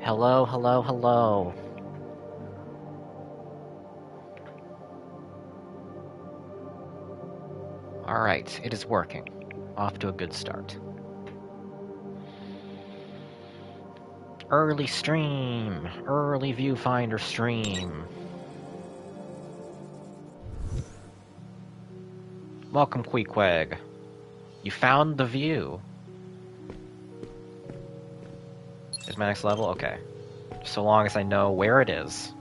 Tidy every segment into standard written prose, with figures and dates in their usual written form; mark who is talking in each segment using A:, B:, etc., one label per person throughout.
A: Hello, hello, hello. Alright, it is working. Off to a good start. Early stream! Early Viewfinder stream. Welcome, Queequeg. You found the view. Is my next level? Okay. So long as I know where it is.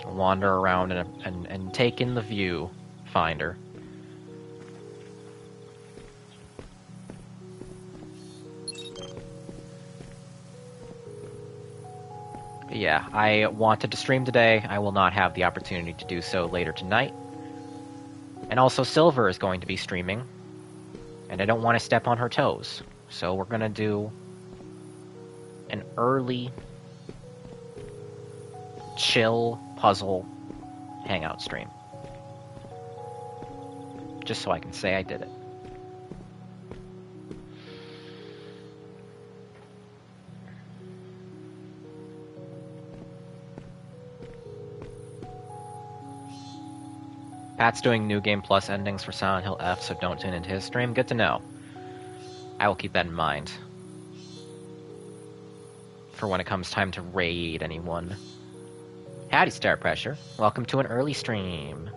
A: I'll wander around and take in the view finder. Yeah, I wanted to stream today. I will not have the opportunity to do so later tonight. And also Silver is going to be streaming. And I don't want to step on her toes. So we're going to do an early, chill puzzle hangout stream. Just so I can say I did it. Pat's doing New Game Plus endings for Silent Hill F, so don't tune into his stream. Good to know. I will keep that in mind. For when it comes time to raid anyone. Howdy, Star Pressure. Welcome to an early stream.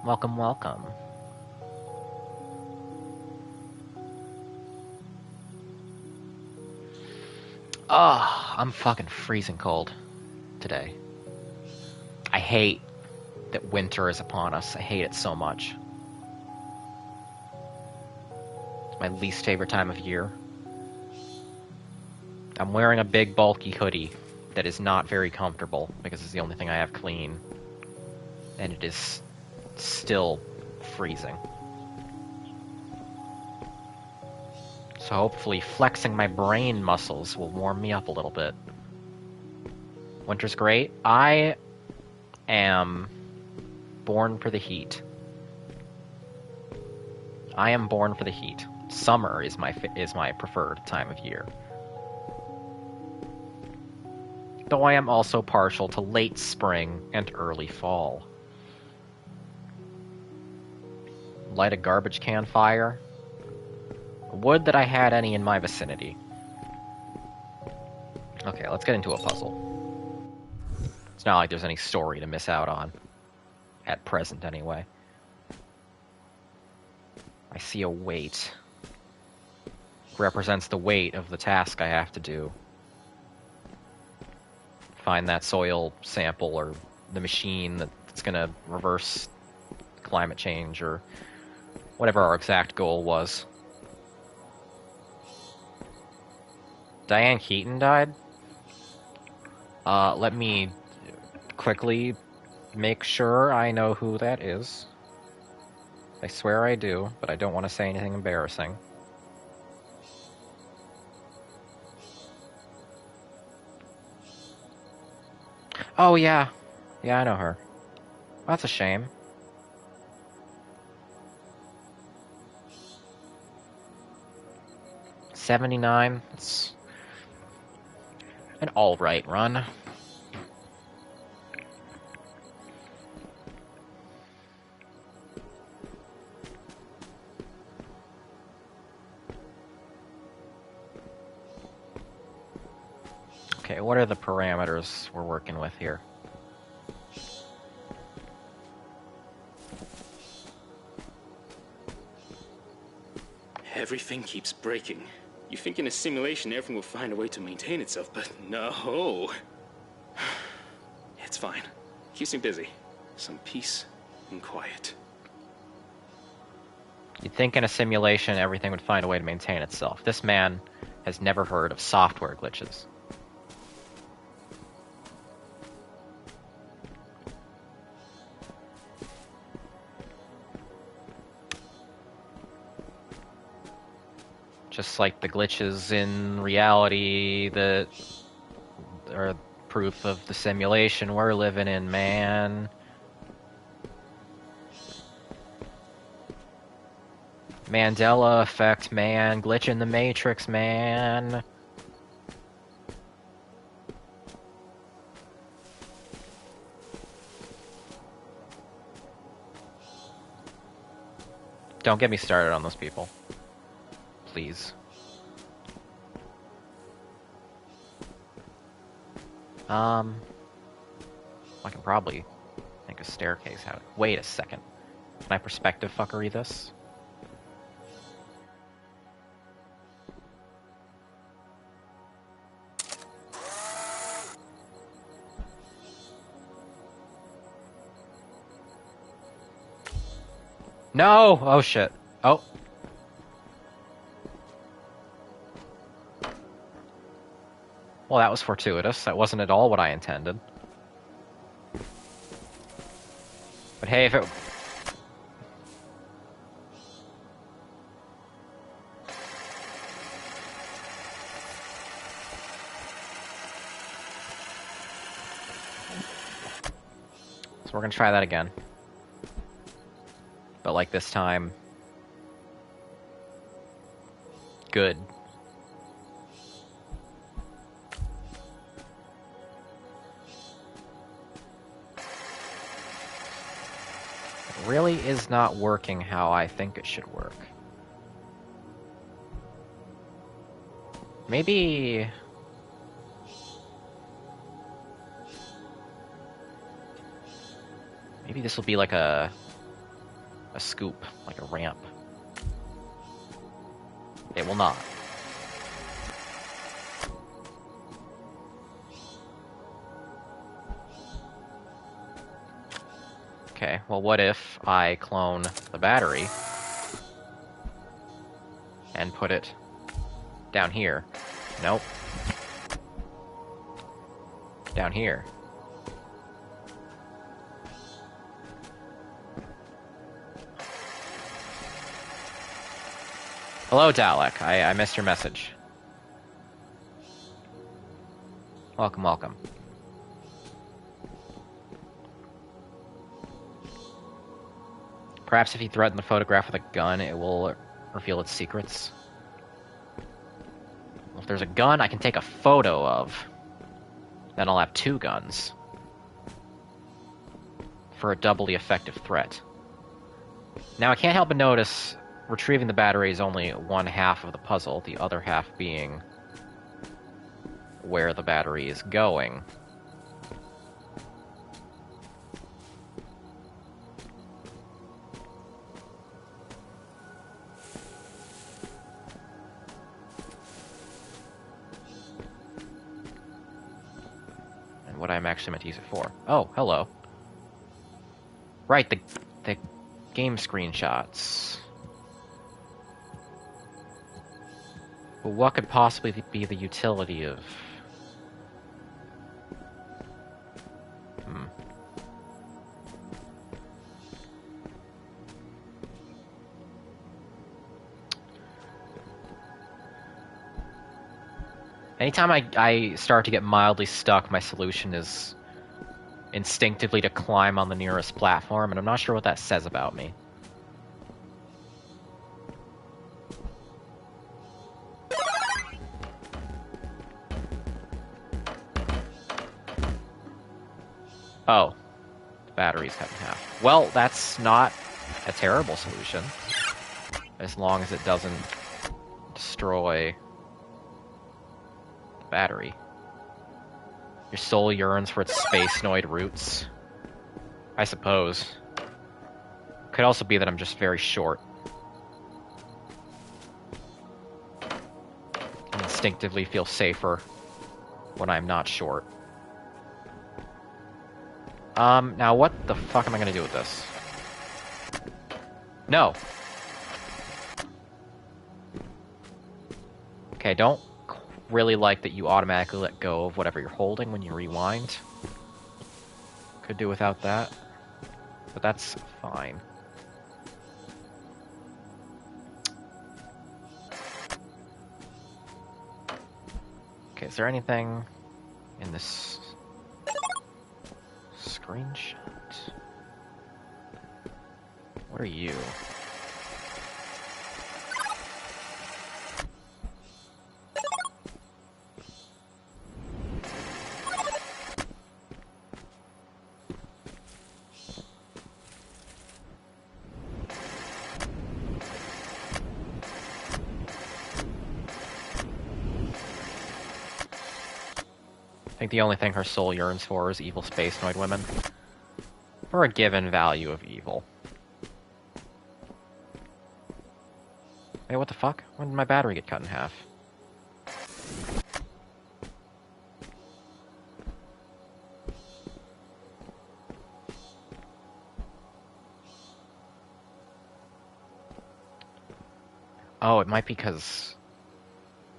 A: Welcome, welcome. Oh, I'm fucking freezing cold today. I hate that winter is upon us. I hate it so much. It's my least favorite time of year. I'm wearing a big bulky hoodie that is not very comfortable because it's the only thing I have clean. And it is still freezing. So hopefully flexing my brain muscles will warm me up a little bit. Winter's great. I am born for the heat. I am born for the heat. Summer is my preferred time of year. Though I am also partial to late spring and early fall. Light a garbage can fire. Would that I had any in my vicinity. Okay, let's get into a puzzle. It's not like there's any story to miss out on. At present, anyway. I see a weight. Represents the weight of the task I have to do. Find that soil sample or the machine that's gonna reverse climate change or whatever our exact goal was. Diane Keaton died? Let me quickly make sure I know who that is. I swear I do, but I don't want to say anything embarrassing. Oh, yeah. Yeah, I know her. That's a shame. $79. It's an alright run. Okay, what are the parameters we're working with here?
B: Everything keeps breaking. You think in a simulation everything will find a way to maintain itself, but no. It's fine. Keeps me busy. Some peace and quiet.
A: You'd think in a simulation everything would find a way to maintain itself. This man has never heard of software glitches. Just like the glitches in reality that are proof of the simulation we're living in, man. Mandela effect, man. Glitch in the Matrix, man. Don't get me started on those people. Please. I can probably make a staircase out. Wait a second. Can I perspective fuckery this? No! Oh shit. Oh. Well, that was fortuitous. That wasn't at all what I intended. But hey, if it... So we're gonna try that again. But like this time... Good. It really is not working how I think it should work. Maybe... Maybe this will be like a scoop, like a ramp. It will not. Okay, well what if I clone the battery and put it down here? Nope. Down here. Hello, Dalek. I missed your message. Welcome, welcome. Perhaps if you threaten the photograph with a gun, it will reveal its secrets. Well, if there's a gun I can take a photo of, then I'll have 2 guns. For a doubly effective threat. Now, I can't help but notice retrieving the battery is only one half of the puzzle, the other half being where the battery is going. And what I'm actually meant to use it for. Oh, hello. Right, the game screenshots. But what could possibly be the utility of... Anytime I start to get mildly stuck, my solution is instinctively to climb on the nearest platform, and I'm not sure what that says about me. Oh. The battery's cut in half. Well, that's not a terrible solution. As long as it doesn't destroy the battery. Your soul yearns for its space-noid roots. I suppose. Could also be that I'm just very short. I instinctively feel safer when I'm not short. Now what the fuck am I gonna do with this? No! Okay, I don't really like that you automatically let go of whatever you're holding when you rewind. Could do without that. But that's fine. Okay, is there anything in this screenshot? What are you? think the only thing her soul yearns for is evil space noid women. For a given value of evil. Hey, what the fuck? When did my battery get cut in half? Oh, it might be because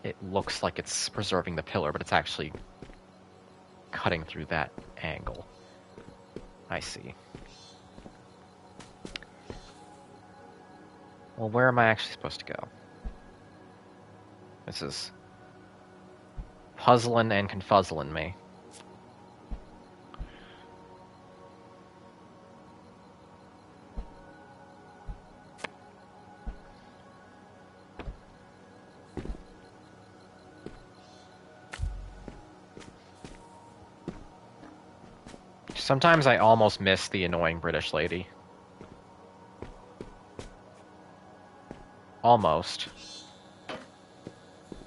A: it looks like it's preserving the pillar, but it's actually cutting through that angle. I see. Well, where am I actually supposed to go? This is puzzling and confuzzling me. Sometimes I almost miss the annoying British lady. Almost.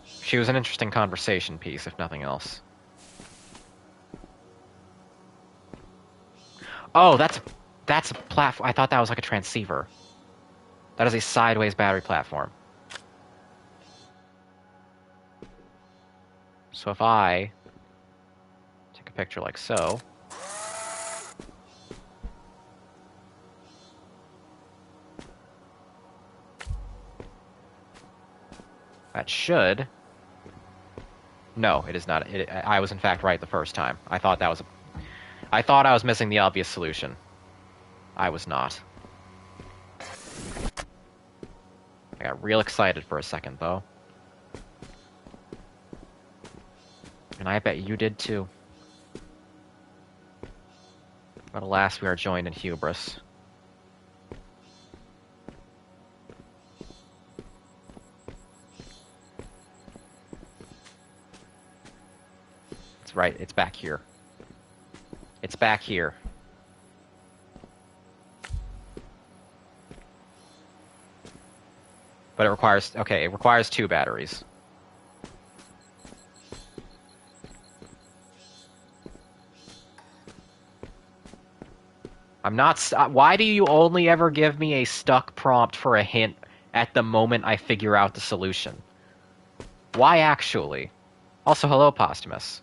A: She was an interesting conversation piece, if nothing else. Oh, that's a platform. I thought that was like a transceiver. That is a sideways battery platform. So if I take a picture like so, that should... No, it is not. I was in fact right the first time. I thought that was I thought I was missing the obvious solution. I was not. I got real excited for a second, though. And I bet you did too. But alas, we are joined in hubris. It's right, it's back here. It's back here. But it requires... Okay, it requires 2 batteries. I'm not... Why do you only ever give me a stuck prompt for a hint at the moment I figure out the solution? Why actually? Also, hello, Posthumus.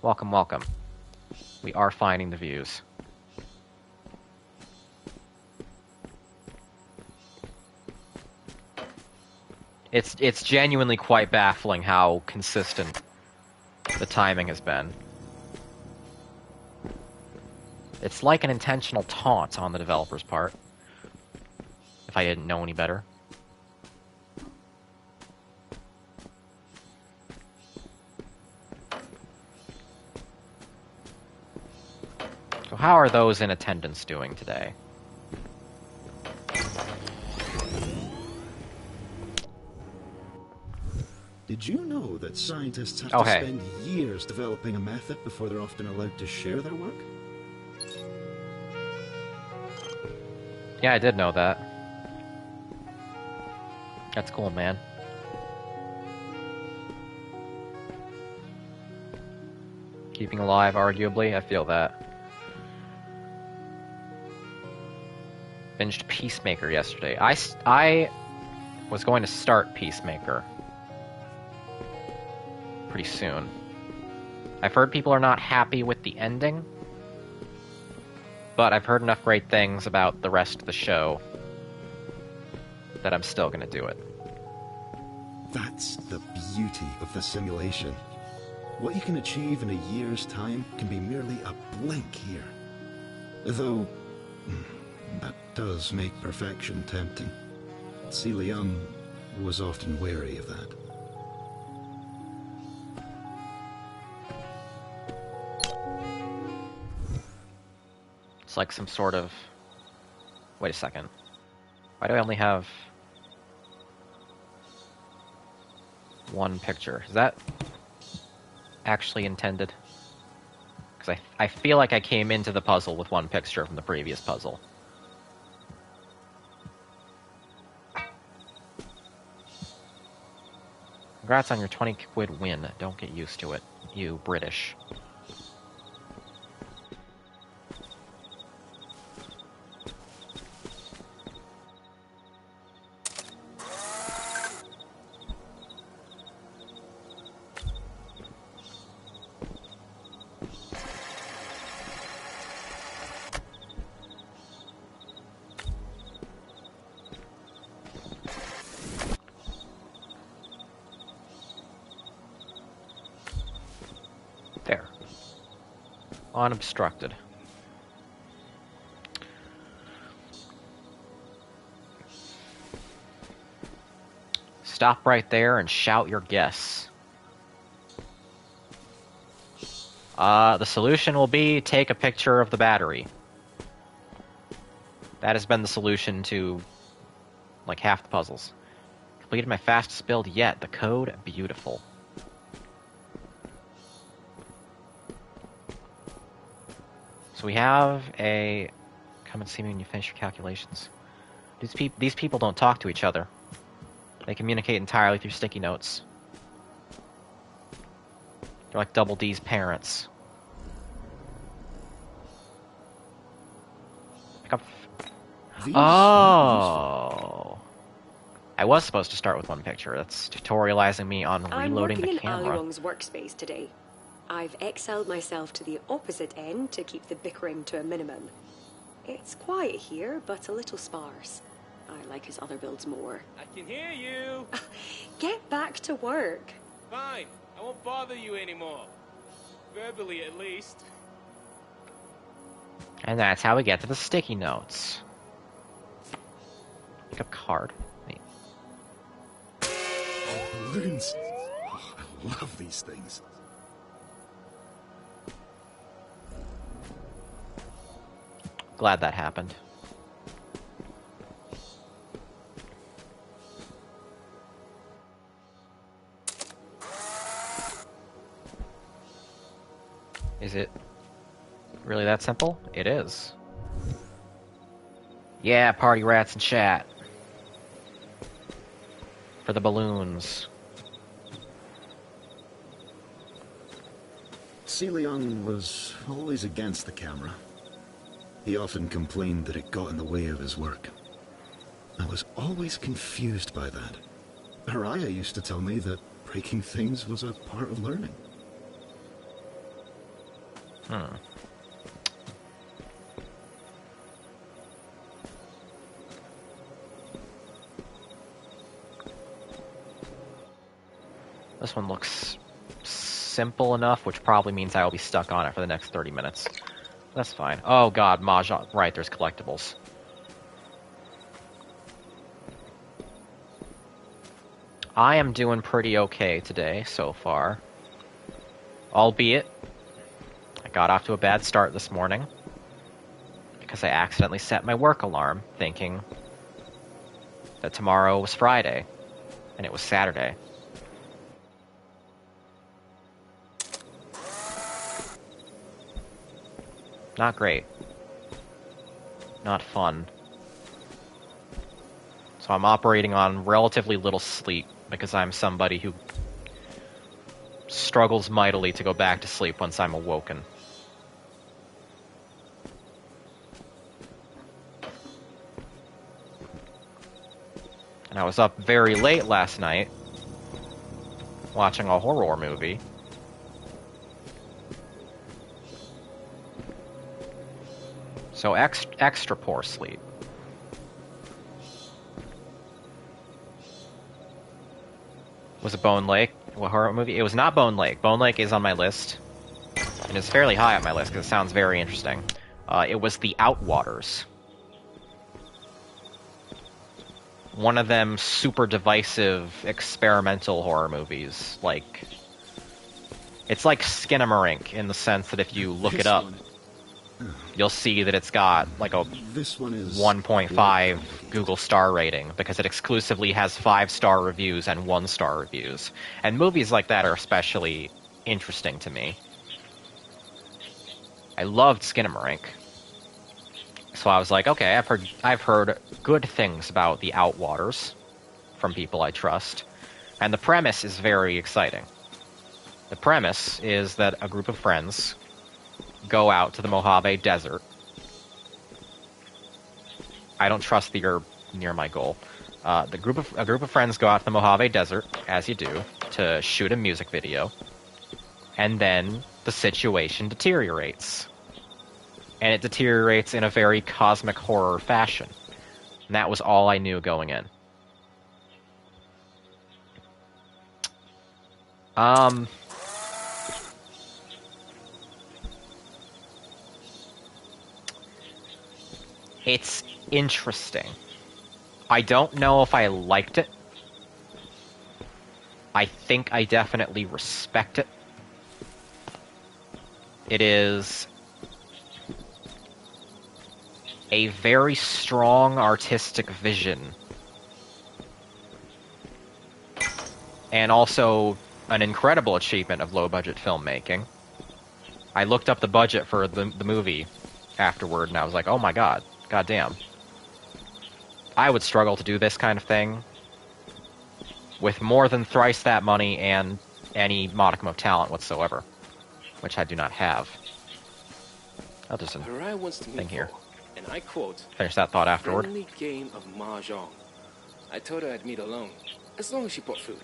A: Welcome, welcome. We are finding the views. It's genuinely quite baffling how consistent the timing has been. It's like an intentional taunt on the developer's part. If I didn't know any better. So how are those in attendance doing today?
C: Did you know that scientists have to spend years developing a method before they're often allowed to share their work?
A: Yeah, I did know that. That's cool, man. Keeping alive, arguably, I feel that. Binged Peacemaker yesterday. I was going to start Peacemaker pretty soon. I've heard people are not happy with the ending, but I've heard enough great things about the rest of the show that I'm still going to do it.
C: That's the beauty of the simulation. What you can achieve in a year's time can be merely a blink here. Though, that does make perfection tempting. Celia Young was often wary of that.
A: It's like some sort of... Wait a second. Why do I only have one picture? Is that actually intended? Because I feel like I came into the puzzle with one picture from the previous puzzle. Congrats on your 20 quid win. Don't get used to it, you British. There. Unobstructed. Stop right there and shout your guess. The solution will be take a picture of the battery. That has been the solution to, like, half the puzzles. Completed my fastest build yet. The code, beautiful. So we have a... Come and see me when you finish your calculations. These people don't talk to each other. They communicate entirely through sticky notes. They're like Double D's parents. Pick up... Oh! I was supposed to start with one picture. That's tutorializing me on reloading the camera.
D: I'm working in Ali Wong's workspace today. I've excelled myself to the opposite end to keep the bickering to a minimum. It's quiet here, but a little sparse. I like his other builds more.
B: I can hear you!
D: Get back to work.
B: Fine, I won't bother you anymore. Verbally, at least.
A: And that's how we get to the sticky notes. Pick up card. Wait.
C: Balloons. Oh, I love these things.
A: Glad that happened. Is it really that simple? It is. Yeah, party rats in chat. For the balloons.
C: Leong was always against the camera. He often complained that it got in the way of his work. I was always confused by that. Haraya used to tell me that breaking things was a part of learning.
A: This one looks simple enough, which probably means I will be stuck on it for the next 30 minutes. That's fine. Oh god, Mahjong. Right, there's collectibles. I am doing pretty okay today, so far. Albeit, I got off to a bad start this morning. Because I accidentally set my work alarm, thinking that tomorrow was Friday, and it was Saturday. Not great. Not fun. So I'm operating on relatively little sleep, because I'm somebody who struggles mightily to go back to sleep once I'm awoken. And I was up very late last night, watching a horror movie. So extra poor sleep. Was it Bone Lake? What horror movie? It was not Bone Lake. Bone Lake is on my list. And it's fairly high on my list because it sounds very interesting. It was The Outwaters. One of them super divisive experimental horror movies. Like, it's like Skinamarink in the sense that if you look it up, you'll see that it's got like a 1.5 Google star rating because it exclusively has 5-star reviews and 1-star reviews. And movies like that are especially interesting to me. I loved Skinamarink. So I was like, okay, I've heard good things about The Outwaters from people I trust. And the premise is very exciting. The premise is that a group of friends go out to the Mojave Desert. I don't trust that you're near my goal. A group of friends go out to the Mojave Desert, as you do, to shoot a music video. And then the situation deteriorates. And it deteriorates in a very cosmic horror fashion. And that was all I knew going in. It's interesting. I don't know if I liked it. I think I definitely respect it. It is a very strong artistic vision. And also an incredible achievement of low-budget filmmaking. I looked up the budget for the movie afterward, and I was like, oh my god, goddamn. I would struggle to do this kind of thing with more than thrice that money and any modicum of talent whatsoever, which I do not have. Oh, there's a
B: Harai wants to
A: thing
B: meet
A: here.
B: for, and I quote,
A: Finish that thought afterward.
B: friendly game of mahjong. I told her I'd meet alone, as long as she bought food.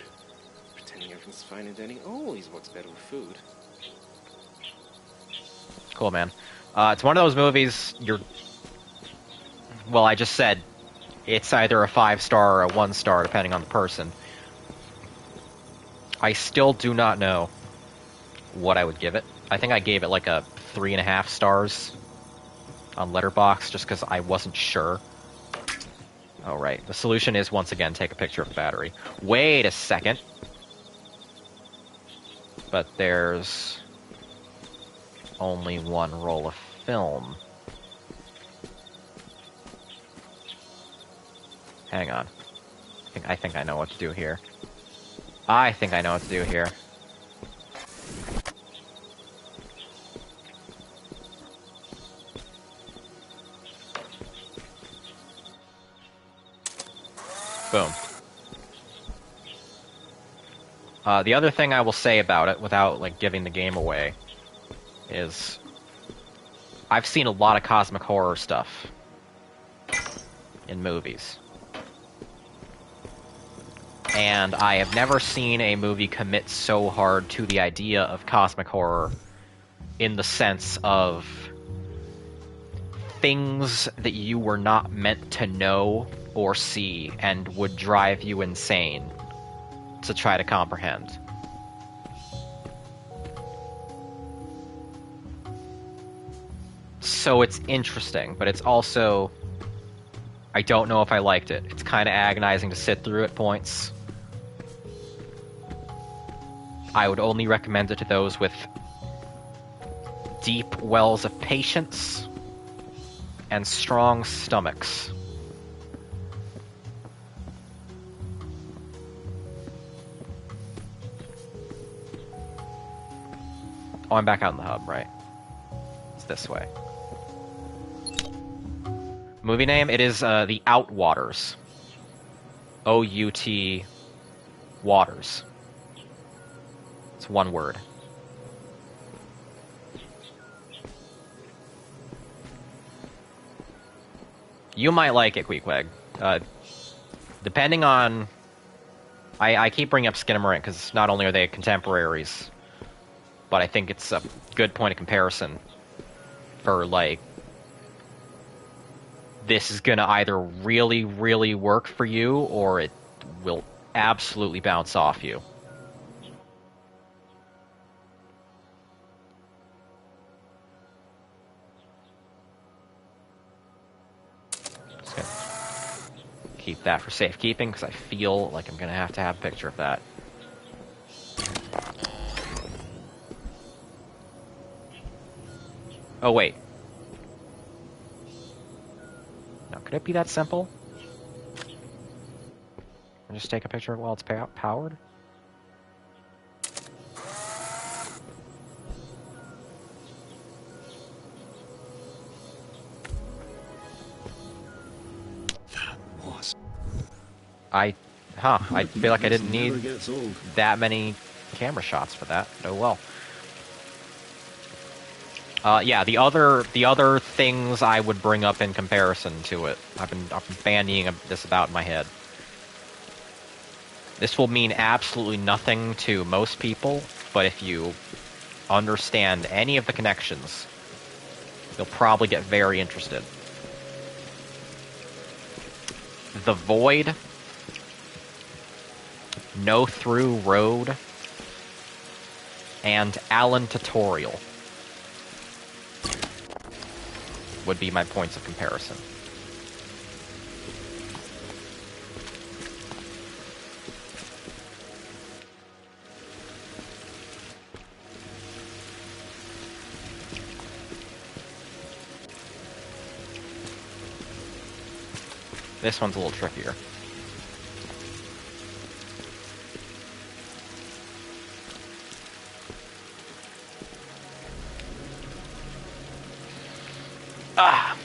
B: Pretending everything's fine and dandy always works better with food.
A: Cool, man. It's one of those movies well, I just said it's either a 5-star or a 1-star, depending on the person. I still do not know what I would give it. I think I gave it like a 3.5 stars on Letterboxd, just because I wasn't sure. Oh, right. The solution is, once again, take a picture of the battery. Wait a second. But there's only one roll of film. Hang on. I think I know what to do here. I think I know what to do here. Boom. The other thing I will say about it, without like giving the game away, is I've seen a lot of cosmic horror stuff in movies. And I have never seen a movie commit so hard to the idea of cosmic horror in the sense of things that you were not meant to know or see and would drive you insane to try to comprehend. So it's interesting, but it's also... I don't know if I liked it. It's kind of agonizing to sit through at points. I would only recommend it to those with deep wells of patience and strong stomachs. Oh, I'm back out in the hub, right? It's this way. Movie name? It is The Outwaters. O-U-T Waters. It's one word. You might like it, Queequeg. Depending on... I keep bringing up Skinamarink because not only are they contemporaries, but I think it's a good point of comparison for, like, this is gonna either really, really work for you, or it will absolutely bounce off you. Just gonna keep that for safekeeping, because I feel like I'm gonna have to have a picture of that. Oh, wait. Now, could it be that simple? I'll just take a picture of it while it's powered?
C: That was...
A: I Huh, I feel like I didn't
C: This never
A: need
C: gets old.
A: that many camera shots for that. Oh well. Yeah, the other things I would bring up in comparison to it. I've been bandying this about in my head. This will mean absolutely nothing to most people, but if you understand any of the connections, you'll probably get very interested. The Void, No Through Road, and Allen Tutorial would be my points of comparison. This one's a little trickier. Ah!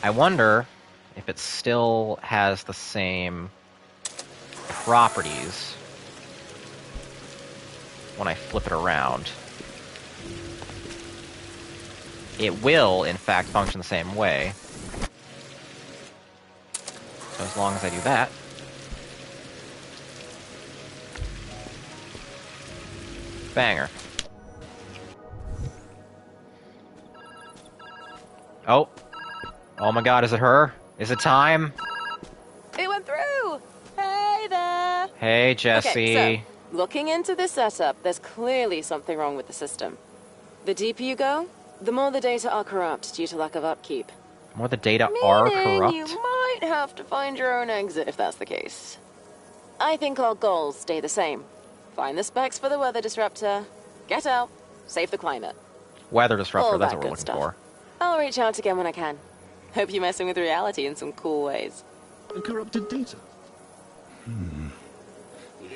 A: I wonder if it still has the same properties when I flip it around. It will, in fact, function the same way. So as long as I do that. Banger. Oh. Oh my god, is it her? Is it time?
E: It went through! Hey there!
A: Hey, Jesse.
E: Okay, so, looking into this setup, there's clearly something wrong with the system. The deeper you go, the more the data are corrupt due to lack of upkeep.
A: The more the data are corrupt?
E: You might have to find your own exit if that's the case. I think our goals stay the same. Find the specs for the weather disruptor, get out, save the climate.
A: Weather disruptor,
E: All
A: that's
E: that
A: what we're
E: good
A: looking
E: stuff.
A: for.
E: I'll reach out again when I can. Hope you're messing with reality in some cool ways.
C: Corrupted data?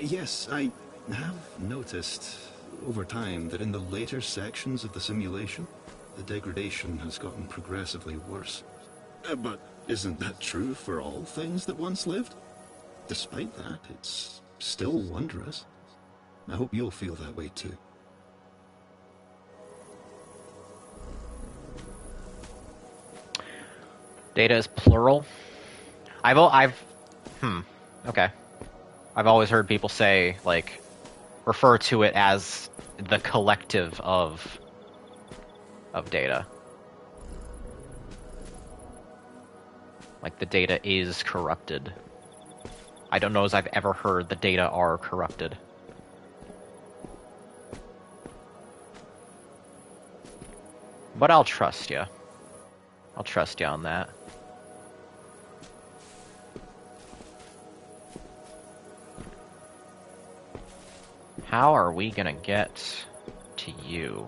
C: Yes, I have noticed over time that in the later sections of the simulation, the degradation has gotten progressively worse. But isn't that true for all things that once lived? Despite that, it's still wondrous. I hope you'll feel that way too.
A: Data is plural. Okay. I've always heard people say, like, refer to it as the collective of data. Like, the data is corrupted. I don't know as I've ever heard the data are corrupted. But I'll trust you. I'll trust you on that. How are we gonna get to you?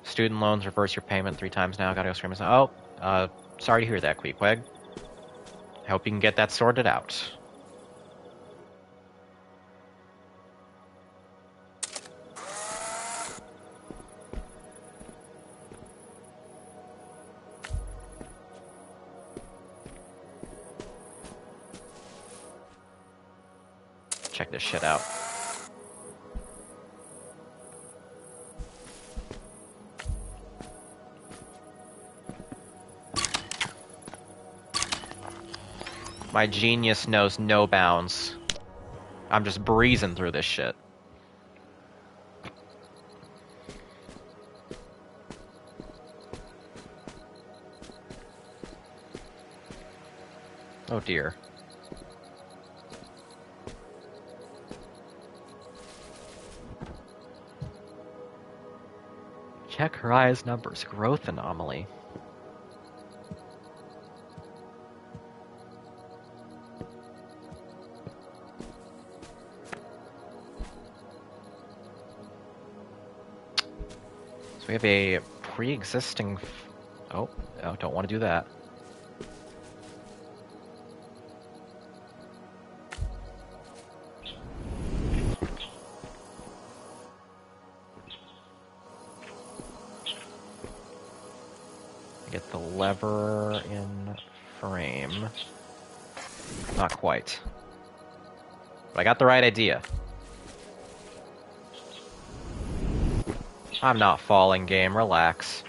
A: Student loans, reverse your payment 3 times now. Gotta go scream. Oh, sorry to hear that, Queequeg. I hope you can get that sorted out. Check this shit out. My genius knows no bounds. I'm just breezing through this shit. Oh dear. Check her eyes numbers. Growth anomaly. So we have a pre-existing Oh, don't want to do that. Get the lever in frame. Not quite. But I got the right idea. I'm not falling, game. Relax.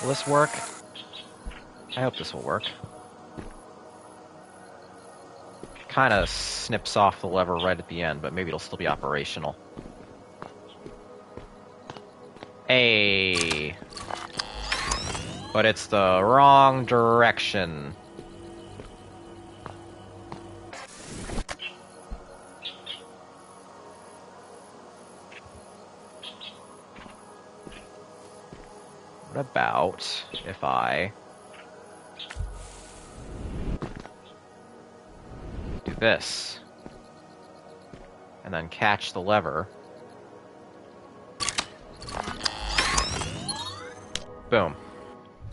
A: Will this work? I hope this will work. Kind of snips off the lever right at the end, but maybe it'll still be operational. Hey! But it's the wrong direction. What about if I do this and then catch the lever? Boom.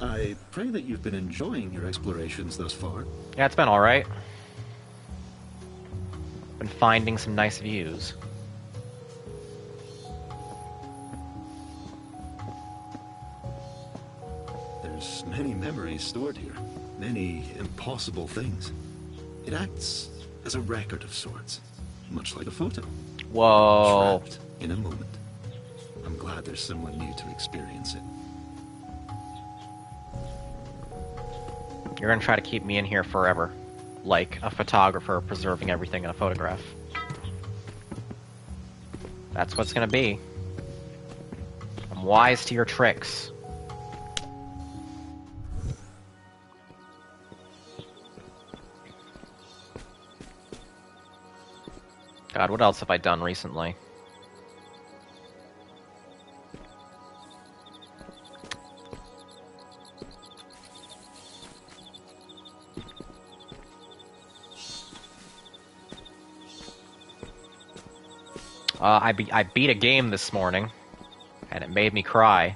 C: I pray that you've been enjoying your explorations thus far.
A: Yeah, it's been alright. Been finding some nice views.
C: There's many memories stored here, many impossible things. It acts as a record of sorts, much like a photo.
A: Whoa.
C: Trapped in a moment. I'm glad there's someone new to experience it.
A: You're gonna try to keep me in here forever, like a photographer preserving everything in a photograph. That's what's gonna be. I'm wise to your tricks. God, what else have I done recently? I beat a game this morning, and it made me cry.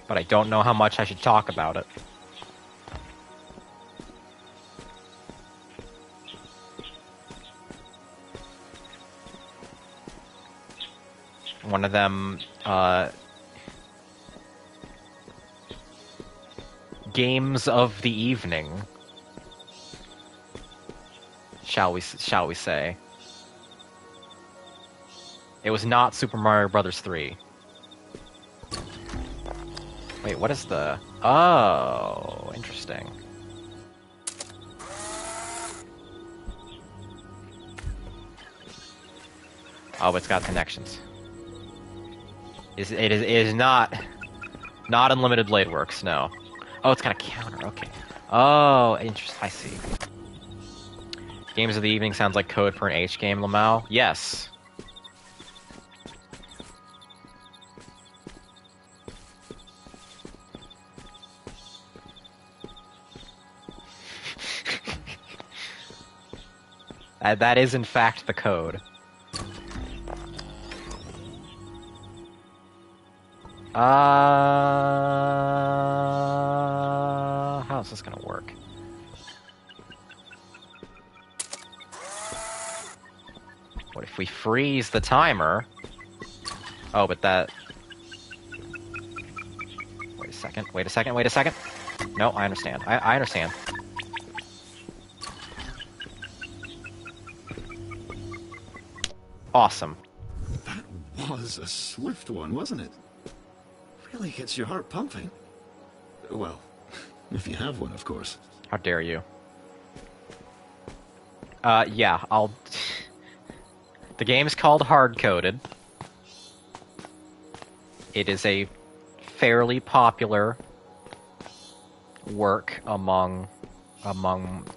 A: But I don't know how much I should talk about it. One of them, games of the evening, shall we say. It was not Super Mario Bros. 3. Wait, what is the... Oh, interesting. Oh, it's got connections. It is not unlimited blade works, no. Oh, it's got a counter, okay. Oh, interesting, I see. Games of the evening sounds like code for an H game, Lamau. Yes. That is in fact the code. How's this gonna work? What if we freeze the timer? Oh, but that... Wait a second. No, I understand. I understand. Awesome.
C: That was a swift one, wasn't it? Really gets your heart pumping. Well, if you have one, of course.
A: How dare you? Yeah, I'll... The game is called Hard-Coded. It is a fairly popular work among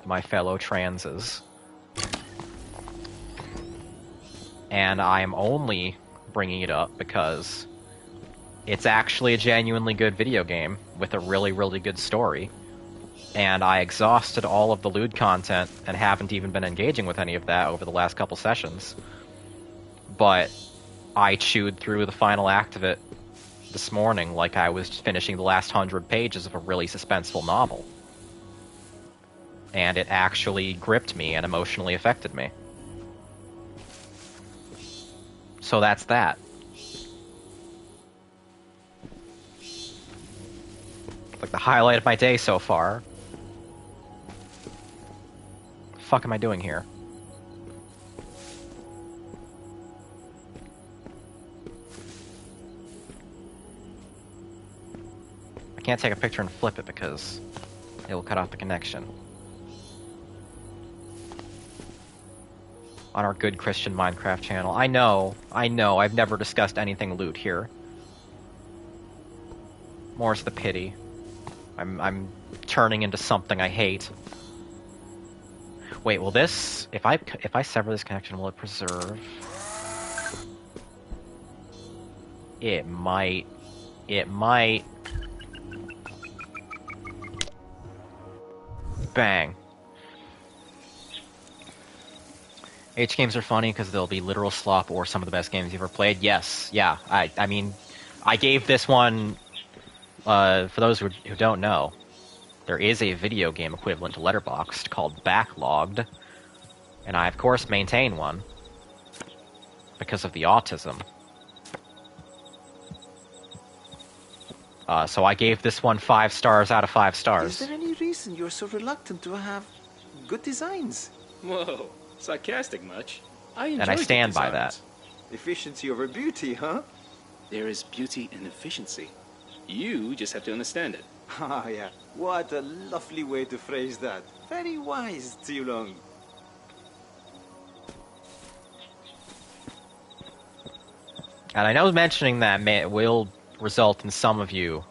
A: my fellow transes. And I am only bringing it up because it's actually a genuinely good video game with a really, really good story. And I exhausted all of the lewd content and haven't even been engaging with any of that over the last couple sessions. But I chewed through the final act of it this morning like I was finishing the last 100 pages of a really suspenseful novel. And it actually gripped me and emotionally affected me. So that's that. Like the highlight of my day so far. What the fuck am I doing here? I can't take a picture and flip it because it will cut off the connection. On our good Christian Minecraft channel. I know, I've never discussed anything loot here. More's the pity. I'm turning into something I hate. Wait, will this... If I sever this connection, will it preserve? It might. It might. Bang. H games are funny because they'll be literal slop or some of the best games you've ever played. Yes, yeah. I mean, I gave this one, for those who don't know, there is a video game equivalent to Letterboxd called Backlogged, and I, of course, maintain one because of the autism. So I gave this one 5 stars out of 5 stars.
F: Is there any reason you're so reluctant to have good designs?
B: Whoa, sarcastic much? I enjoy
A: And I stand
B: good
A: by that.
B: designs.
F: Efficiency over beauty, huh?
B: There is beauty in efficiency. You just have to understand it.
F: Ah, yeah. What a lovely way to phrase that. Very wise, Long.
A: And I know mentioning that will result in some of you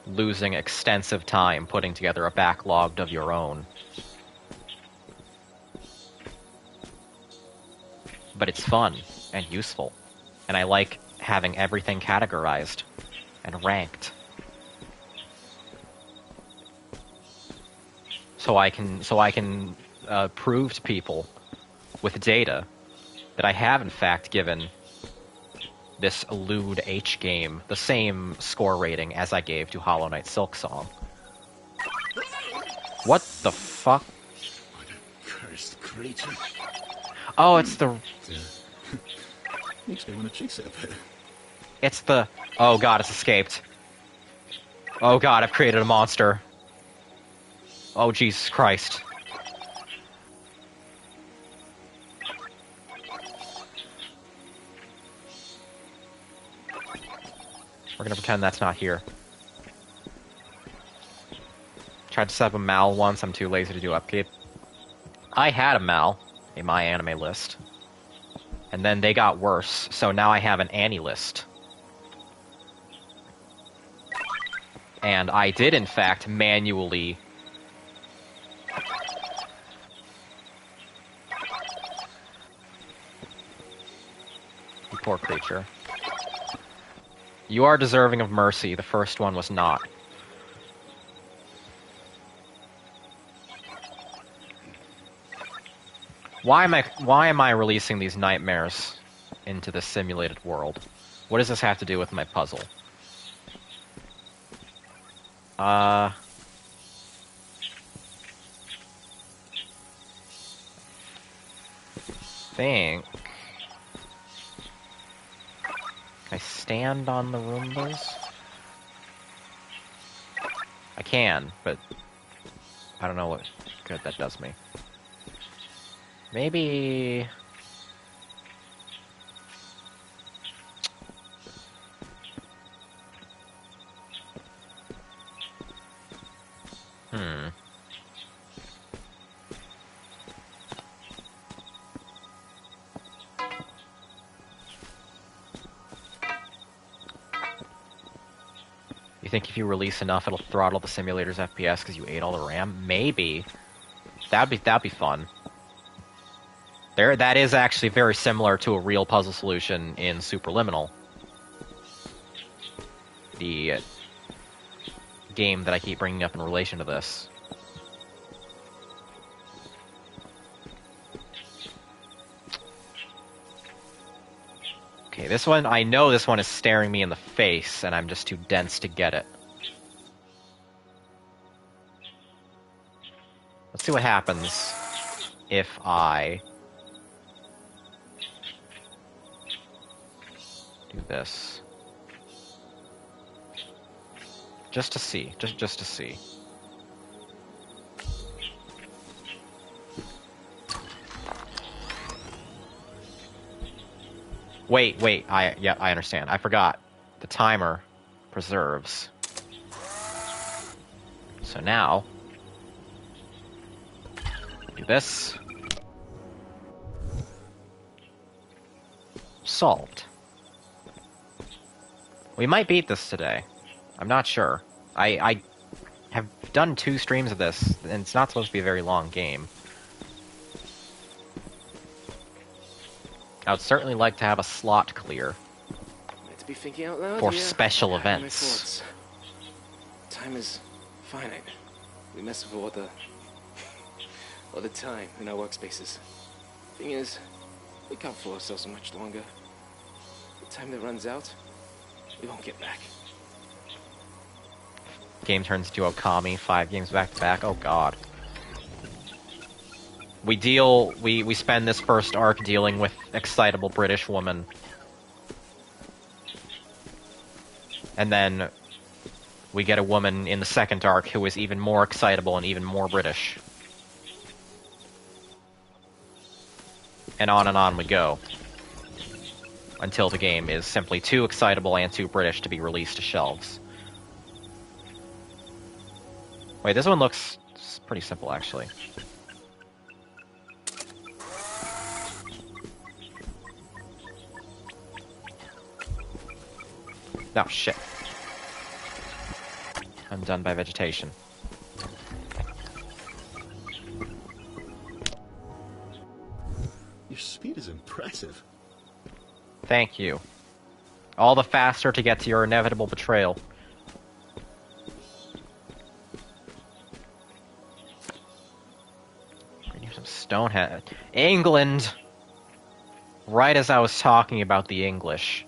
A: losing extensive time putting together a backlog of your own. But it's fun and useful, and I like having everything categorized and ranked. So I can prove to people with data that I have in fact given this lewd H game the same score rating as I gave to Hollow Knight Silksong. What the fuck?
C: What a cursed creature.
A: Oh, it's the...
C: Makes me want to chase it a bit.
A: It's the... Oh god, it's escaped. Oh god, I've created a monster. Oh Jesus Christ. We're gonna pretend that's not here. Tried to set up a Mal once, I'm too lazy to do upkeep. I had a Mal in my anime list. And then they got worse, so now I have an Annie list. And I did in fact manually... You poor creature. You are deserving of mercy. The first one was not. Why am I releasing these nightmares into this simulated world? What does this have to do with my puzzle? Think. Can I stand on the Roombas? I can, but I don't know what good that does me. Maybe... think if you release enough, it'll throttle the simulator's FPS because you ate all the RAM? Maybe. That'd be fun. That is actually very similar to a real puzzle solution in Superliminal. The game that I keep bringing up in relation to this. Okay, this one, I know this one is staring me in the face, and I'm just too dense to get it. Let's see what happens if I do this. Just to see. Just to see. Wait, yeah, I understand. I forgot. The timer preserves. So now, do this. Solved. We might beat this today. I'm not sure. I have done 2 streams of this, and it's not supposed to be a very long game. I would certainly like to have a slot clear
B: Meant to be thinking out loud
A: for
B: here.
A: special
B: Having my
A: events.
B: thoughts. Time is finite. We mess with all the time in our workspaces. Thing is, we can't fool ourselves much longer. The time that runs out, we won't get back.
A: Game turns into Okami, 5 games back to back. Oh god. We spend this first arc dealing with excitable British woman. And then we get a woman in the second arc who is even more excitable and even more British. And on we go. Until the game is simply too excitable and too British to be released to shelves. Wait, this one looks pretty simple, actually. Oh, shit. I'm done by vegetation.
C: Your speed is impressive.
A: Thank you. All the faster to get to your inevitable betrayal. Some Stonehenge. England! Right as I was talking about the English.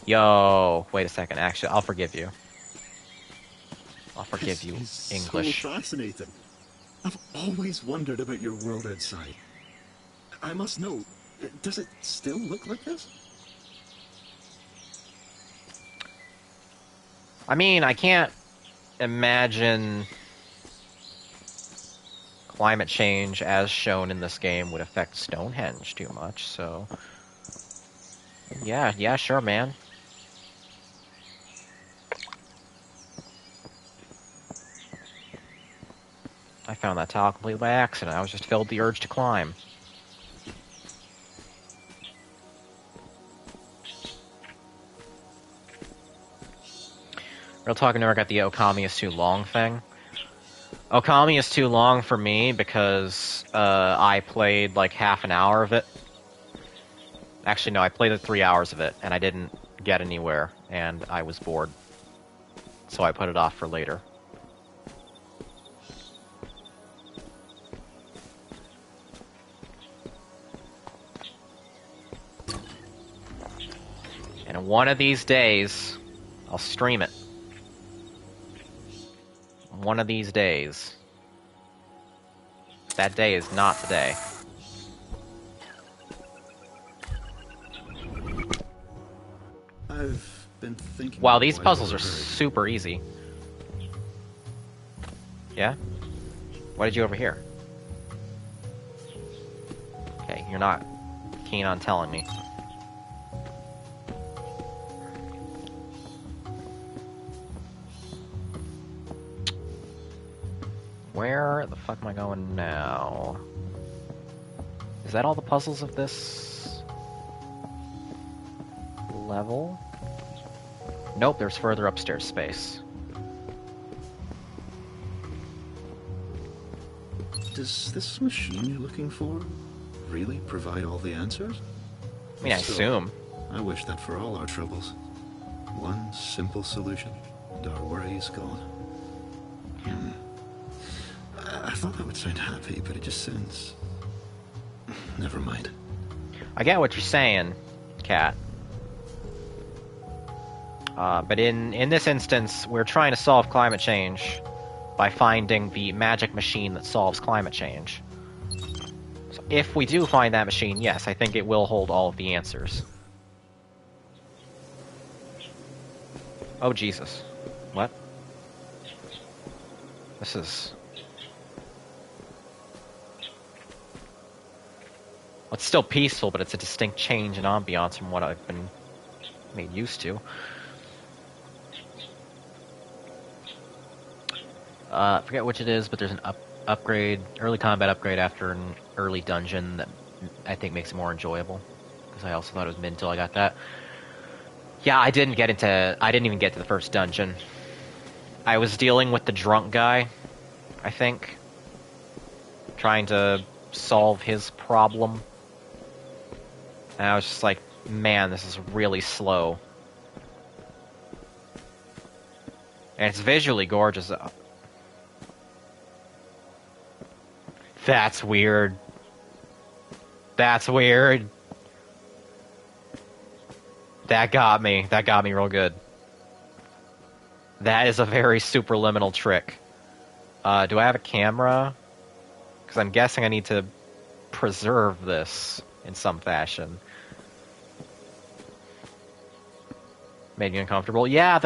A: Yo, wait a second. Actually, I'll forgive you. I'll forgive you,
C: This is
A: English.
C: so fascinating. I've always wondered about your world outside. I must know, does it still look like this?
A: I mean, I can't imagine climate change as shown in this game would affect Stonehenge too much, so... Yeah, sure, man. I found that tile completely by accident. I was just filled with the urge to climb. Real talk, I never got the Okami is too long thing. Okami is too long for me because I played like half an hour of it. Actually, no, I played like 3 hours of it, and I didn't get anywhere, and I was bored. So I put it off for later. And one of these days, I'll stream it. One of these days. That day is not today.
C: I've been thinking...
A: Wow,
C: about
A: these
C: what
A: puzzles
C: I've
A: are
C: overheard.
A: super easy. Yeah? What did you overhear? Okay, you're not keen on telling me. Where the fuck am I going now? Is that all the puzzles of this level? Nope, there's further upstairs space.
C: Does this machine you're looking for really provide all the answers?
A: I mean, I assume.
C: I wish that for all our troubles. One simple solution, and our worries gone. I thought that would sound happy, but it just sounds... Never mind.
A: I get what you're saying, Cat. But in this instance, we're trying to solve climate change by finding the magic machine that solves climate change. So if we do find that machine, yes, I think it will hold all of the answers. Oh, Jesus. What? This is... Well, it's still peaceful, but it's a distinct change in ambiance from what I've been made used to. I forget which it is, but there's an upgrade, early combat upgrade after an early dungeon that I think makes it more enjoyable. Because I also thought it was mid until I got that. Yeah, I didn't even get to the first dungeon. I was dealing with the drunk guy, I think. Trying to solve his problem. And I was just like, man, this is really slow. And it's visually gorgeous. That's weird. That's weird. That got me. That got me real good. That is a very superliminal trick. Do I have a camera? Because I'm guessing I need to preserve this in some fashion. Made me uncomfortable. Yeah,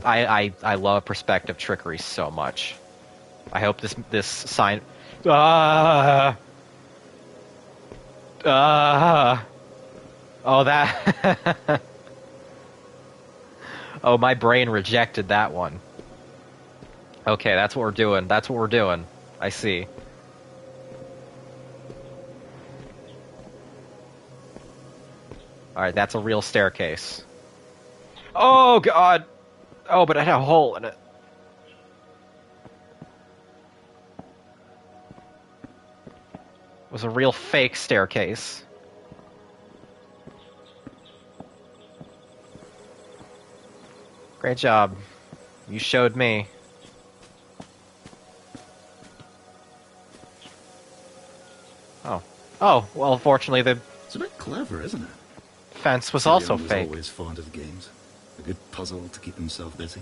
A: I love perspective trickery so much. I hope this sign... Oh, that... Oh, my brain rejected that one. Okay, that's what we're doing. That's what we're doing. I see. Alright, that's a real staircase. Oh, God! Oh, but it had a hole in it. It was a real fake staircase. Great job. You showed me. Oh. Oh, well, fortunately the
C: It's a bit clever, isn't it?
A: fence was also
C: Leon was
A: fake.
C: always fond of games. A good puzzle to keep himself busy.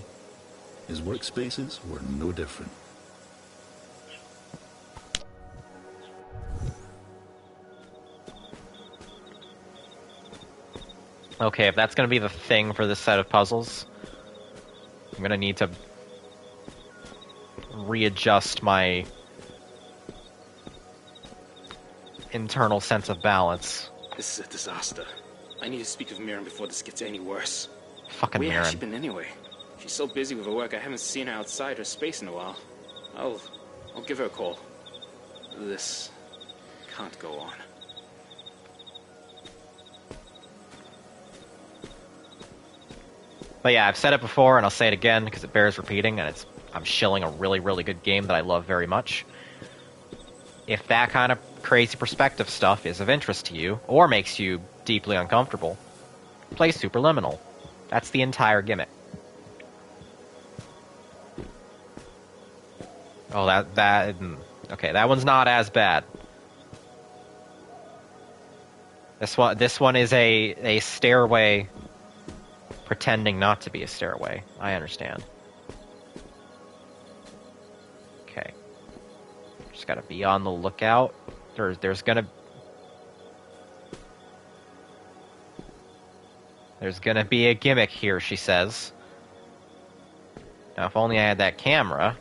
C: His workspaces were no different.
A: Okay, if that's gonna be the thing for this set of puzzles, I'm gonna need to readjust my internal sense of balance.
B: This is a disaster. I need to speak with Mirren before this gets any worse.
A: Fucking
B: Where has she
A: Mirren.
B: been anyway? She's so busy with her work, I haven't seen her outside her space in a while. I'll give her a call. This can't go on.
A: But yeah, I've said it before and I'll say it again because it bears repeating, and I'm shilling a really, really good game that I love very much. If that kind of crazy perspective stuff is of interest to you, or makes you deeply uncomfortable, play Superliminal. That's the entire gimmick. Oh, okay, that one's not as bad. This one is a stairway pretending not to be a stairway. I understand. Okay. Just gotta be on the lookout. There's gonna be a gimmick here, she says. Now, if only I had that camera,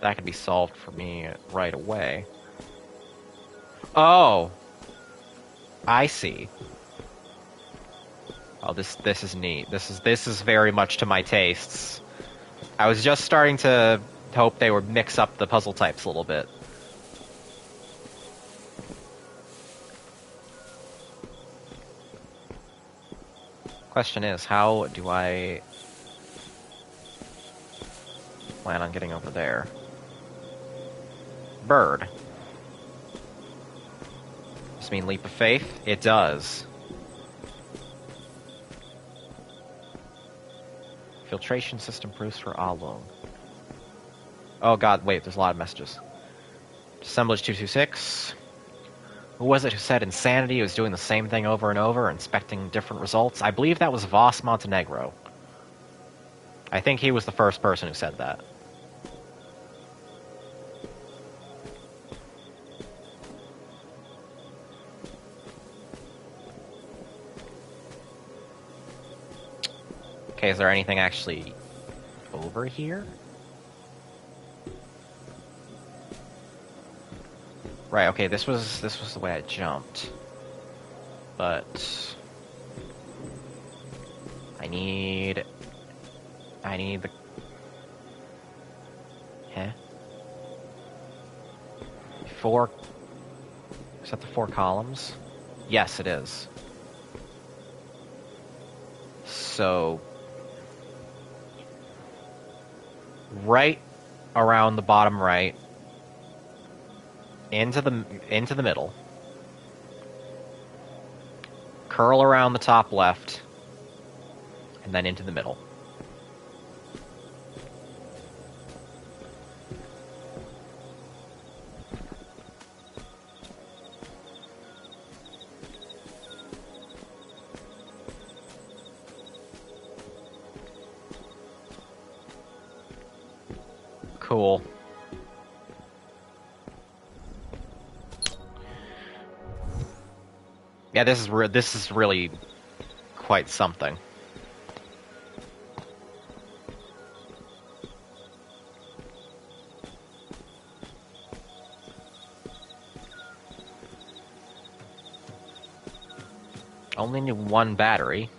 A: that could be solved for me right away. Oh! I see. Oh, this is neat. This is very much to my tastes. I was just starting to hope they would mix up the puzzle types a little bit. Question is, how do I plan on getting over there. Bird. Does this mean leap of faith? It does. Filtration system proofs for Alung. Oh god, wait, there's a lot of messages. Assemblage 226. Who was it who said insanity was doing the same thing over and over, inspecting different results? I believe that was Voss Montenegro. I think he was the first person who said that. Okay, is there anything actually over here? Right, okay, this was the way I jumped. But I need the four. Is that the 4 columns? Yes, it is. So right around the bottom right, into the middle, curl around the top left, and then into the middle. Cool. Yeah, this is really quite something. Only need 1 battery.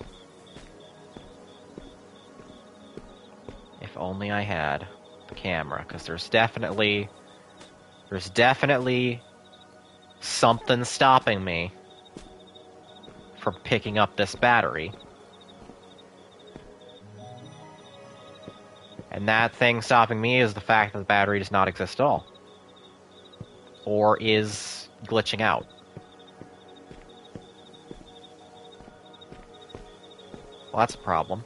A: If only I had the camera, because there's definitely something stopping me from picking up this battery. And that thing stopping me is the fact that the battery does not exist at all. Or is glitching out. Well, that's a problem.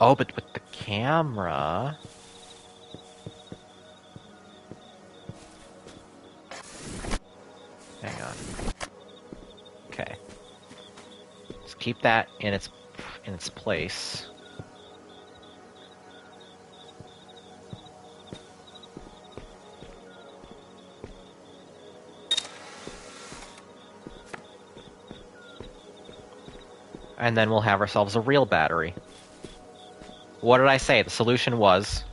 A: Oh, but with the camera... Hang on. Okay. Just keep that in its place. And then we'll have ourselves a real battery. What did I say? The solution was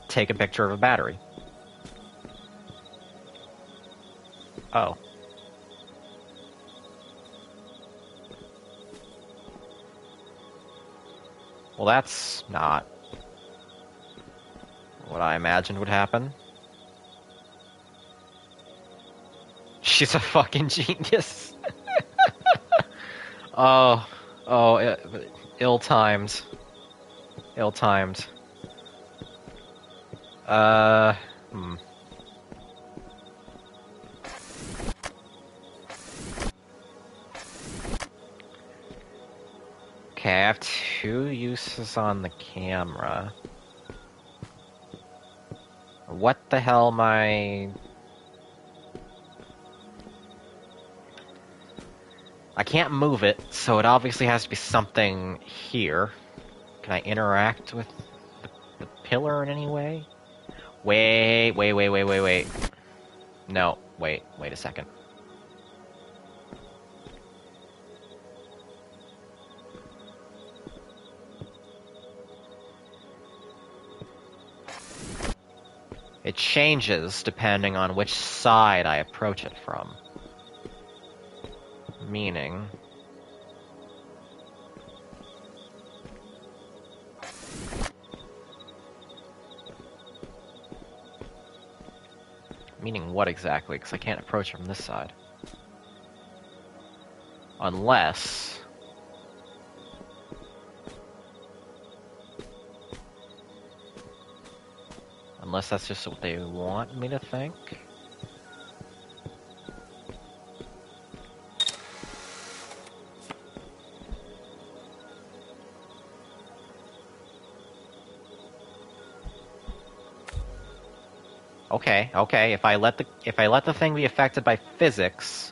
A: take a picture of a battery. Oh. Well, that's not what I imagined would happen. She's a fucking genius. Oh, ill-timed. Ill-timed. Okay, I have 2 uses on the camera. What the hell am I... I can't move it, so it obviously has to be something here. Can I interact with the pillar in any way? Wait. No, wait a second. It changes depending on which side I approach it from. Meaning... Meaning what exactly? Because I can't approach from this side. Unless... Unless that's just what they want me to think. Okay, okay, if I let the thing be affected by physics,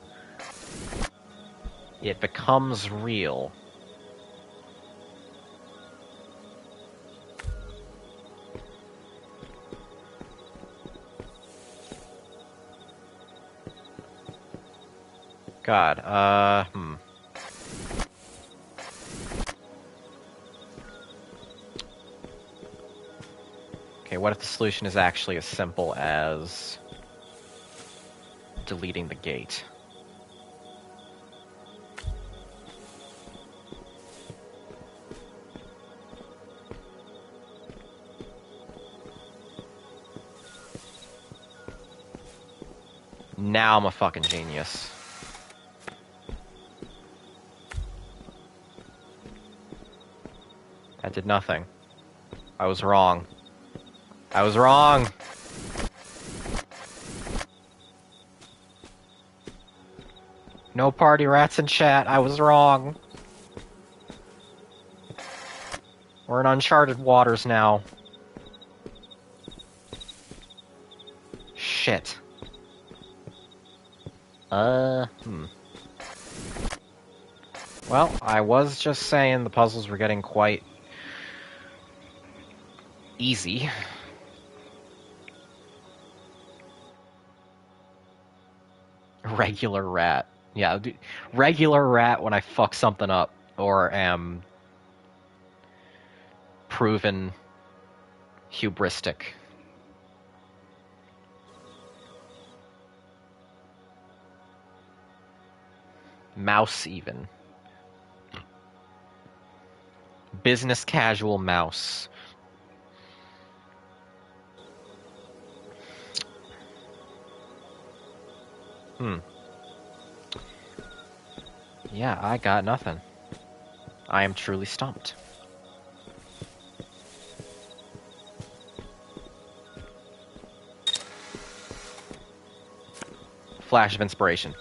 A: it becomes real. God, Okay, what if the solution is actually as simple as deleting the gate? Now I'm a fucking genius. That did nothing. I was wrong. I was wrong! No party rats in chat, I was wrong. We're in uncharted waters now. Shit. Well, I was just saying the puzzles were getting quite easy. Regular rat. Yeah, regular rat when I fuck something up or am proven hubristic. Mouse even. Business casual mouse. Yeah, I got nothing. I am truly stumped. Flash of inspiration.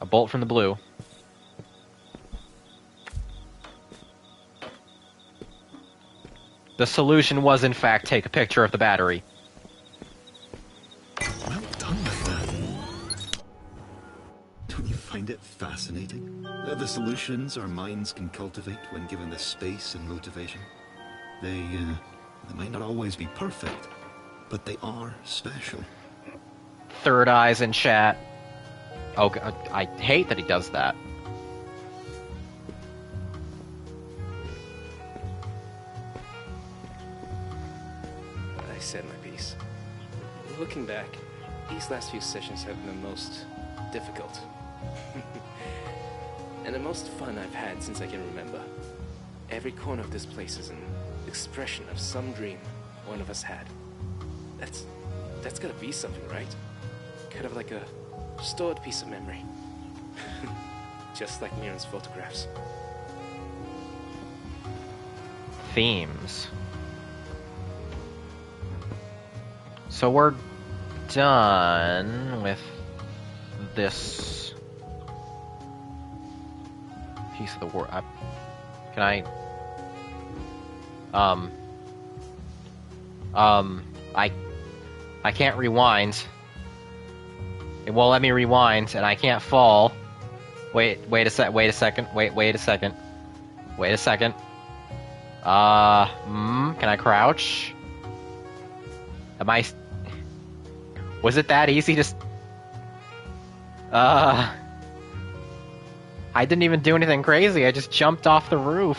A: A bolt from the blue. The solution was, in fact, take a picture of the battery.
C: Well done with that. Don't you find it fascinating? The solutions our minds can cultivate when given the space and motivation. They might not always be perfect, but they are special.
A: Third eyes in chat. Oh, God, I hate that he does that.
B: I said my piece. Looking back, these last few sessions have been the most difficult. And the most fun I've had since I can remember. Every corner of this place is an expression of some dream one of us had. That's gotta be something, right? Kind of like a stored piece of memory. Just like Mirren's photographs.
A: Themes. So we're done with this piece of the world. Can I... I can't rewind. It won't let me rewind, and I can't fall. Wait a second. Wait a second. Can I crouch? Was it that easy to... I didn't even do anything crazy, I just jumped off the roof.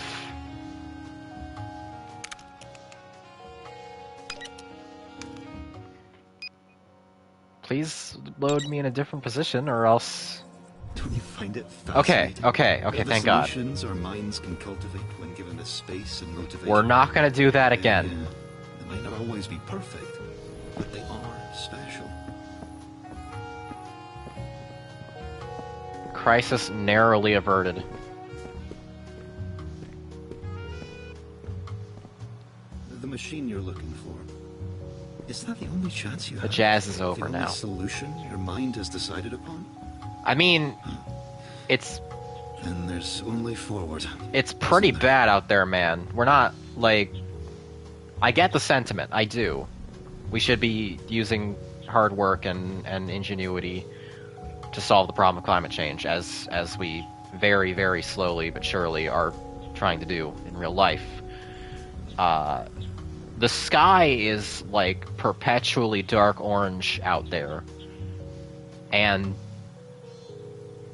A: Please load me in a different position, or else...
C: Don't you find it fascinating?
A: Okay, thank God.
C: The solutions our minds can cultivate when given the space and motivation.
A: We're not gonna do that again.
C: They might not always be perfect, but they are special.
A: Crisis narrowly averted.
C: The machine you're looking for. Is that the only chance you have?
A: The jazz is over
C: the
A: now.
C: only solution your mind has decided upon?
A: I mean, it's
C: Then there's only forward.
A: it's pretty bad out there, man. We're not, like... I get the sentiment, I do. We should be using hard work and ingenuity to solve the problem of climate change, as we very, very slowly but surely are trying to do in real life. The sky is, like, perpetually dark orange out there. And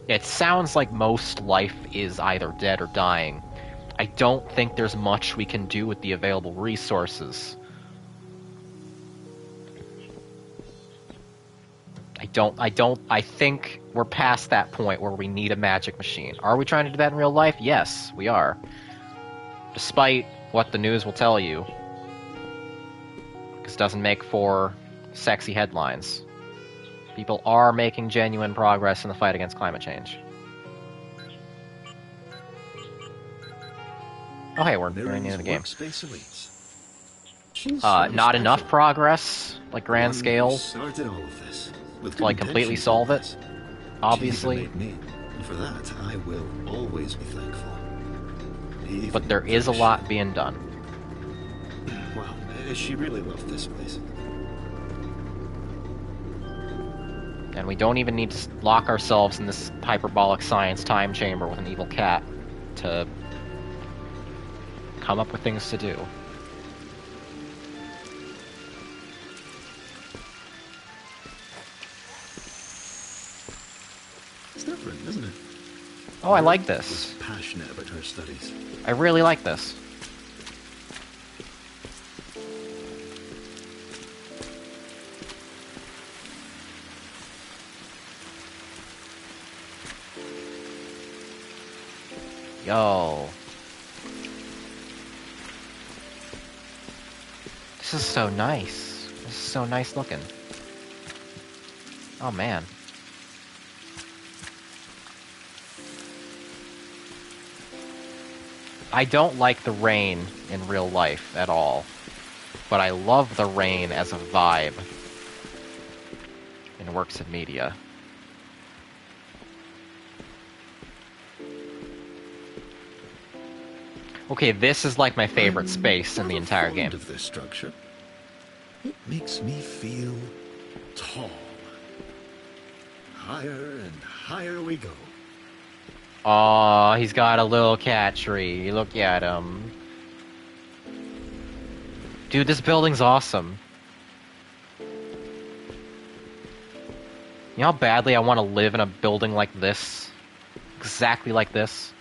A: it sounds like most life is either dead or dying. I don't think there's much we can do with the available resources. I think we're past that point where we need a magic machine. Are we trying to do that in real life? Yes, we are. Despite what the news will tell you. Because it doesn't make for sexy headlines. People are making genuine progress in the fight against climate change. Oh hey, we're nearing the end of the game. Not enough progress, like grand scale,
C: Started all of this with
A: to like completely solve it, obviously.
C: She even made me, and for that I will always be thankful. Even
A: But there is a lot being done.
C: Wow, she really loved this place.
A: And we don't even need to lock ourselves in this hyperbolic science time chamber with an evil cat to come up with things to do.
C: It's different, isn't it?
A: Oh, I like
C: Was
A: this.
C: passionate about her studies.
A: I really like this. Yo. This is so nice. This is so nice looking. Oh man. I don't like the rain in real life at all, but I love the rain as a vibe in works of media. Okay, this is like my favorite space in the entire game.
C: Of this structure, it makes me feel tall. Higher and higher we go.
A: Aw, he's got a little cat tree. Look at him. Dude, this building's awesome. You know how badly I want to live in a building like this? Exactly like this?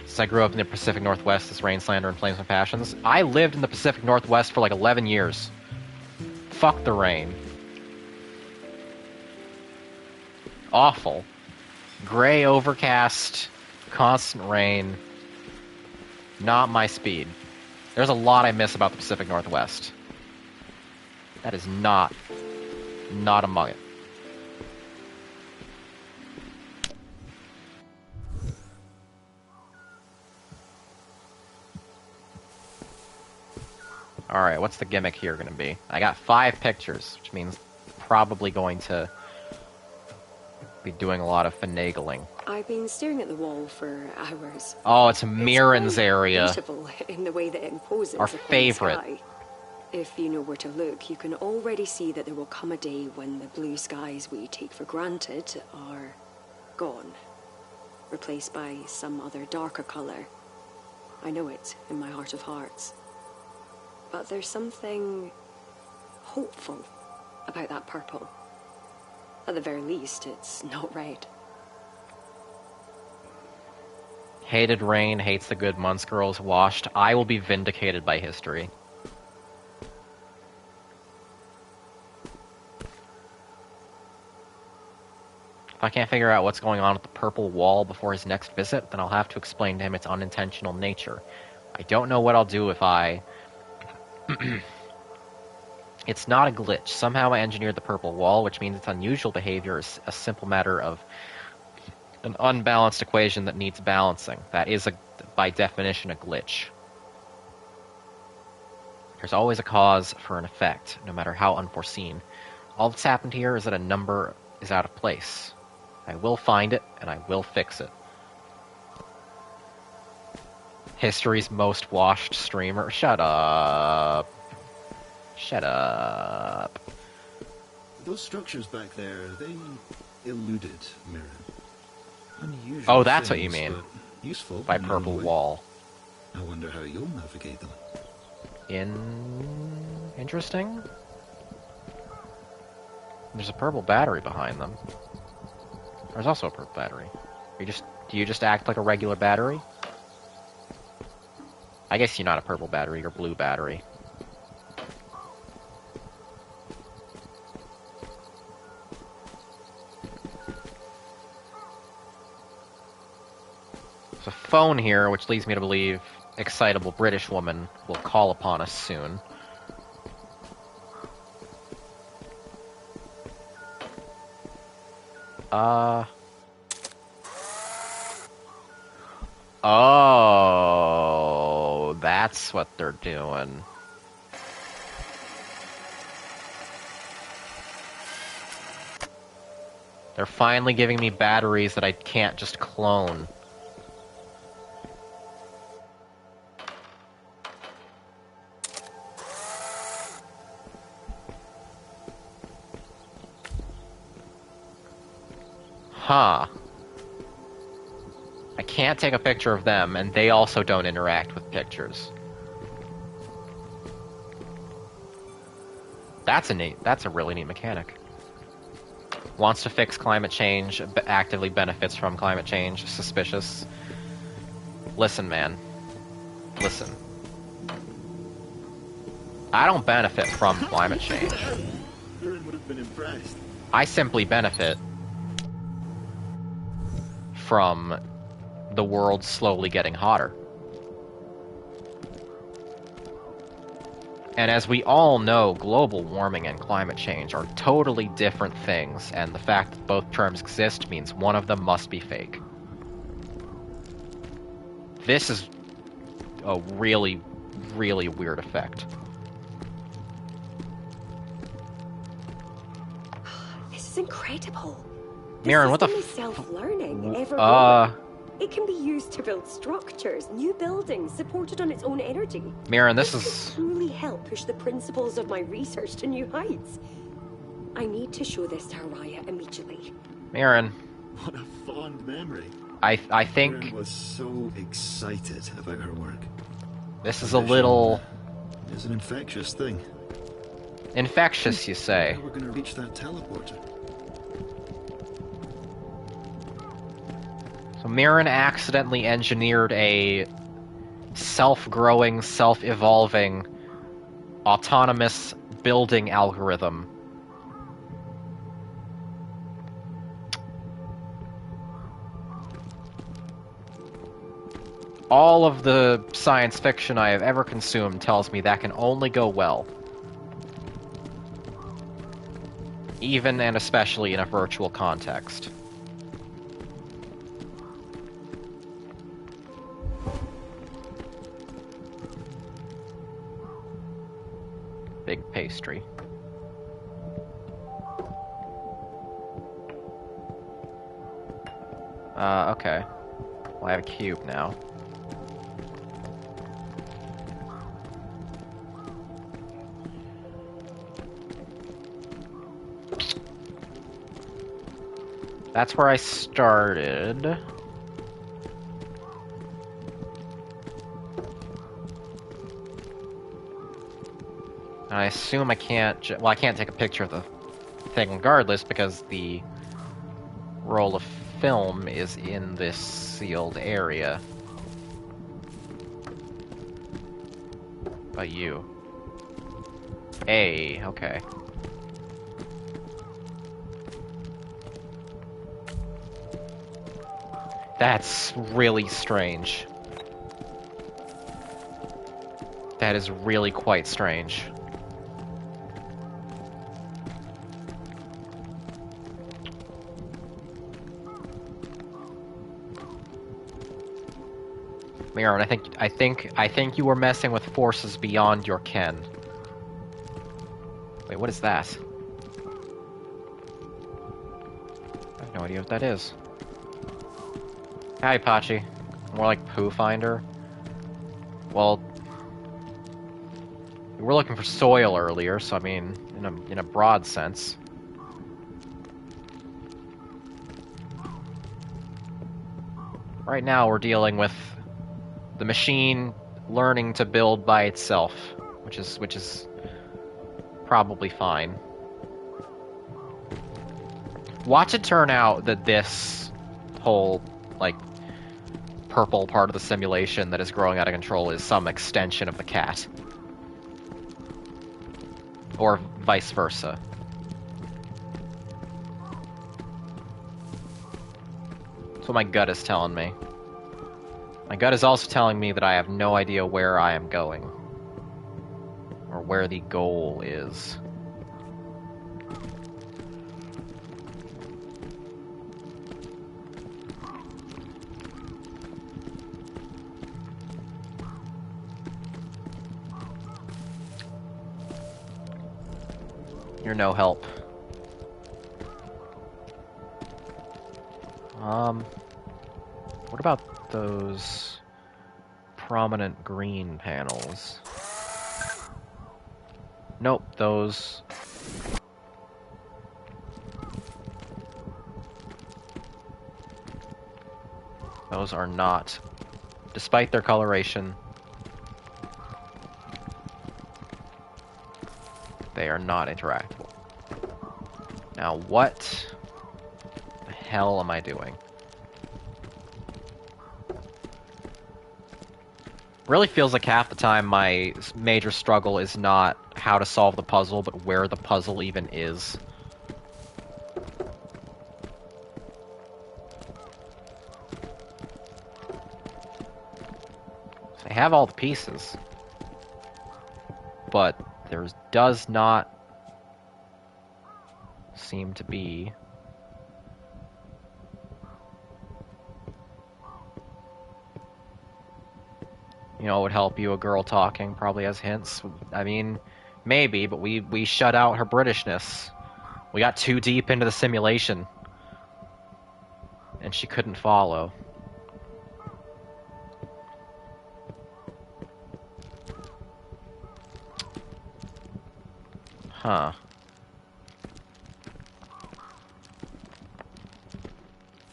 A: Since I grew up in the Pacific Northwest, this rain, slander, and flames my passions. I lived in the Pacific Northwest for like 11 years. Fuck the rain. Awful. Gray, overcast, constant rain. Not my speed. There's a lot I miss about the Pacific Northwest. That is not among it. Alright, what's the gimmick here going to be? I got 5 pictures, which means probably going to be doing a lot of finagling.
D: I've been staring at the wall for hours.
A: Oh, it's Mirren's
D: quite
A: area.
D: beautiful in the way that it imposes
A: Our
D: upon the
A: favorite.
D: sky. If you know where to look, you can already see that there will come a day when the blue skies we take for granted are gone, replaced by some other darker color. I know it in my heart of hearts. But there's something hopeful about that purple. At the very least, it's not red.
A: Hated rain, hates the good months girls washed. I will be vindicated by history. If I can't figure out what's going on with the purple wall before his next visit, then I'll have to explain to him its unintentional nature. I don't know what I'll do if I... It's not a glitch. Somehow I engineered the purple wall, which means its unusual behavior is a simple matter of An unbalanced equation that needs balancing. That is, by definition, a glitch. There's always a cause for an effect, no matter how unforeseen. All that's happened here is that a number is out of place. I will find it, and I will fix it. History's most watched streamer. Shut up. Shut up.
C: Those structures back there, they eluded Mirren. Unusual.
A: Oh, that's what you
C: things,
A: mean.
C: but useful
A: By
C: in their own
A: purple
C: way.
A: wall.
C: I wonder how you'll navigate them.
A: Interesting? There's a purple battery behind them. There's also a purple battery. Do you just act like a regular battery? I guess you're not a purple battery, you're a blue battery. There's a phone here, which leads me to believe excitable British woman will call upon us soon. Oh, that's what they're doing. They're finally giving me batteries that I can't just clone. Huh. I can't take a picture of them, and they also don't interact with pictures. That's a really neat mechanic. Wants to fix climate change, actively benefits from climate change, suspicious. Listen, man. Listen. I don't benefit from climate change.
C: Mirren would have been impressed.
A: I simply benefit from the world slowly getting hotter. And as we all know, global warming and climate change are totally different things, and the fact that both terms exist means one of them must be fake. This is a really, really weird effect.
D: This is incredible.
A: Mirren, what the
D: system is self-learning, ever
A: Uh,
D: growing. It can be used to build structures, new buildings, supported on its own energy.
A: Mirren, this
D: could
A: is...
D: truly help push the principles of my research to new heights. I need to show this to Araya immediately.
A: Mirren,
C: What a fond memory.
A: I
C: Mirren
A: think
C: was so excited about her work.
A: this is a little
C: It's an infectious thing.
A: infectious, you say.
C: How we're going to reach that teleporter?
A: So Mirren accidentally engineered a self-growing, self-evolving, autonomous building algorithm. All of the science fiction I have ever consumed tells me that can only go well. Even and especially in a virtual context. Big pastry. Okay. Well, I have a cube now. That's where I started. I assume I can't... well, I can't take a picture of the thing regardless because the roll of film is in this sealed area. By you. Okay. That's really strange. That is really quite strange. Miron, I think you were messing with forces beyond your ken. Wait, what is that? I have no idea what that is. Hi, Pachi. More like Viewfinder. Well, we were looking for soil earlier, so I mean, in a broad sense. Right now, we're dealing with the machine learning to build by itself, which is probably fine. Watch it turn out that this whole, like, purple part of the simulation that is growing out of control is some extension of the cat. Or vice versa. That's what my gut is telling me. My gut is also telling me that I have no idea where I am going. Or where the goal is. You're no help. What about those prominent green panels? Nope, those... Those are not, despite their coloration, they are not interactable. Now, what the hell am I doing? Really feels like half the time my major struggle is not how to solve the puzzle, but where the puzzle even is. I have all the pieces, but there does not seem to be... You know, it would help you, a girl talking probably has hints. I mean, maybe, but we shut out her Britishness. We got too deep into the simulation. And she couldn't follow. Huh.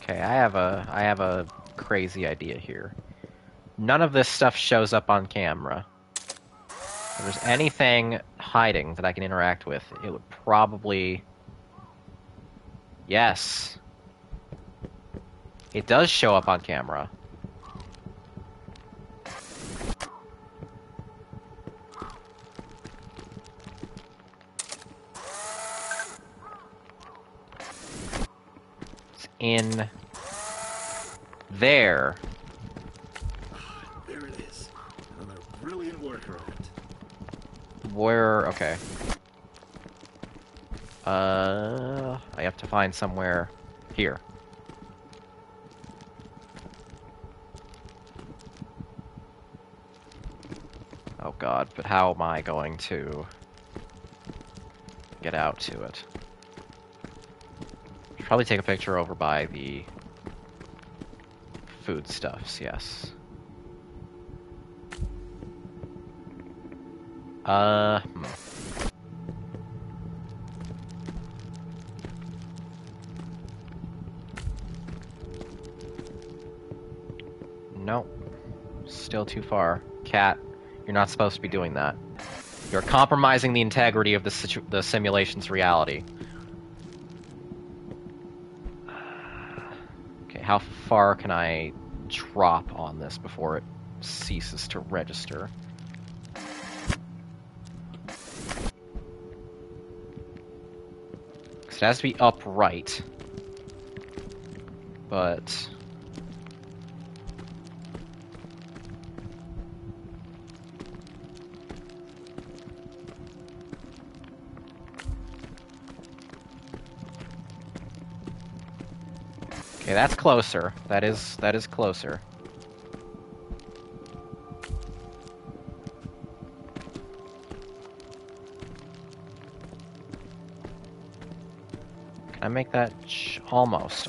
A: Okay, I have a crazy idea here. None of this stuff shows up on camera. If there's anything hiding that I can interact with, it would probably... Yes. It does show up on camera. It's in there.
C: There it is. Another brilliant workaround.
A: Where... Okay. I have to find somewhere here. Oh god, but how am I going to get out to it? Should probably take a picture over by the foodstuffs, yes. Nope. Still too far. Cat, you're not supposed to be doing that. You're compromising the integrity of the simulation's reality. Okay, how far can I drop on this before it ceases to register? It has to be upright. But... Okay, that's closer. That is closer. I make that almost.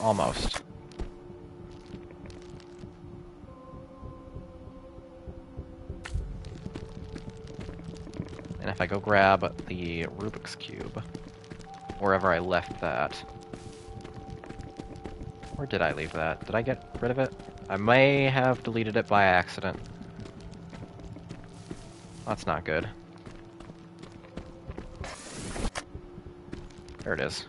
A: And if I go grab the Rubik's Cube, wherever I left that. Where did I leave that? Did I get rid of it? I may have deleted it by accident. That's not good. There it is.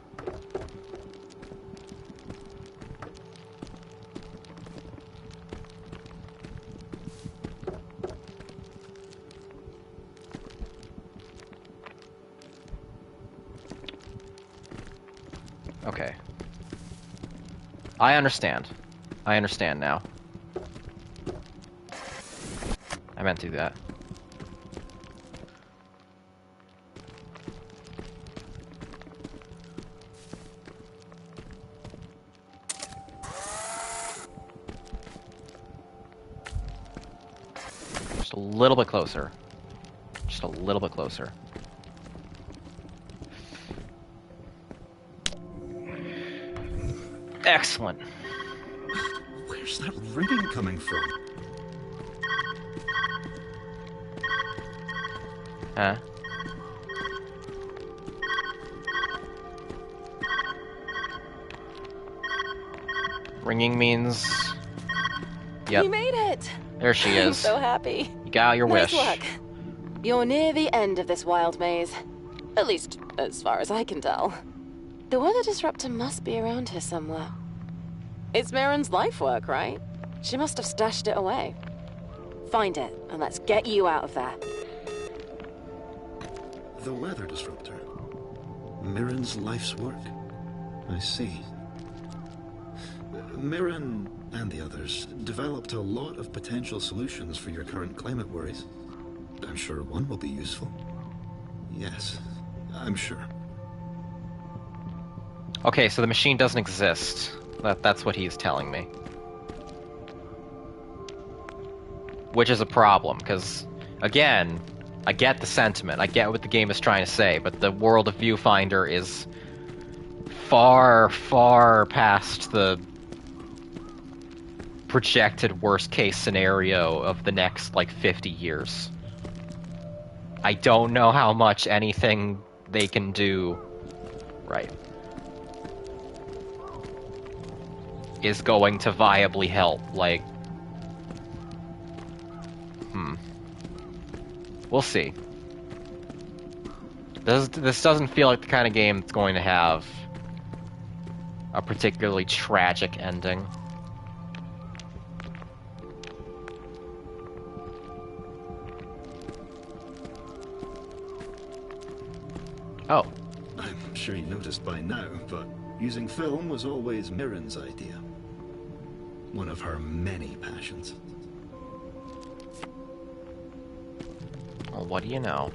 A: Okay. I understand. I understand now. I meant to do that. Just a little bit closer. Just a little bit closer. Excellent.
C: Where's that ringing coming from?
A: Huh? Ringing means... Yep.
E: You made it!
A: There she is.
E: I'm so happy.
A: You got your
E: Nice
A: wish.
E: work. You're near the end of this wild maze. At least, as far as I can tell. The weather disruptor must be around here somewhere. It's Mirren's life work, right? She must have stashed it away. Find it, and let's get you out of there.
C: The weather disruptor. Mirren's life's work. I see. Mirren and the others developed a lot of potential solutions for your current climate worries. I'm sure one will be useful. Yes, I'm sure.
A: Okay, so the machine doesn't exist. That's what he's telling me. Which is a problem, because, again, I get the sentiment, I get what the game is trying to say, but the world of Viewfinder is far, far past the projected worst-case scenario of the next, 50 years. I don't know how much anything they can do right is going to viably help, We'll see. This doesn't feel like the kind of game that's going to have a particularly tragic ending. Oh.
C: I'm sure you noticed by now, but using film was always Mirren's idea. One of her many passions.
A: Well, what do you know?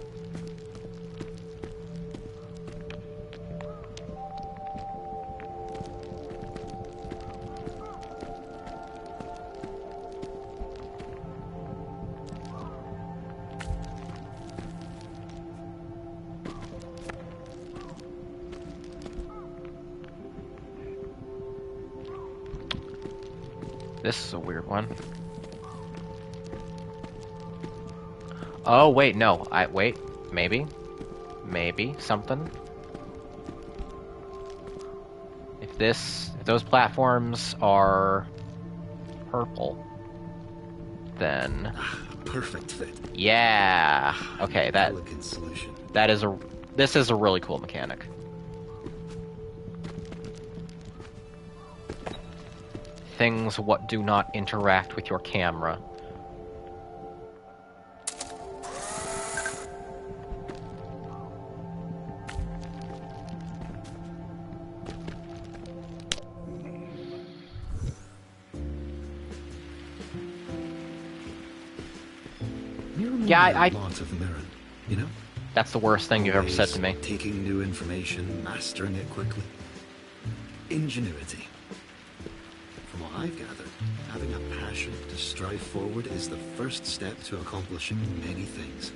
A: This is a weird one. Oh, wait, no. Wait. Maybe. Maybe. Something. If those platforms are purple, then...
C: Perfect fit.
A: Yeah! Okay,
C: Elegant solution.
A: this is a really cool mechanic. Things what do not interact with your camera. Yeah, I
C: Lots of Mirren, you know?
A: That's the worst thing you've ever said to me.
C: Taking new information, mastering it quickly. Ingenuity. From what I've gathered, having a passion to strive forward is the first step to accomplishing many things.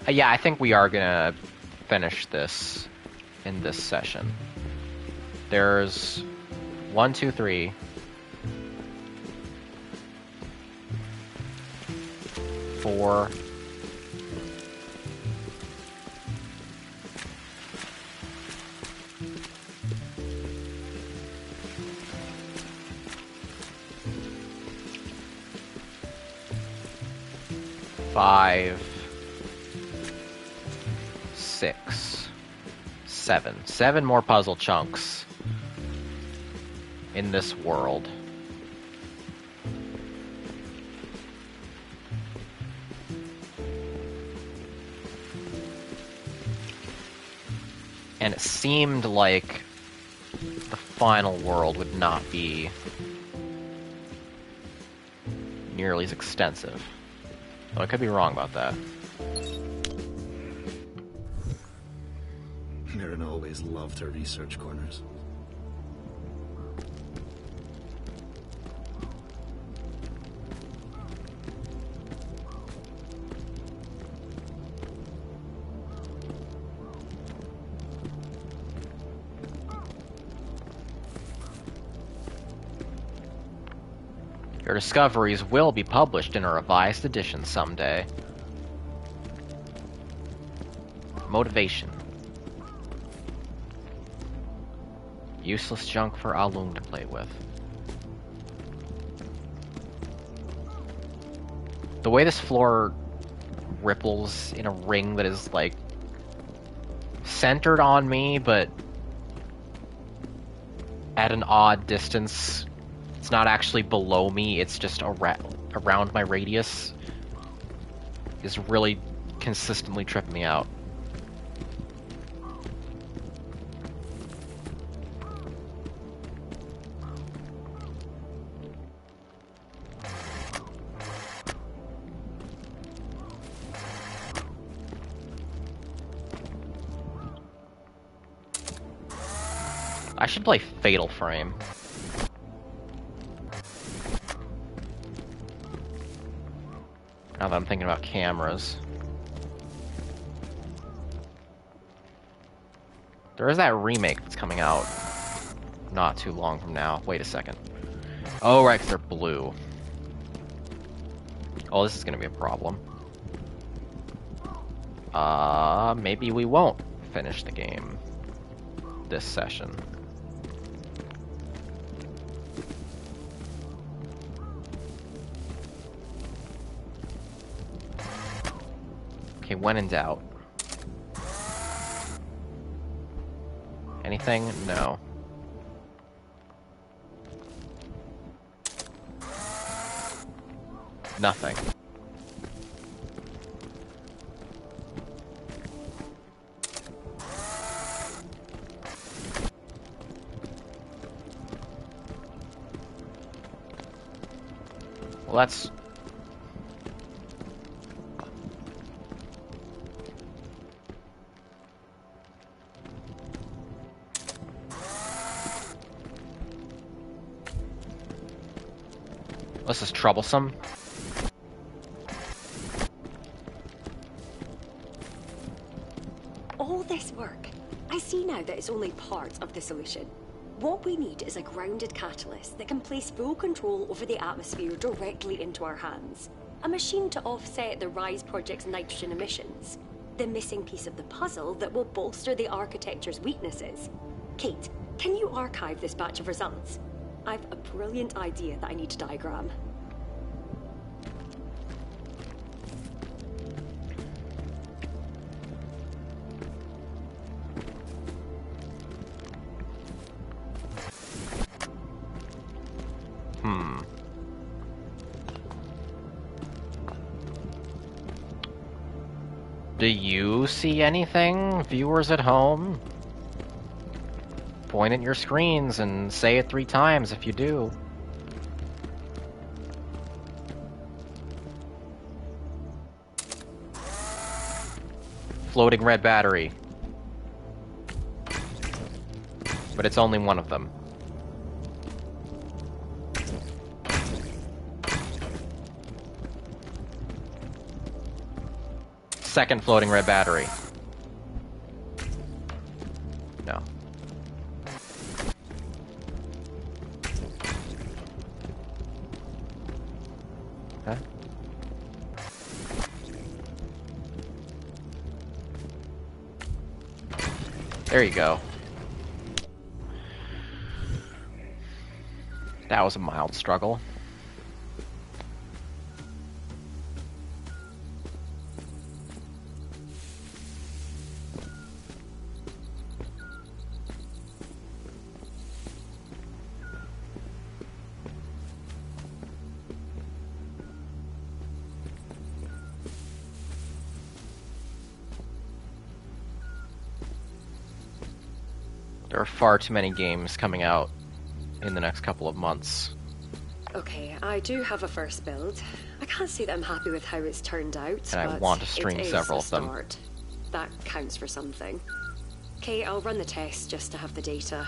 A: Yeah, I think we are gonna finish this in this session. There's 1, 2, 3. 4. 5, 6, 7. 7 more puzzle chunks in this world. And it seemed like the final world would not be nearly as extensive. Though I could be wrong about that.
C: Mirren always loved her research corners.
A: Your discoveries will be published in a revised edition someday. Motivation. Useless junk for Alung to play with. The way this floor ripples in a ring that is, like, centered on me, but at an odd distance. It's not actually below me, it's just around my radius, is really consistently tripping me out. I should play Fatal Frame. Now that I'm thinking about cameras. There is that remake that's coming out not too long from now. Wait a second. Oh, right, 'cause they're blue. Oh, this is gonna be a problem. Maybe we won't finish the game this session. Okay, when in doubt. Anything? No. Nothing. Well, that's... This is troublesome.
D: All this work. I see now that it's only part of the solution. What we need is a grounded catalyst that can place full control over the atmosphere directly into our hands. A machine to offset the RISE project's nitrogen emissions. The missing piece of the puzzle that will bolster the architecture's weaknesses. Kate, can you archive this batch of results? I've a brilliant idea that I need to diagram.
A: Do you see anything, viewers at home? Point at your screens and say it 3 times if you do. Floating red battery. But it's only one of them. second floating red battery. No. Huh? There you go. That was a mild struggle. There are far too many games coming out in the next couple of months.
D: Okay, I do have a first build. I can't say that I'm happy with how it's turned out,
A: And I want to stream several of them.
D: Start. That counts for something. Okay, I'll run the test just to have the data.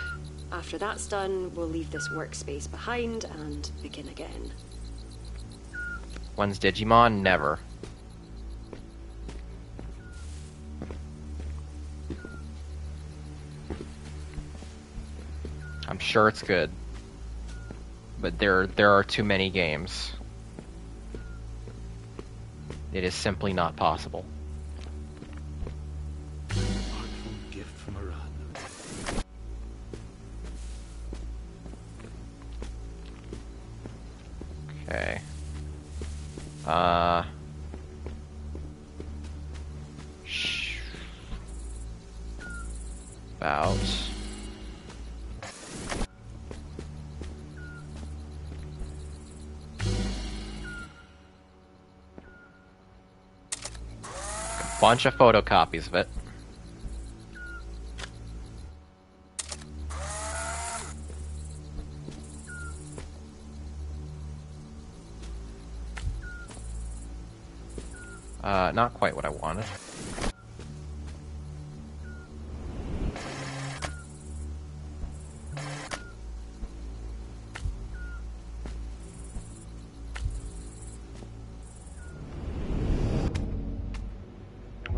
D: After that's done, we'll leave this workspace behind and begin again.
A: When's Digimon? Never. I'm sure it's good. But there are too many games. It is simply not possible.
C: Artful gift from Iran.
A: Okay. About. Bunch of photocopies of it. Not quite what I wanted.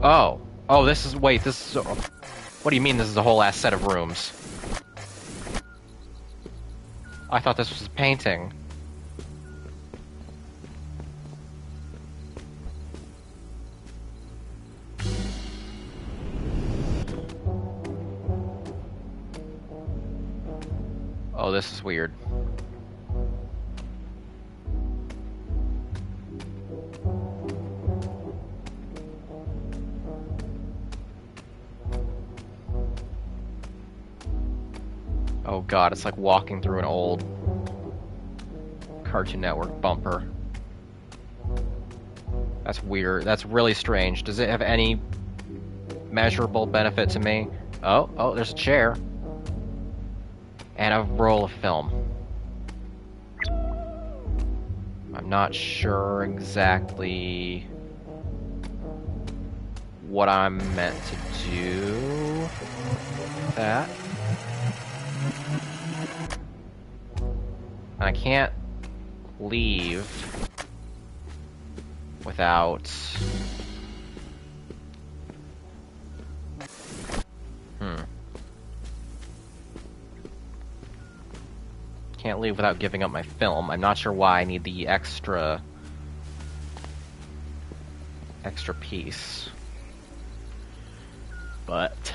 A: Oh. Oh, this is... Wait, this is... What do you mean this is a whole ass set of rooms? I thought this was a painting. Oh, this is weird. Oh god, it's like walking through an old Cartoon Network bumper. That's weird. That's really strange. Does it have any measurable benefit to me? Oh, there's a chair. And a roll of film. I'm not sure exactly what I'm meant to do with that. And I can't leave without... Can't leave without giving up my film. I'm not sure why I need the extra piece. But...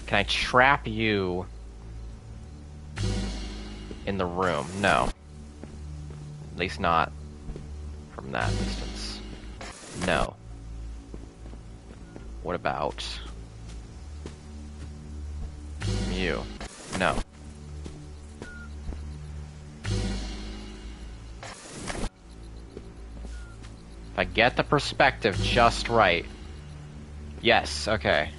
A: Can I trap you in the room? No. At least not from that distance. No. What about you? No. If I get the perspective just right. Yes, okay.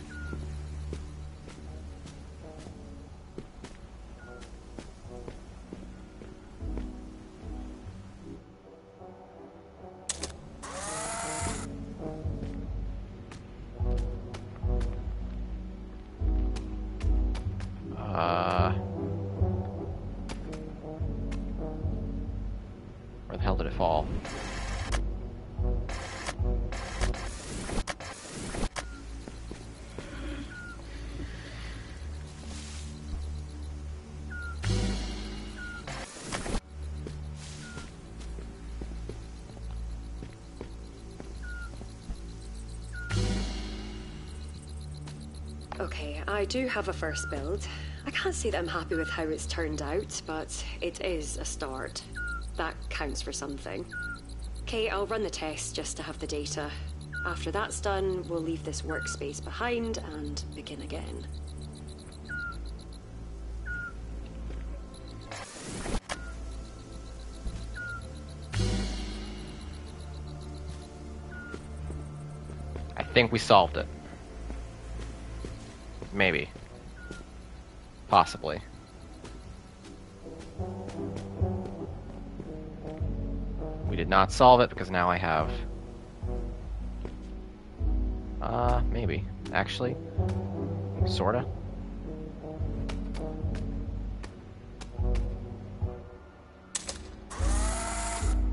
D: Okay, I do have a first build. I can't say that I'm happy with how it's turned out, but it is a start. That counts for something. Okay, I'll run the test just to have the data. After that's done, we'll leave this workspace behind and begin again.
A: I think we solved it. Maybe. Possibly. We did not solve it because now I have... maybe. Actually. Sorta.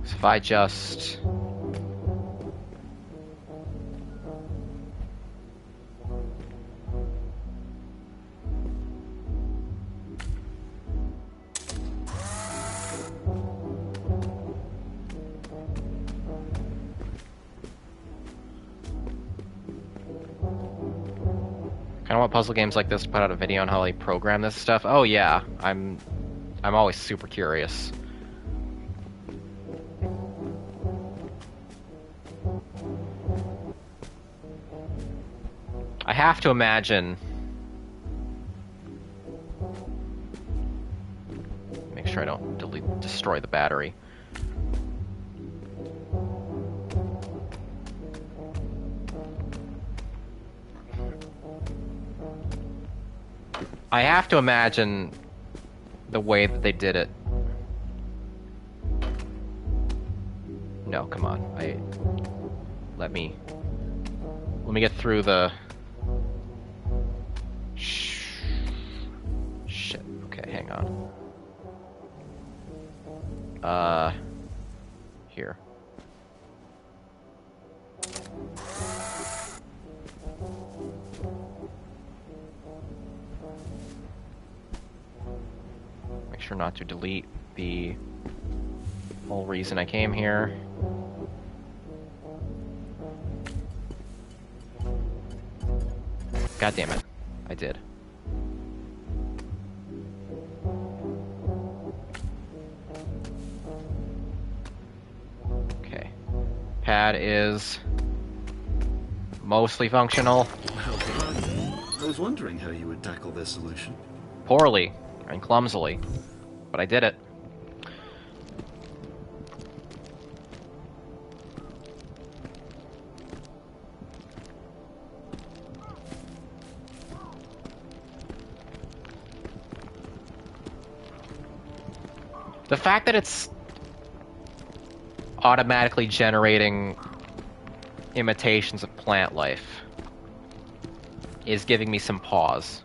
A: So if I just... I want puzzle games like this to put out a video on how they program this stuff. Oh yeah, I'm always super curious. I have to imagine. Make sure I don't destroy the battery. I have to imagine the way that they did it. No, come on. Let me get through the... Shit. Okay, hang on. Here. Make sure not to delete the whole reason I came here. God damn it. I did. Okay. Pad is mostly functional.
C: Well done. I was wondering how you would tackle this solution.
A: Poorly and clumsily, but I did it. The fact that it's automatically generating imitations of plant life is giving me some pause.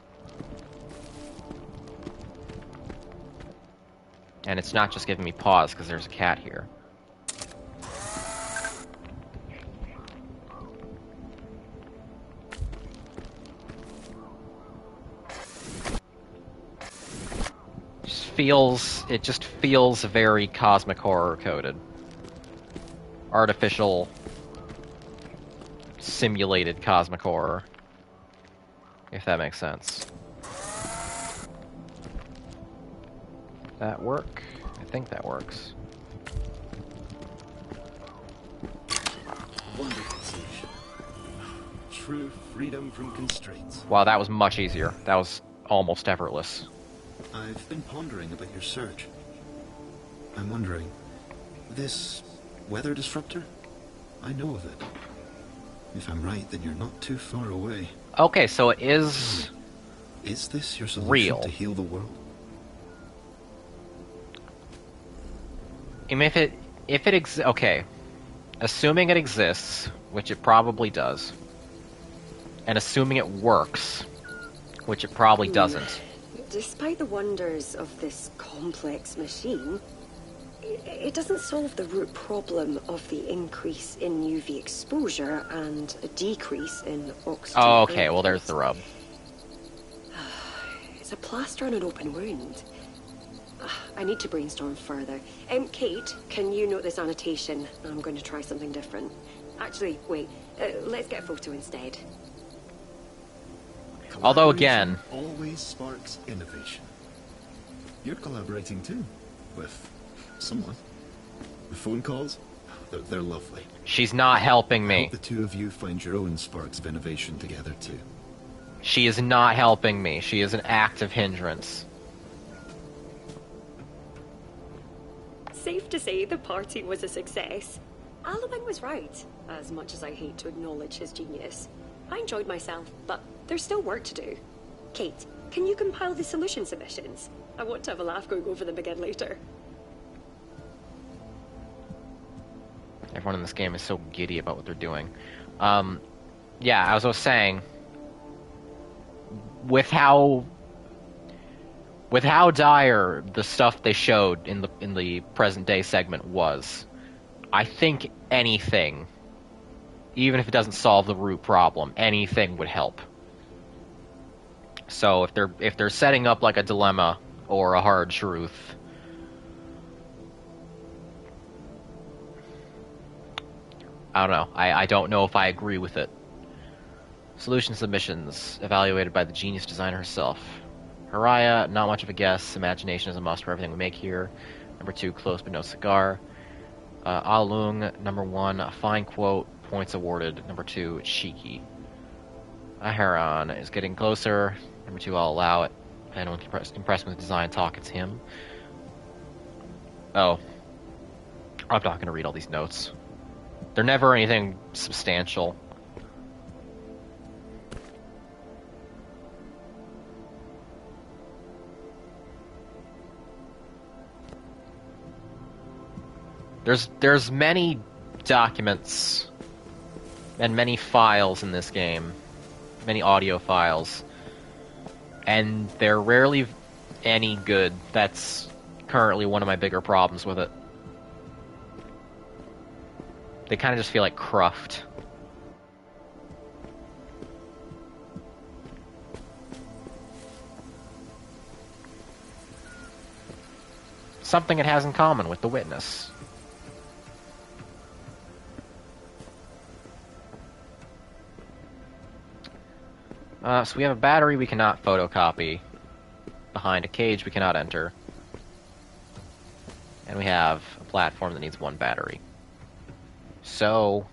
A: And it's not just giving me pause because there's a cat here. It just feels very cosmic horror coded. Artificial, simulated cosmic horror. If that makes sense. That work? I think that works.
C: Wonderful solution. True freedom from constraints.
A: Wow, that was much easier. That was almost effortless.
C: I've been pondering about your search. I'm wondering, this weather disruptor? I know of it. If I'm right, then you're not too far away.
A: Okay, so it is...
C: Is this your solution
A: real
C: to heal the world?
A: Okay. Assuming it exists, which it probably does, and assuming it works, which it probably doesn't.
D: Despite the wonders of this complex machine, it doesn't solve the root problem of the increase in UV exposure and a decrease in oxygen.
A: Oh, okay, well there's the rub.
D: It's a plaster on an open wound. I need to brainstorm further. Kate, can you note this annotation? I'm going to try something different. Actually, wait. Let's get a photo instead.
A: Although
C: Collaboration
A: again,
C: always sparks innovation. You're collaborating too, with someone. The phone calls, they're lovely.
A: she's not helping
C: I
A: me.
C: hope the two of you find your own sparks of innovation together too.
A: She is not helping me. She is an active hindrance.
D: Safe to say the party was a success. Alwyn was right, as much as I hate to acknowledge his genius. I enjoyed myself, but there's still work to do. Kate, can you compile the solution submissions? I want to have a laugh going over them again later.
A: Everyone in this game is so giddy about what they're doing. Yeah, as I was saying, with how dire the stuff they showed in the present day segment was, I think anything, even if it doesn't solve the root problem, anything would help. So if they're setting up like a dilemma or a hard truth, I don't know. I don't know if I agree with it. Solution submissions evaluated by the genius designer herself. Haraya, not much of a guess. Imagination is a must for everything we make here. Number 2, close but no cigar. Alung, number 1, a fine quote, points awarded. Number 2, cheeky. Aharon is getting closer. Number 2, I'll allow it. If anyone can impress me with design talk, it's him. Oh. I'm not going to read all these notes. They're never anything substantial. There's many documents and many files in this game, many audio files, and they're rarely any good. That's currently one of my bigger problems with it. They kind of just feel like cruft. Something it has in common with The Witness. So we have a battery we cannot photocopy. Behind a cage we cannot enter. And we have a platform that needs 1 battery. So...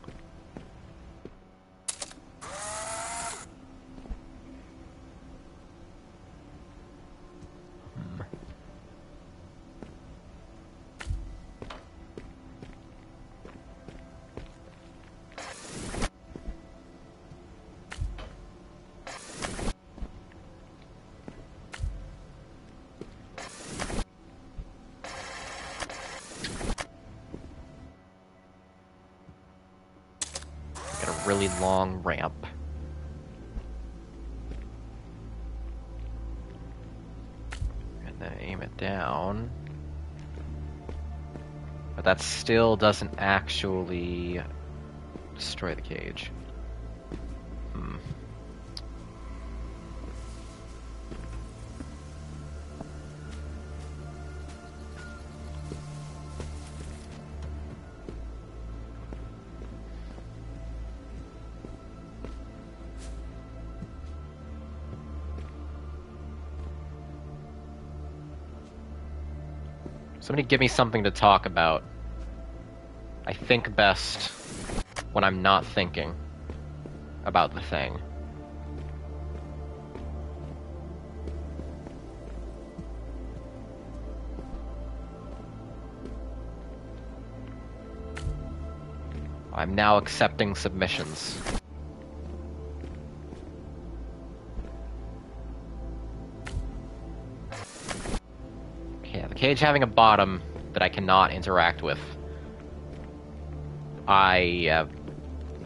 A: really long ramp. And then aim it down. But that still doesn't actually destroy the cage. Somebody give me something to talk about. I think best when I'm not thinking about the thing. I'm now accepting submissions. Yeah, the cage having a bottom that I cannot interact with. I have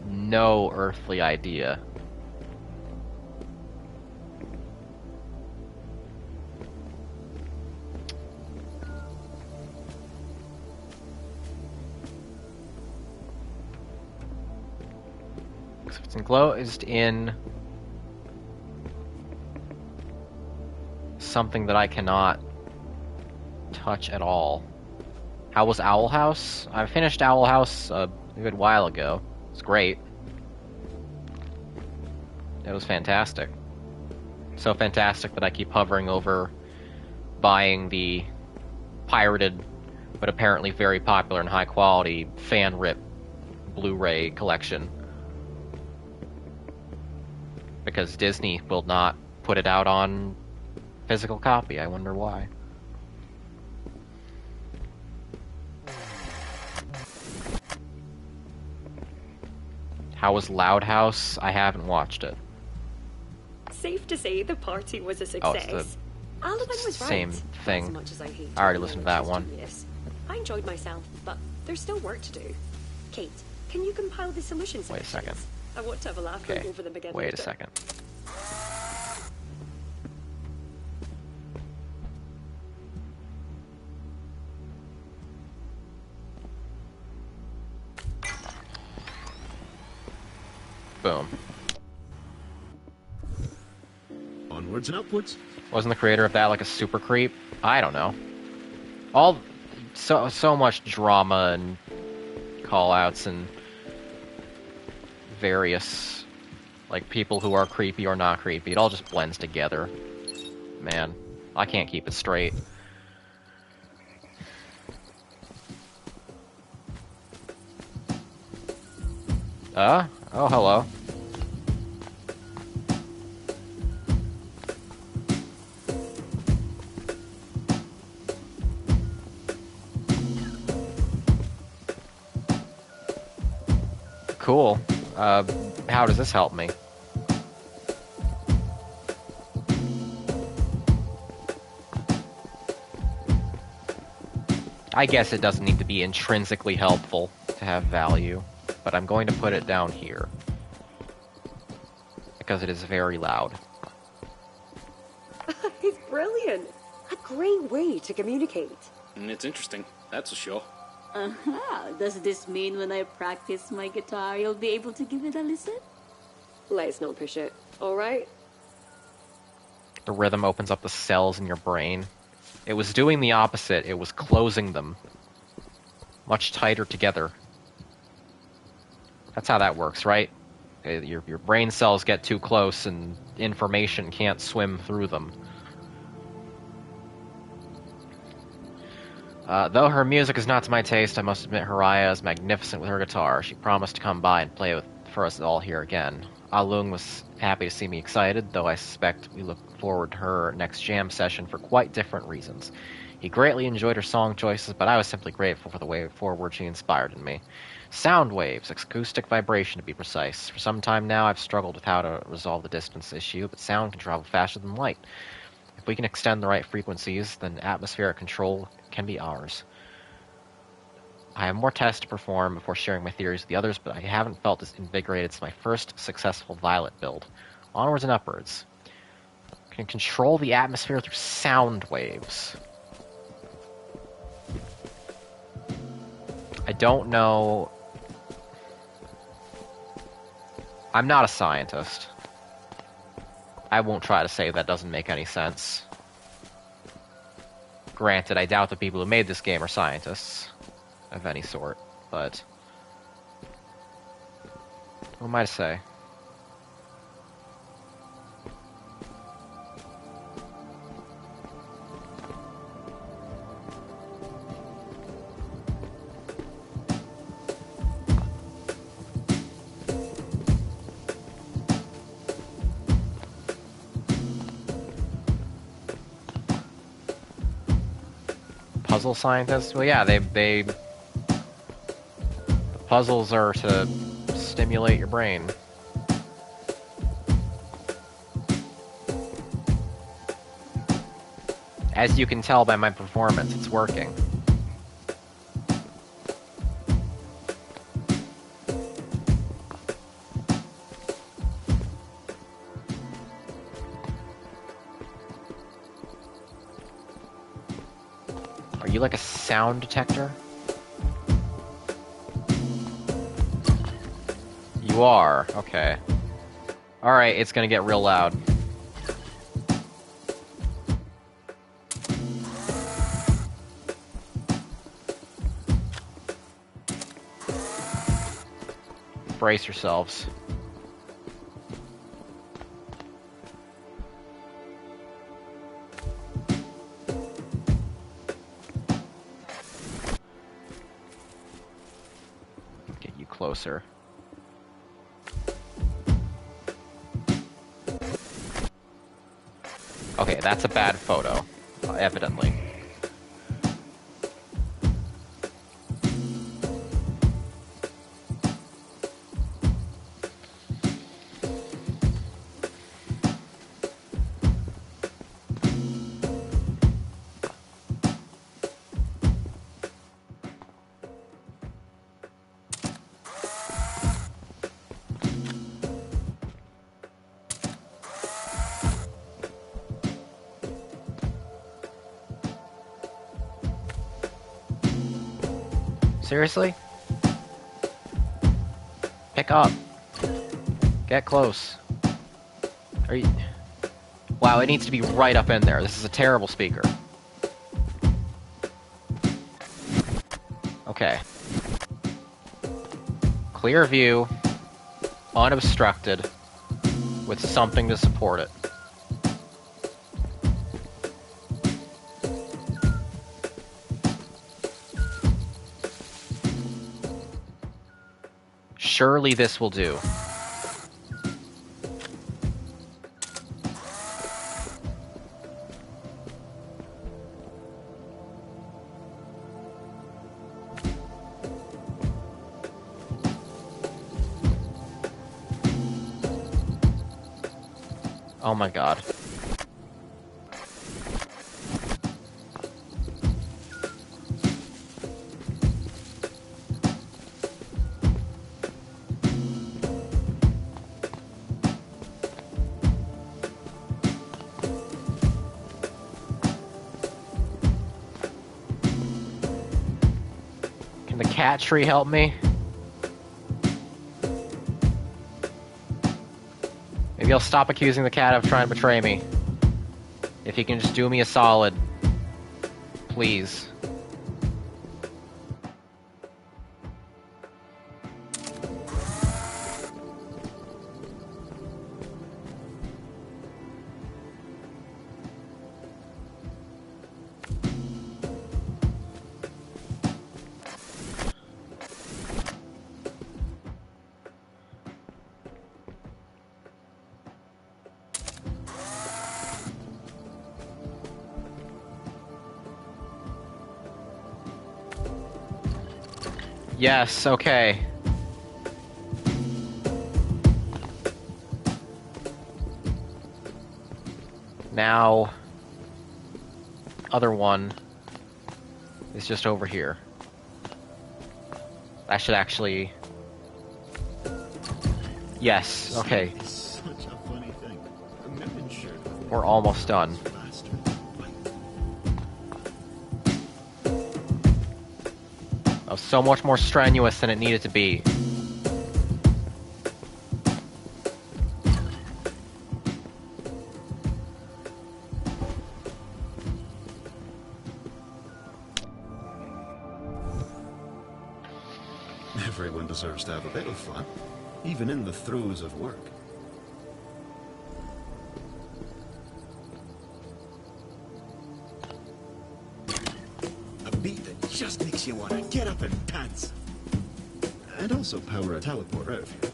A: no earthly idea. So it's enclosed in something that I cannot touch at all. How was Owl House? I finished Owl House a good while ago. It's great. It was fantastic. so fantastic that I keep hovering over buying the pirated, but apparently very popular and high quality fan rip Blu-ray collection. Because Disney will not put it out on physical copy. I wonder why. How was Loud House? I haven't watched it.
D: Safe to say the party was a
A: Oh,
D: success.
A: it's the
D: Alvin was
A: same
D: right.
A: thing.
D: As much as I hate
A: I already
D: to
A: listened to that
D: acknowledge
A: one.
D: his genius, I enjoyed myself, but there's still work to do. Kate, can you compile the solution
A: Wait a second.
D: suggestions? I want to have a laugh
A: Okay,
D: over them again
A: wait
D: later.
A: a second. Boom.
C: Onwards and upwards.
A: Wasn't the creator of that like a super creep? I don't know. So much drama and call-outs and various like people who are creepy or not creepy. It all just blends together. Man, I can't keep it straight. Oh, hello. Cool. How does this help me? I guess it doesn't need to be intrinsically helpful to have value, but I'm going to put it down here. Because it is very loud.
D: It's brilliant. A great way to communicate.
G: And it's interesting, that's for sure.
H: Uh-huh. Does this mean when I practice my guitar, you'll be able to give it a listen?
D: Let's not push it, alright?
A: The rhythm opens up the cells in your brain. It was doing the opposite. It was closing them. Much tighter together. That's how that works, right? Your brain cells get too close and information can't swim through them. Though her music is not to my taste, I must admit Haraya is magnificent with her guitar. She promised to come by and play for us all here again. Alung was happy to see me excited, though I suspect we look forward to her next jam session for quite different reasons. He greatly enjoyed her song choices, but I was simply grateful for the way forward she inspired in me. Sound waves, acoustic vibration to be precise. For some time now I've struggled with how to resolve the distance issue, but sound can travel faster than light. If we can extend the right frequencies, then atmospheric control can be ours. I have more tests to perform before sharing my theories with the others, but I haven't felt as invigorated since my first successful Violet build. Onwards and upwards. Can control the atmosphere through sound waves. I don't know. I'm not a scientist. I won't try to say that doesn't make any sense. Granted, I doubt the people who made this game are scientists of any sort, but what am I to say? Puzzle scientists? Well, yeah, the puzzles are to stimulate your brain. As you can tell by my performance, it's working. Are you like a sound detector? You are. Okay. Alright, it's gonna get real loud. Brace yourselves. closer. Okay, that's a bad photo, evidently. Seriously? Pick up. Get close. Are you... Wow, it needs to be right up in there. This is a terrible speaker. Okay. Clear view, unobstructed, with something to support it. Surely this will do. Oh my god. Can the cat tree help me? Maybe I'll stop accusing the cat of trying to betray me. If he can just do me a solid. Please. Yes, okay. Now, other one is just over here. I should actually... Yes, okay.
C: It's such a funny thing. A melon shirt with
A: We're almost done.
C: plaster.
A: That was so much more strenuous than it needed to be.
C: Everyone deserves to have a bit of fun, even in the throes of work. A beat that just makes you want to get up and dance. And also power a teleport out of here.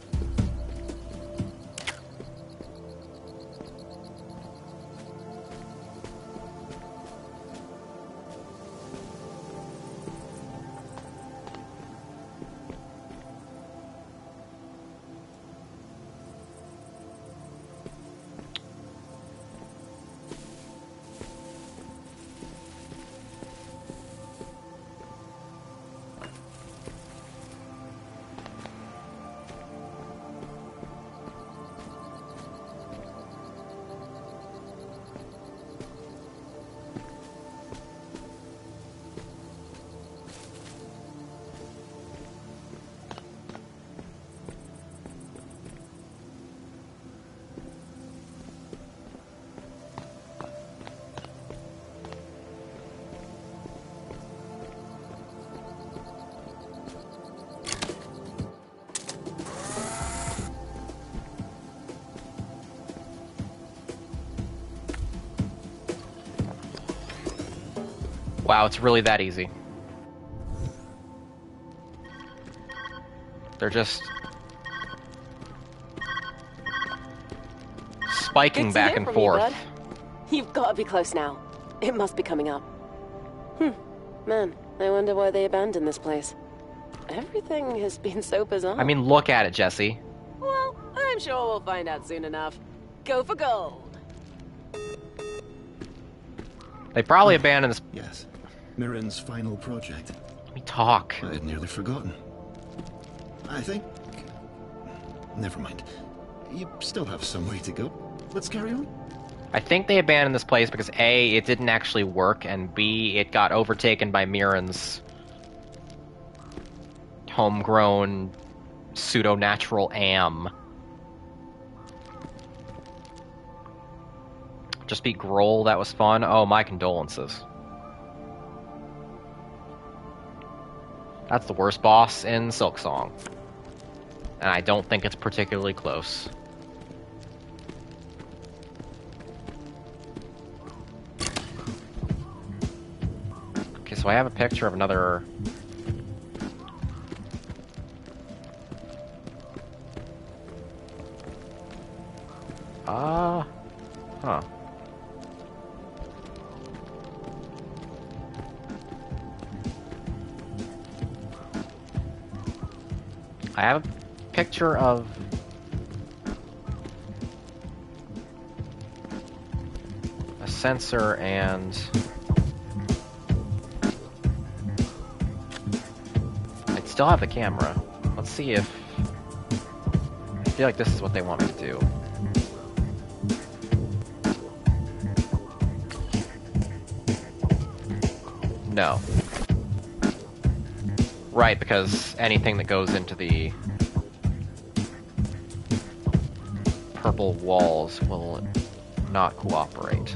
C: Wow, it's really that easy.
A: They're just spiking
E: Good to
A: back
E: hear
A: and
E: from
A: forth.
E: You, bud. You've got to be close now. It must be coming up. Man, I wonder why they abandoned this place. Everything has been so bizarre.
A: I mean, look at it, Jesse.
E: Well, I'm sure we'll find out soon enough. Go for gold.
A: They probably abandoned this.
C: Yes. Mirren's final project.
A: Let me talk.
C: I'd nearly forgotten. I think... Never mind. You still have some way to go. Let's carry on.
A: I think they abandoned this place because A, it didn't actually work, and B, it got overtaken by Mirren's homegrown, pseudo-natural am. Just beat Grohl, that was fun. Oh, my condolences. That's the worst boss in Silksong. And I don't think it's particularly close. Okay, so I have a picture of another... Huh. I have a picture of... a sensor and... I'd still have the camera. Let's see if... I feel like this is what they want me to do. No. Right, because anything that goes into the purple walls will not cooperate.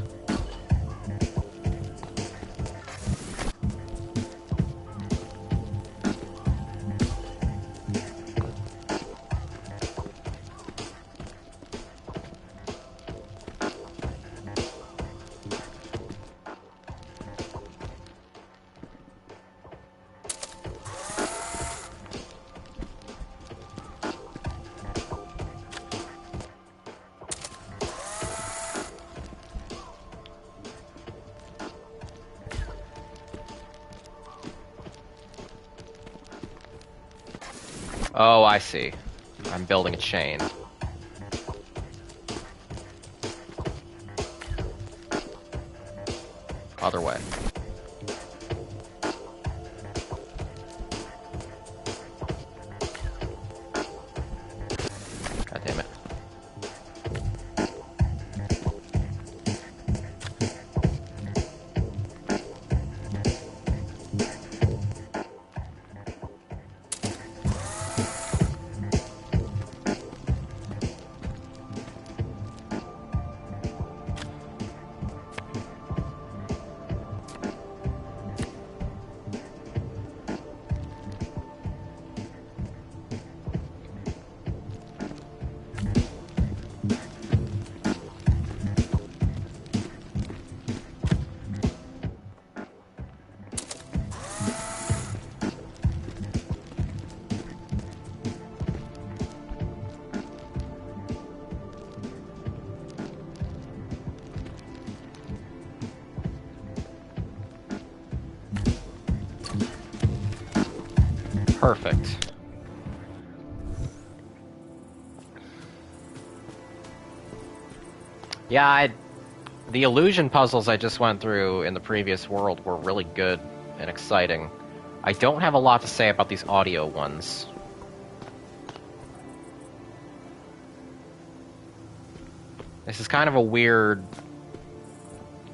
A: Oh, I see. I'm building a chain. Other way. God damn it. Perfect. Yeah, the illusion puzzles I just went through in the previous world were really good and exciting. I don't have a lot to say about these audio ones. This is kind of a weird...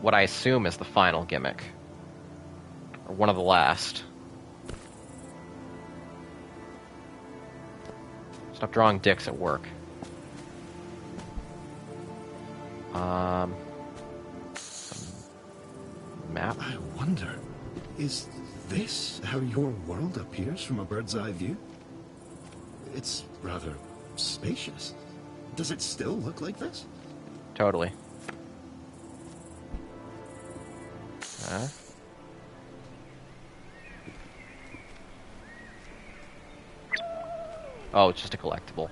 A: what I assume is the final gimmick. Or one of the last. Stop drawing dicks at work. Map?
C: I wonder, is this how your world appears from a bird's eye view? It's rather spacious. Does it still look like this?
A: Totally. Huh? Oh, it's just a collectible.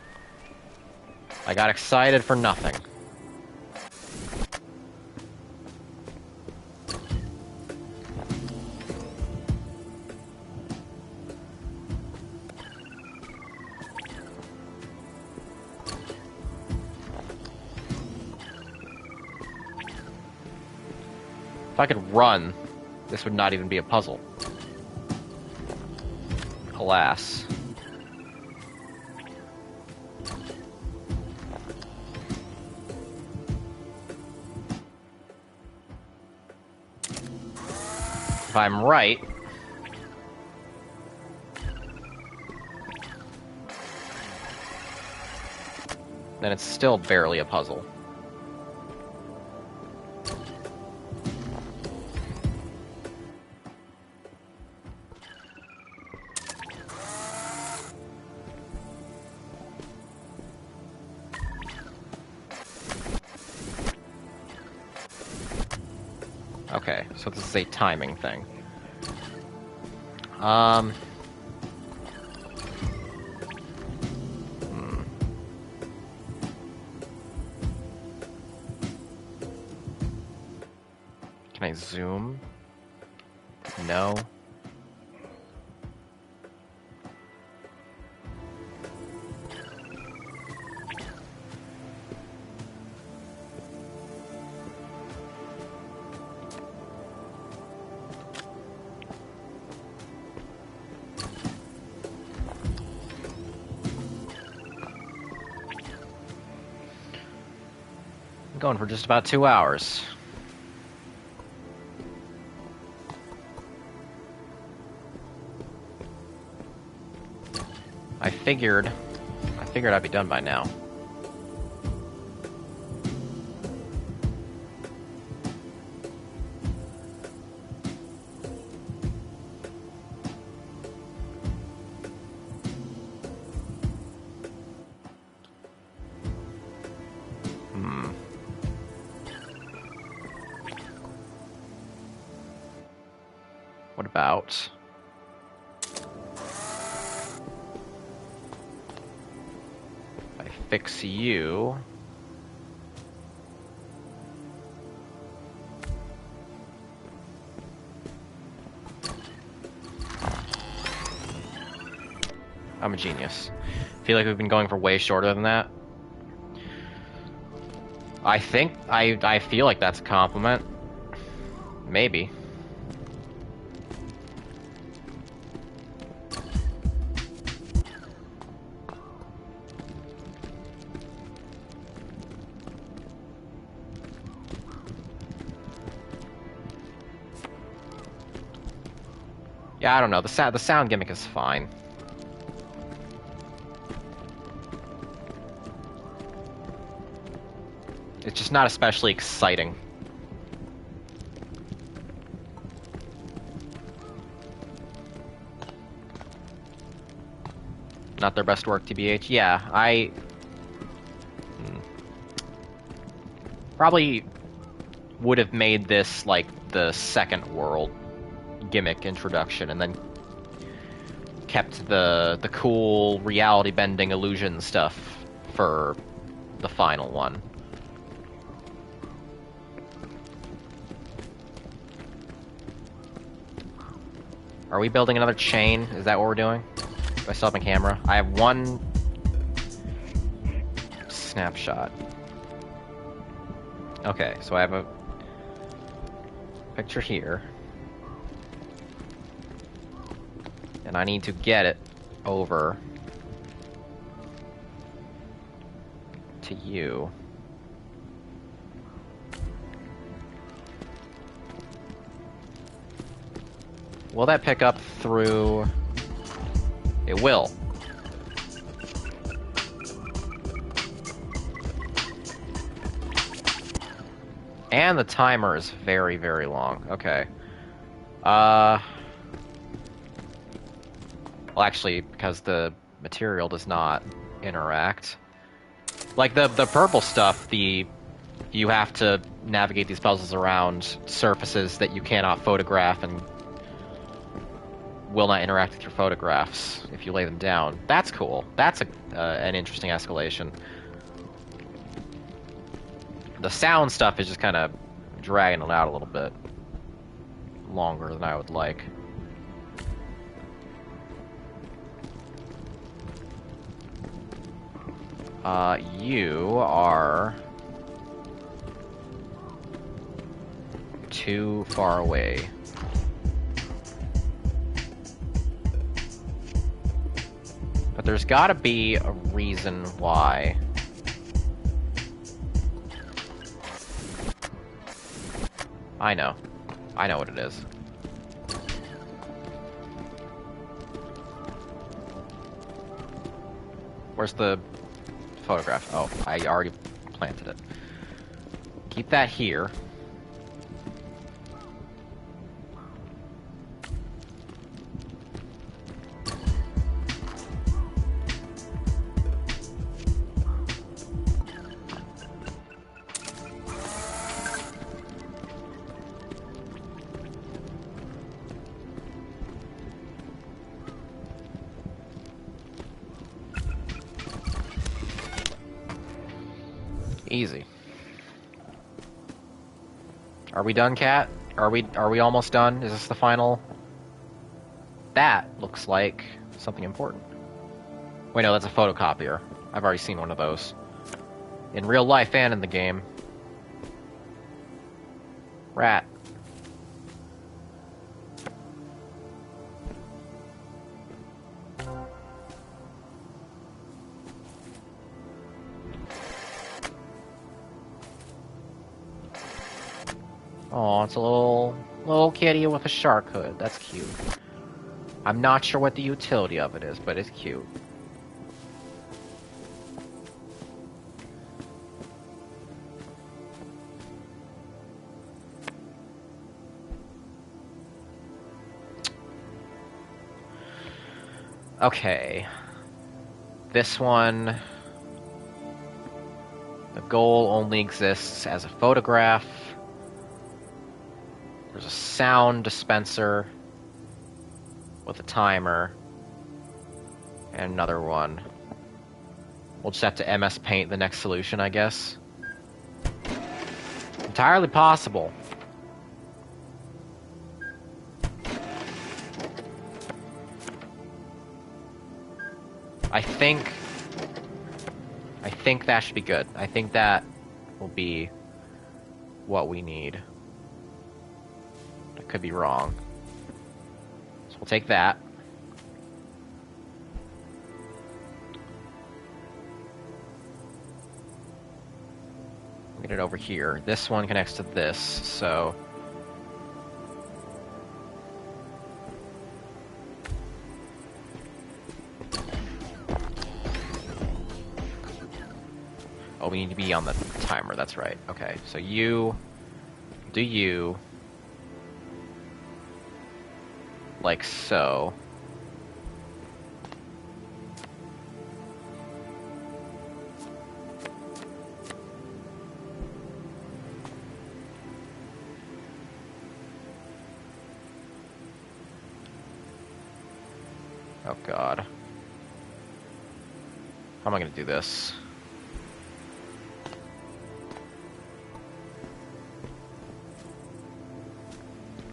A: I got excited for nothing. If I could run, this would not even be a puzzle. Alas. If I'm right, then it's still barely a puzzle. Okay, so this is a timing thing. Can I zoom? No. Going for just about 2 hours. I figured I'd be done by now. What about... I fix you... I'm a genius. I feel like we've been going for way shorter than that. I think... I feel like that's a compliment. Maybe. Yeah, I don't know. The sound gimmick is fine. It's just not especially exciting. Not their best work, TBH. Yeah, I... probably would have made this, like, the second world gimmick introduction, and then kept the cool reality bending illusion stuff for the final one. Are we building another chain? Is that what we're doing? Do I still have my camera? I have one snapshot. Okay, so I have a picture here. And I need to get it over to you. Will that pick up through... It will. And the timer is very, very long. Okay. Well, actually, because the material does not interact. Like, the purple stuff, you have to navigate these puzzles around surfaces that you cannot photograph and will not interact with your photographs if you lay them down. That's cool. That's an interesting escalation. The sound stuff is just kind of dragging it out a little bit longer than I would like. You are too far away. But there's gotta be a reason why. I know what it is. Where's the photograph? Oh, I already planted it. Keep that here. Easy. Are we done, Cat? Are we almost done? Is this the final? That looks like something important. Wait, no, that's a photocopier. I've already seen one of those. In real life and in the game. Rat. Oh, it's a little kitty with a shark hood. That's cute. I'm not sure what the utility of it is, but it's cute. Okay. This one... The goal only exists as a photograph. There's a sound dispenser with a timer and another one. We'll just have to MS Paint the next solution, I guess. Entirely possible. I think that should be good. I think that will be what we need. I could be wrong. So we'll take that. We'll get it over here. This one connects to this, so... Oh, we need to be on the timer, that's right. Okay, so you... do you... like so. Oh god. How am I gonna do this?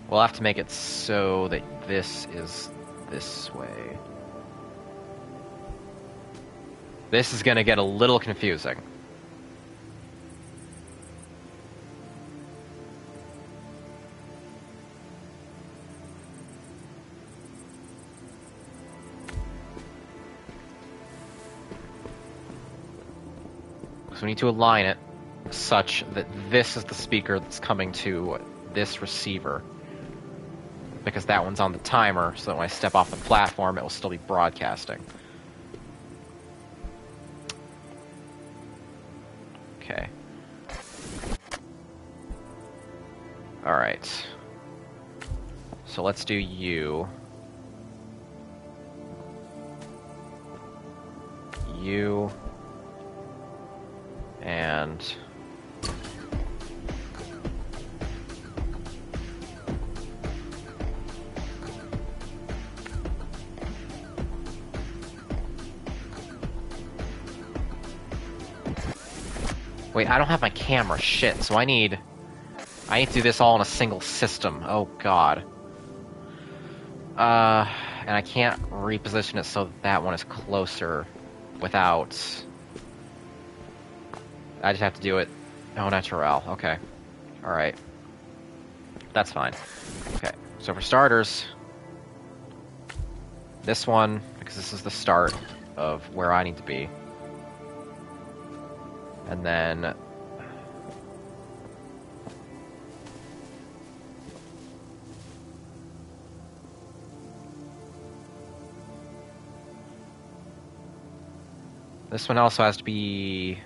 A: We'll have to make it so that this is this way. This is gonna get a little confusing. So we need to align it such that this is the speaker that's coming to this receiver. Because that one's on the timer, so that when I step off the platform, it will still be broadcasting. Okay. Alright. So let's do you. You. And... Wait, I don't have my camera. Shit. So I need to do this all in a single system. Oh god. And I can't reposition it so that one is closer without... I just have to do it au naturel. Okay. Alright. That's fine. Okay. So for starters, this one, because this is the start of where I need to be. And then... this one also has to be...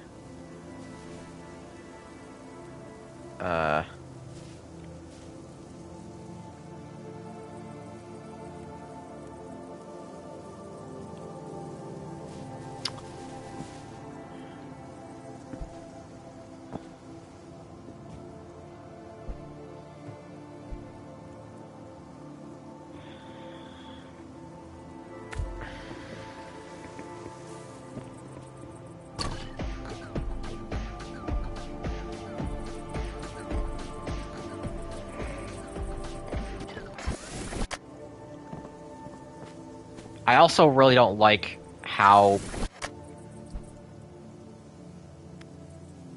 A: I also really don't like how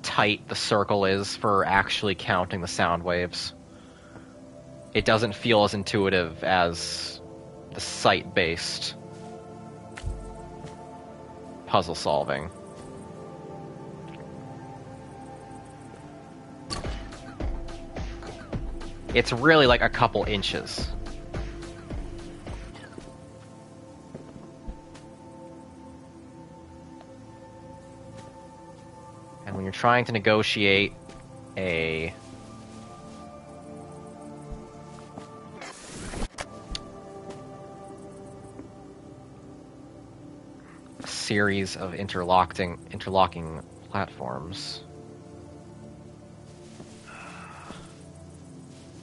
A: tight the circle is for actually counting the sound waves. It doesn't feel as intuitive as the sight-based puzzle solving. It's really like a couple inches. And when you're trying to negotiate a series of interlocking platforms,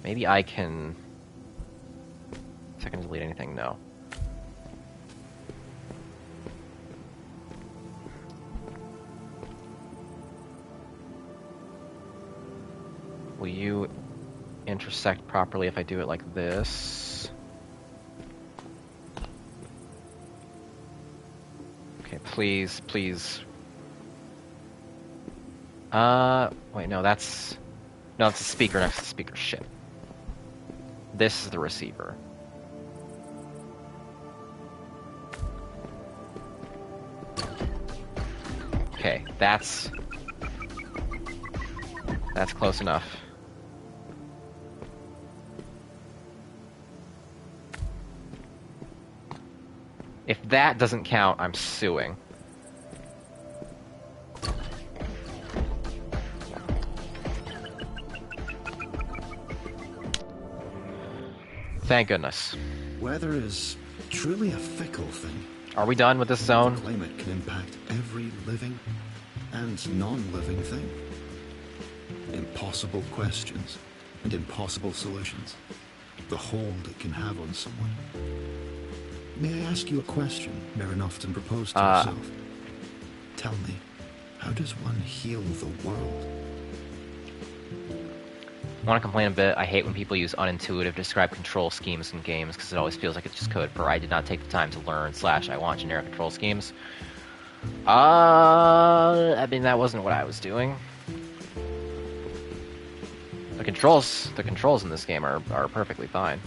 A: maybe I can... Is I can delete anything? No. Will you intersect properly if I do it like this? Okay, please, please. Wait, no, that's... No, it's the speaker next to the speaker. Shit. This is the receiver. Okay, that's close enough. If that doesn't count, I'm suing. Thank goodness.
C: Weather is truly a fickle thing.
A: Are we done with this zone?
C: The climate can impact every living and non-living thing. Impossible questions and impossible solutions. The hold it can have on someone. May I ask you a question Merrin often proposed to herself? Tell me, how does one heal the world?
A: I want to complain a bit. I hate when people use unintuitive to describe control schemes in games because it always feels like it's just code for I did not take the time to learn / I want generic control schemes. I mean, that wasn't what I was doing. The controls in this game are perfectly fine.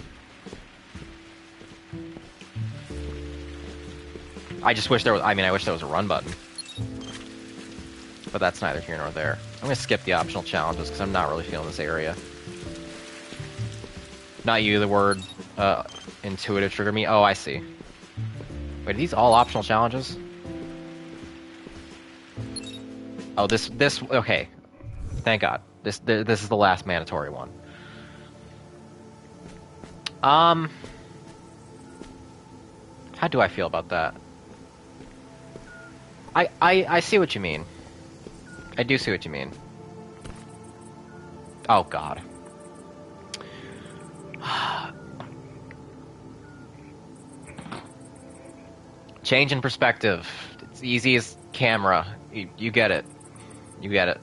A: I just wish there was, I wish there was a run button. But that's neither here nor there. I'm gonna skip the optional challenges because I'm not really feeling this area. Not you, the word intuitive trigger me. Oh, I see. Wait, are these all optional challenges? Oh, this, okay. Thank God. This is the last mandatory one. How do I feel about that? I see what you mean. I do see what you mean. Oh, God. Change in perspective. It's easy as camera. You get it. You get it.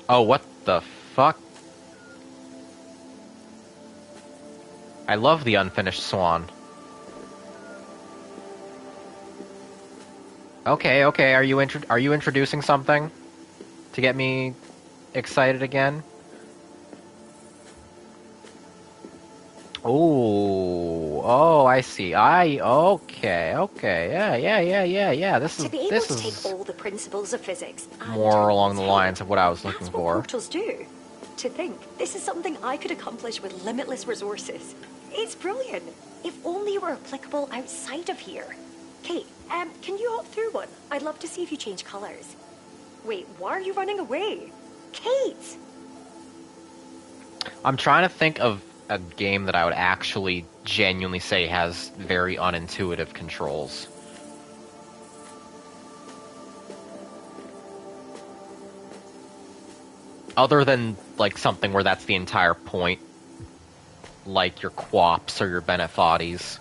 A: Oh, what the fuck? I love the unfinished swan. Okay, are you introducing something to get me excited again? Oh, I see. Okay, yeah.
D: To be able
A: This
D: to take
A: is
D: all the principles of physics and
A: more
D: turn them on
A: along
D: its
A: the
D: head,
A: lines of what I was looking
D: that's what
A: for.
D: portals do. To think, this is something I could accomplish with limitless resources. It's brilliant. If only it were applicable outside of here. Kate, can you hop through one? I'd love to see if you change colors. Wait, why are you running away? Kate!
A: I'm trying to think of a game that I would actually genuinely say has very unintuitive controls. Other than, like, something where that's the entire point. Like your Quops or your Benefatis.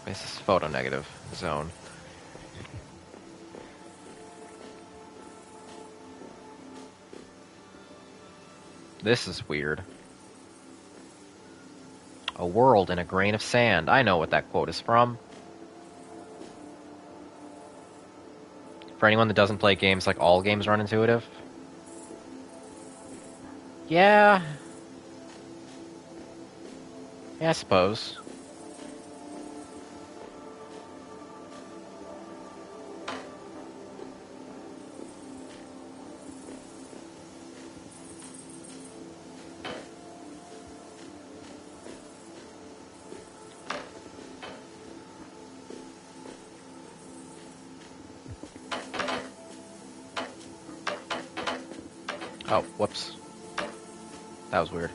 A: This is photo negative zone. This is weird. A world in a grain of sand. I know what that quote is from. For anyone that doesn't play games, like, all games are unintuitive. Yeah. Yeah, I suppose. Oh, whoops. That was weird.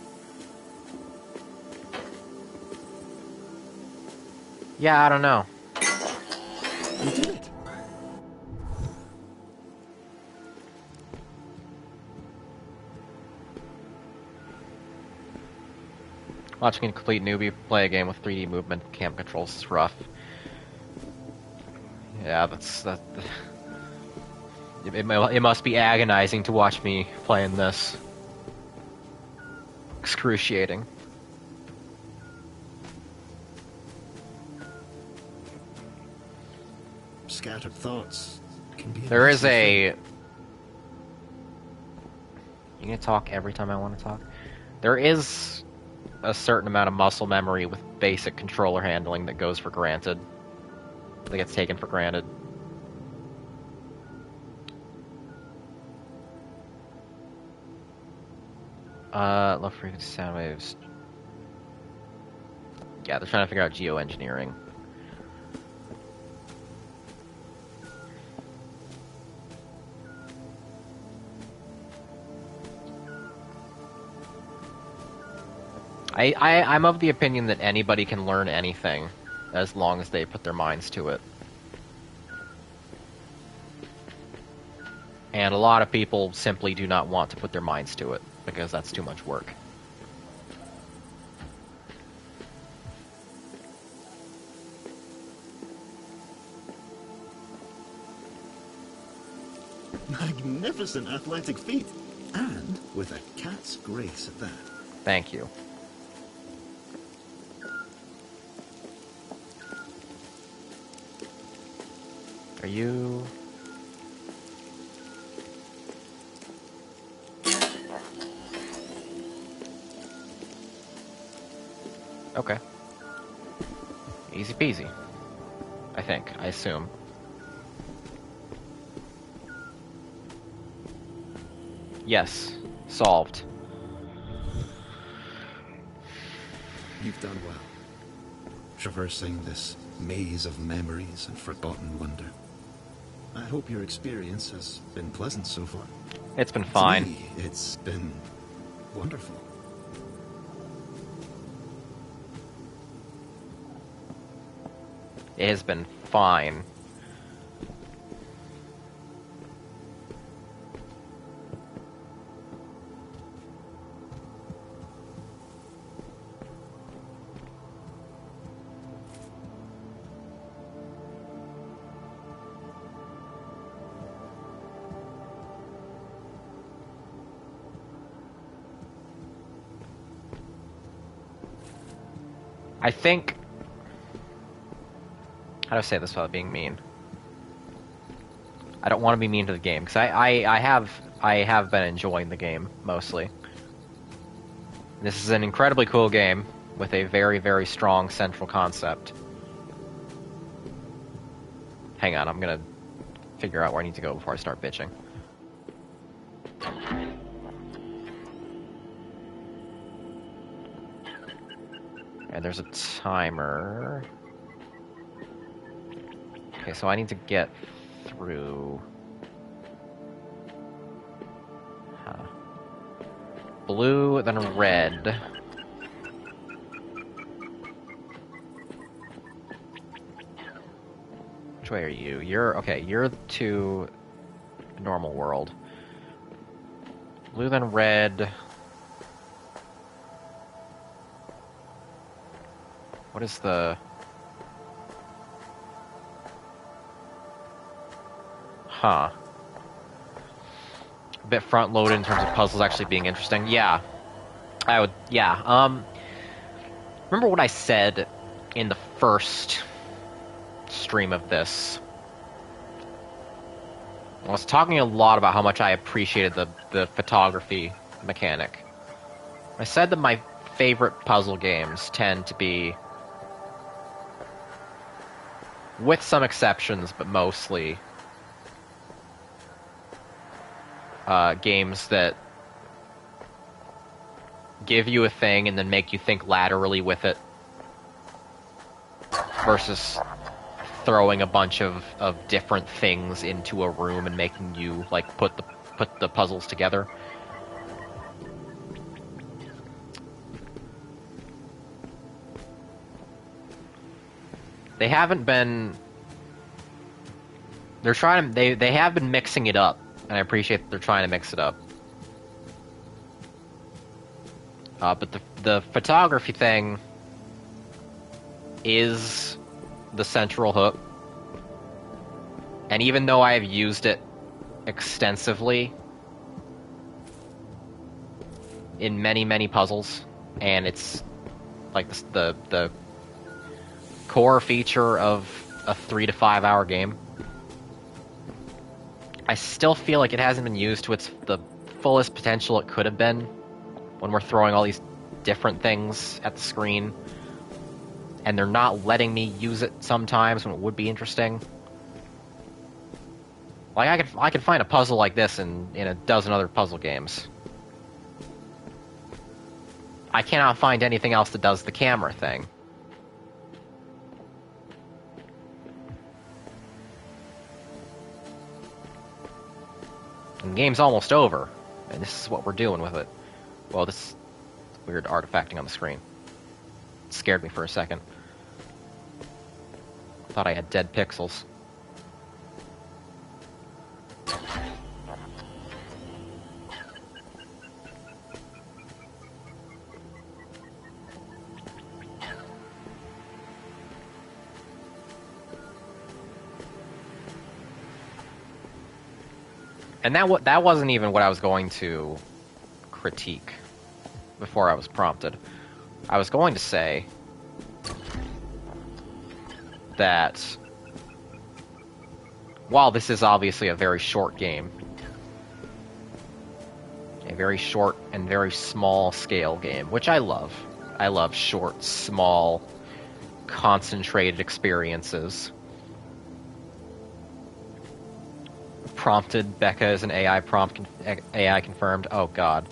A: Yeah, I don't know.
C: You did it.
A: Watching a complete newbie play a game with 3D movement cam controls is rough. Yeah, it must be agonizing to watch me playing this. Excruciating.
C: Scattered thoughts can be.
A: There is a... You gonna talk every time I want to talk? There is a certain amount of muscle memory with basic controller handling that goes for granted. That gets taken for granted. Low frequency sound waves. Yeah, they're trying to figure out geoengineering. I'm of the opinion that anybody can learn anything as long as they put their minds to it. And a lot of people simply do not want to put their minds to it because that's too much work.
C: Magnificent athletic feat, and with a cat's grace at that.
A: Thank you. Are you... Okay. Easy peasy. I think. I assume. Yes. Solved.
C: You've done well. Traversing this maze of memories and forgotten wonder. I hope your experience has been pleasant so far.
A: It's been fine.
C: To me, it's been wonderful.
A: It has been fine. I think... How do I say this without being mean? I don't want to be mean to the game, because I have been enjoying the game, mostly. This is an incredibly cool game, with a very, very strong central concept. Hang on, I'm gonna figure out where I need to go before I start bitching. And there's a timer. Okay, so I need to get through... Blue, then red. Which way are you? You're to normal world. Blue, then red. What is the... Huh. A bit front-loaded in terms of puzzles actually being interesting. Yeah. Remember what I said in the first stream of this? I was talking a lot about how much I appreciated the photography mechanic. I said that my favorite puzzle games tend to be, with some exceptions, but mostly, games that give you a thing and then make you think laterally with it, versus throwing a bunch of different things into a room and making you like put the puzzles together. They haven't been... They're trying to... They have been mixing it up, and I appreciate that they're trying to mix it up. But the photography thing is the central hook. And even though I have used it extensively in many, many puzzles, and it's like the core feature of a 3 to 5 hour game, I still feel like it hasn't been used to the fullest potential it could have been when we're throwing all these different things at the screen, and they're not letting me use it sometimes when it would be interesting. Like, I could find a puzzle like this in a dozen other puzzle games. I cannot find anything else that does the camera thing. And the game's almost over, and this is what we're doing with it. Well, this weird artifacting on the screen. It scared me for a second. Thought I had dead pixels. And that wasn't even what I was going to critique before I was prompted. I was going to say that while this is obviously a very short game, a very short and very small scale game, which I love. I love short, small, concentrated experiences. Prompted, Becca is an AI prompt, AI confirmed. Oh god.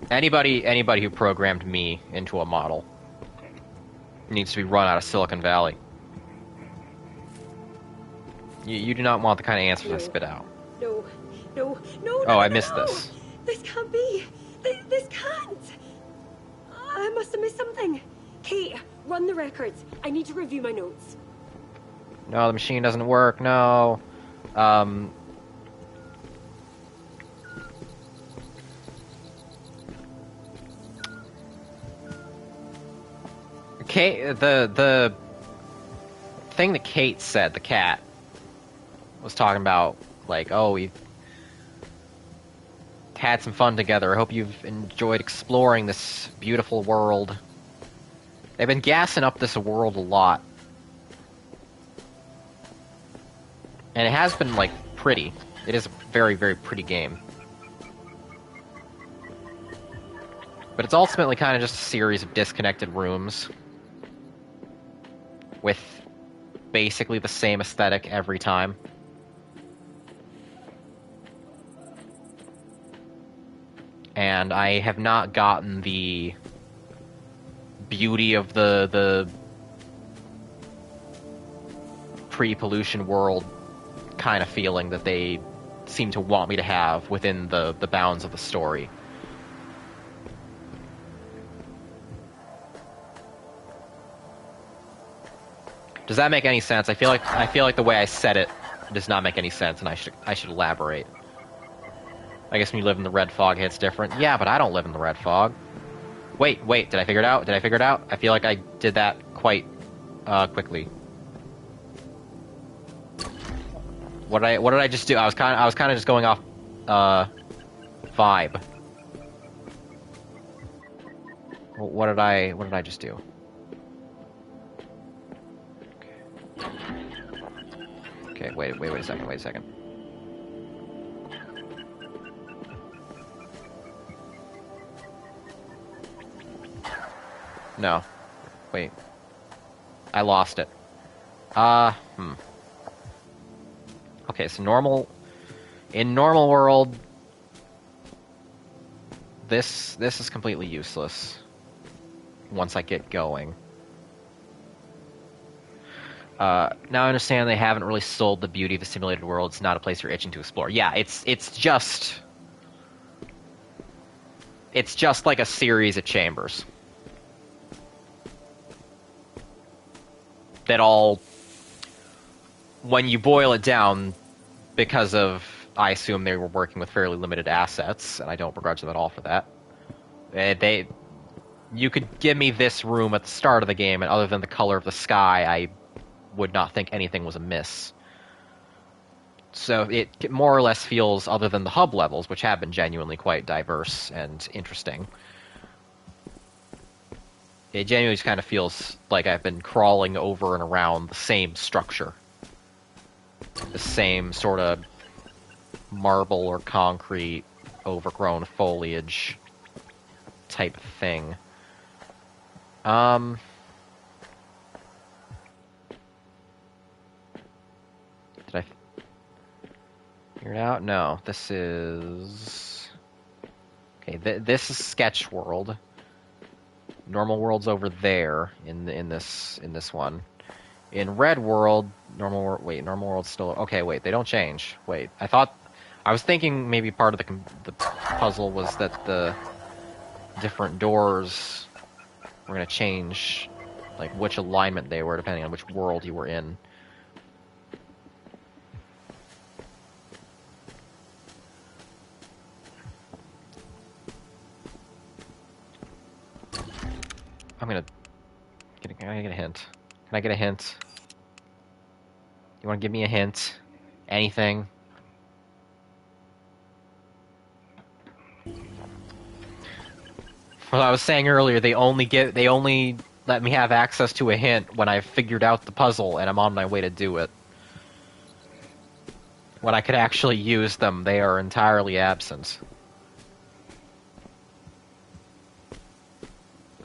A: Anybody who programmed me into a model needs to be run out of Silicon Valley. You do not want the kind of answers I spit out.
D: No.
A: Oh, I missed this.
D: This can't be. This can't. I must have missed something. Kate, run the records. I need to review my notes.
A: No, the machine doesn't work. No. Kate, the thing that Kate said, the cat, was talking about, like, oh, we've had some fun together. I hope you've enjoyed exploring this beautiful world. They've been gassing up this world a lot. And it has been, like, pretty. It is a very, very pretty game. But it's ultimately kind of just a series of disconnected rooms with basically the same aesthetic every time. And I have not gotten the beauty of the pre-pollution world kind of feeling that they seem to want me to have within the bounds of the story. Does that make any sense? I feel like the way I said it does not make any sense, and I should elaborate. I guess when you live in the red fog, it's different. Yeah, but I don't live in the red fog. Wait, did I figure it out? I feel like I did that quite quickly. What did I just do? I was kind of just going off vibe. What did I just do? Okay, wait a second. No. Wait. I lost it. Okay, so in normal world, this is completely useless once I get going. Now I understand they haven't really sold the beauty of the simulated world. It's not a place you're itching to explore. Yeah, it's just like a series of chambers that all, when you boil it down, because of, I assume they were working with fairly limited assets, and I don't begrudge them at all for that. You could give me this room at the start of the game, and other than the color of the sky, I would not think anything was amiss. So it more or less feels, other than the hub levels, which have been genuinely quite diverse and interesting, it genuinely just kind of feels like I've been crawling over and around the same structure. The same sort of marble or concrete, overgrown foliage type of thing. Did I figure it out? No, this is... Okay, this is Sketch World. Normal World's over there in this one. In Red World, Normal World's still... Okay, wait, they don't change. Wait, I was thinking maybe part of the puzzle was that the different doors were going to change, like, which alignment they were, depending on which world you were in. Can I get a hint? Can I get a hint? You want to give me a hint? Anything? Well, I was saying earlier, they only let me have access to a hint when I've figured out the puzzle and I'm on my way to do it. When I could actually use them, they are entirely absent.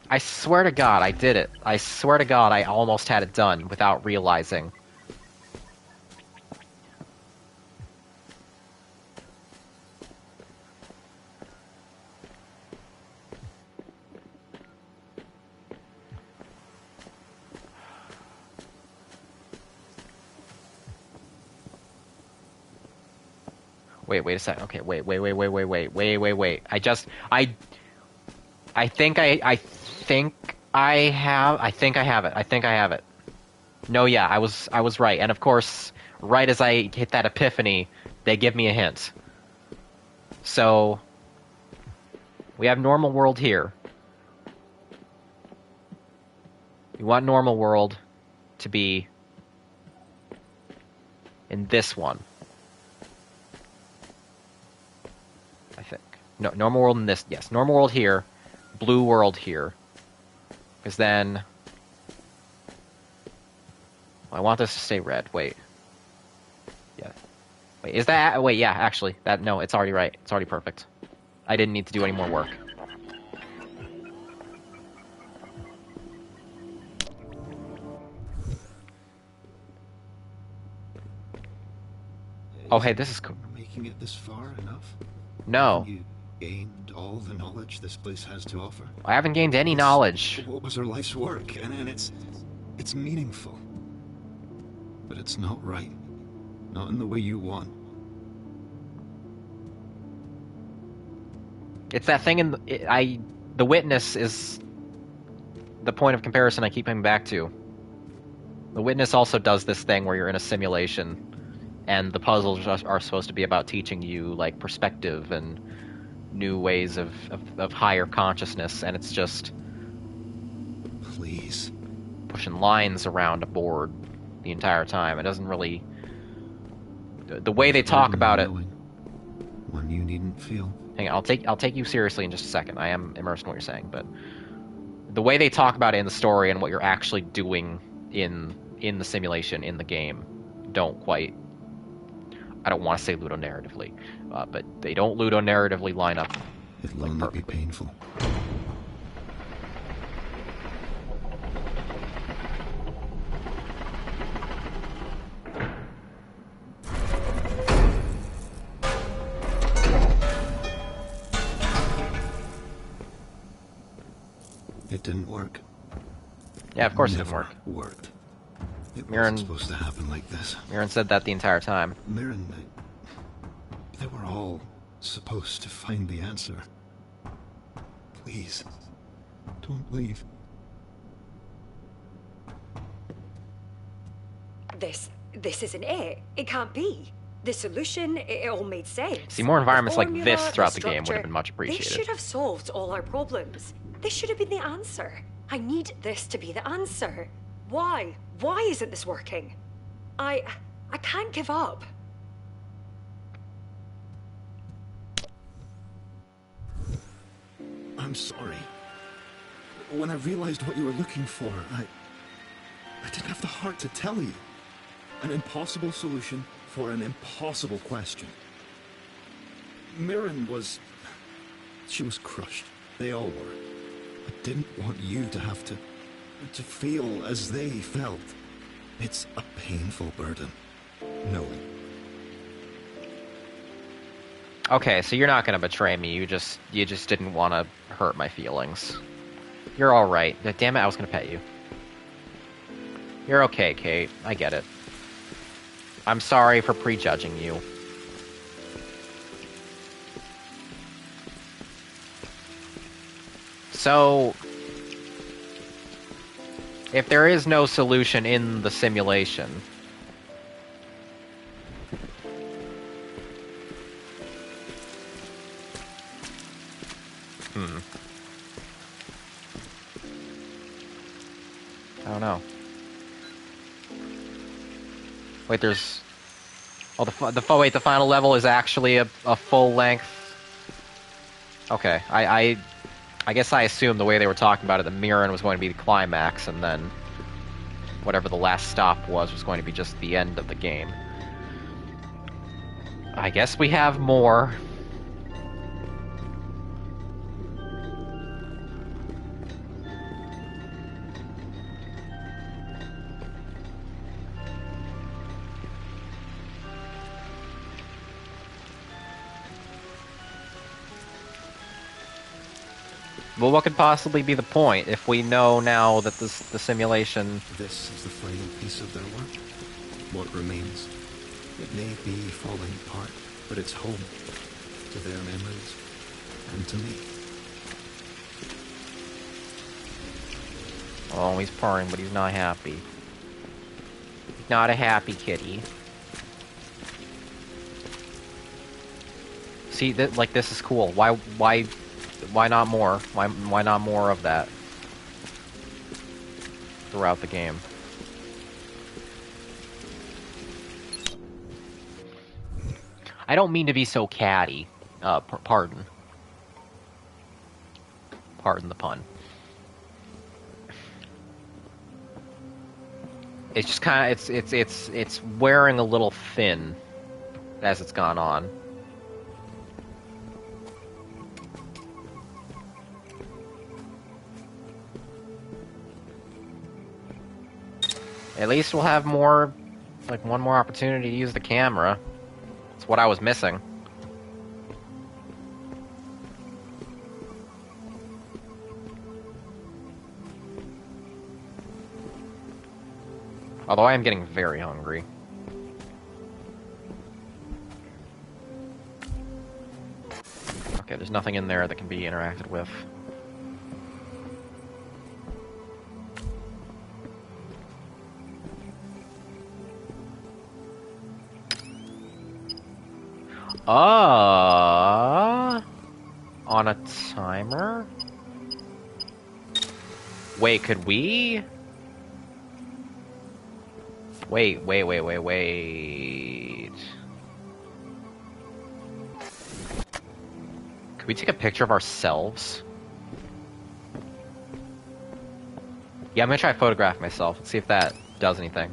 A: I swear to God, I did it. I swear to God, I almost had it done without realizing. Wait a second. Okay, wait. I think I have it. No, yeah, I was right. And of course, right as I hit that epiphany, they give me a hint. So we have Normal World here. We want Normal World to be in this one. I think. No, Normal World in this. Yes, Normal World here. Blue World here. Because then I want this to stay red. Wait. Yeah. Wait, is that... Wait, yeah, actually. No, it's already right. It's already perfect. I didn't need to do any more work. Oh, hey, this is cool.
C: Making it this far enough?
A: No.
C: You gained all the knowledge this place has to offer?
A: I haven't gained any knowledge.
C: What was her life's work, and it's meaningful. But it's not right. Not in the way you want.
A: It's that thing in the witness is the point of comparison I keep coming back to. The witness also does this thing where you're in a simulation, and the puzzles are supposed to be about teaching you like perspective and new ways of higher consciousness, and it's just
C: Please.
A: pushing lines around a board the entire time. It doesn't really... The way they talk about it...
C: One you needn't feel.
A: Hang on, I'll take you seriously in just a second. I am immersed in what you're saying, but the way they talk about it in the story and what you're actually doing in the simulation, in the game, don't quite... I don't want to say ludonarratively, but they don't ludonarratively line up.
C: It'll only be painful. It didn't work.
A: Yeah, of course it didn't
C: Never
A: work.
C: worked. It
A: Mirren-
C: wasn't supposed to happen like this.
A: Mirren said that the entire time.
C: Mirren, they were all supposed to find the answer. Please, don't leave.
D: This isn't it. It can't be. The solution, it all made sense.
A: See, more environments
D: The
A: like this
D: formula,
A: throughout the
D: structure,
A: game would have been much
D: They
A: appreciated.
D: should have solved all our problems. This should have been the answer. I need this to be the answer. Why? Why isn't this working? I can't give up.
C: I'm sorry. When I realized what you were looking for, I didn't have the heart to tell you. An impossible solution for an impossible question. Mirren was... She was crushed. They all were. I didn't want you to have to feel as they felt. It's a painful burden, knowing.
A: Okay, so you're not gonna betray me. You just didn't want to hurt my feelings. You're all right. Damn it, I was gonna pet you. You're okay, Kate. I get it. I'm sorry for prejudging you. So, if there is no solution in the simulation, I don't know. Wait, there's... Oh, the final level is actually a full length... Okay, I guess I assumed the way they were talking about it that Mirren was going to be the climax, and then whatever the last stop was going to be just the end of the game. I guess we have more. Well, what could possibly be the point if we know now that the simulation...
C: This is the final piece of their work. What remains. It may be falling apart, but it's home. To their memories. And to me.
A: Oh, he's purring, but he's not happy. He's not a happy kitty. See, like, this is cool. Why not more? Why not more of that throughout the game? I don't mean to be so catty. Pardon. Pardon the pun. It's just kind of it's wearing a little thin as it's gone on. At least we'll have more, like one more opportunity to use the camera. It's what I was missing. Although I am getting very hungry. Okay, there's nothing in there that can be interacted with. On a timer? Wait, could we? Wait. Could we take a picture of ourselves? Yeah, I'm gonna try to photograph myself. Let's see if that does anything.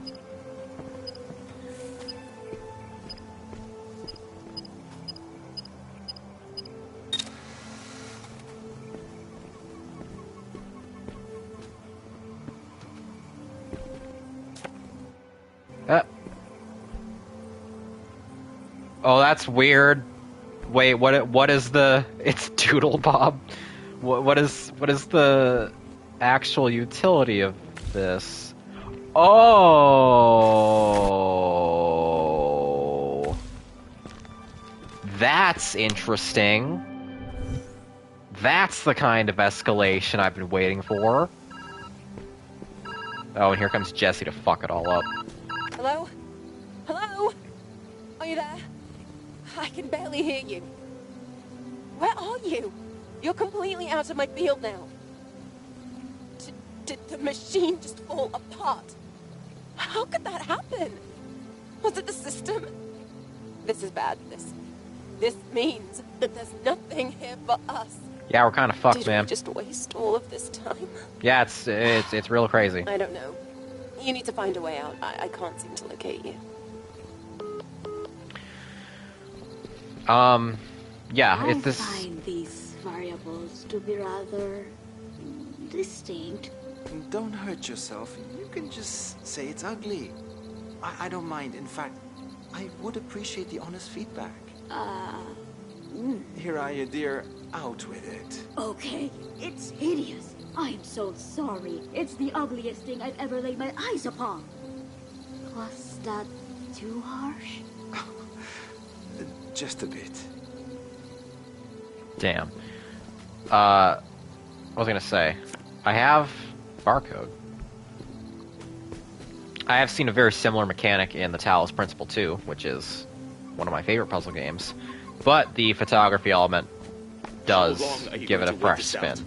A: Oh, that's weird. Wait, what is the... It's Doodle Bob. What is the actual utility of this? Oh... That's interesting. That's the kind of escalation I've been waiting for. Oh, and here comes Jesse to fuck it all up.
E: Hello? Hello? Are you there? I can barely hear you. Where are you? You're completely out of my field now. Did the machine just fall apart? How could that happen? Was it the system? This is bad. This means that there's nothing here for us.
A: Yeah, we're kind of fucked, man.
E: Did we just waste all of this time?
A: Yeah, it's real crazy.
E: I don't know. You need to find a way out. I can't seem to locate you.
A: Yeah,
H: I
A: it's this...
H: find these variables to be rather distinct.
F: Don't hurt yourself. You can just say it's ugly. I don't mind. In fact, I would appreciate the honest feedback. Here are you, dear. Out with it.
H: Okay, it's hideous. I'm so sorry. It's the ugliest thing I've ever laid my eyes upon. Was that too harsh?
F: Just a bit.
A: Damn. I was gonna say, I have barcode. I have seen a very similar mechanic in the Talos Principle 2, which is one of my favorite puzzle games, but the photography element does give it a fresh spin.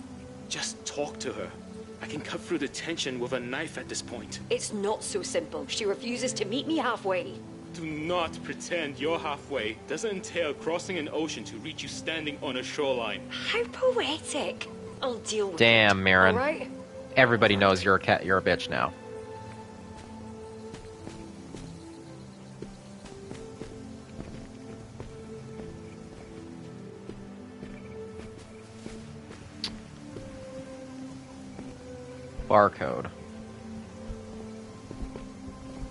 G: Just talk to her. I can cut through the tension with a knife at this point.
D: It's not so simple. She refuses to meet me halfway.
G: Do not pretend you're halfway. Doesn't entail crossing an ocean to reach you standing on a shoreline.
D: How poetic. I'll deal with it.
A: Damn, Marin.
D: All right?
A: Everybody knows you're a bitch now. Barcode.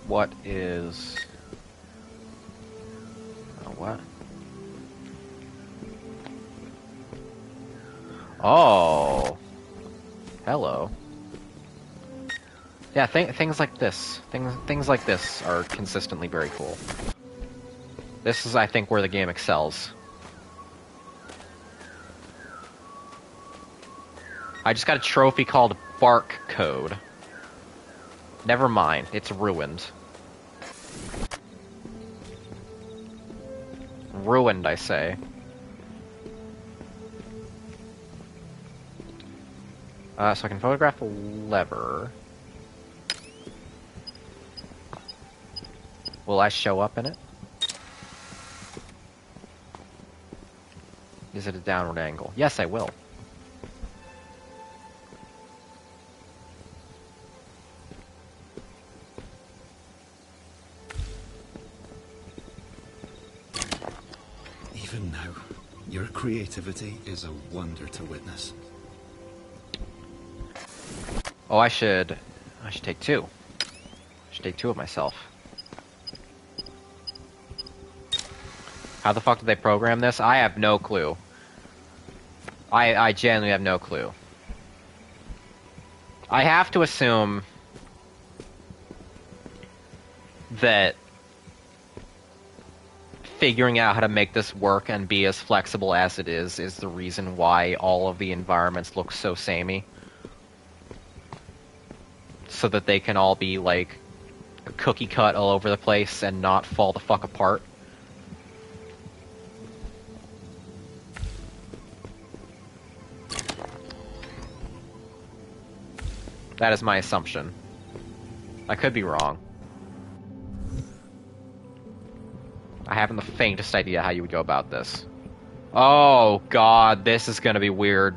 A: What is... Oh, what? Oh. Hello. Yeah, things like this. Things like this are consistently very cool. This is, I think, where the game excels. I just got a trophy called Bark Code. Never mind, it's ruined. Ruined, I say. So I can photograph a lever. Will I show up in it? Is it a downward angle? Yes, I will.
C: now. Your creativity is a wonder to witness.
A: Oh, I should take two. I should take two of myself. How the fuck did they program this? I have no clue. I genuinely have no clue. I have to assume that figuring out how to make this work and be as flexible as it is the reason why all of the environments look so samey. So that they can all be, like, cookie cut all over the place and not fall the fuck apart. That is my assumption. I could be wrong. I haven't the faintest idea how you would go about this. Oh god, this is gonna be weird.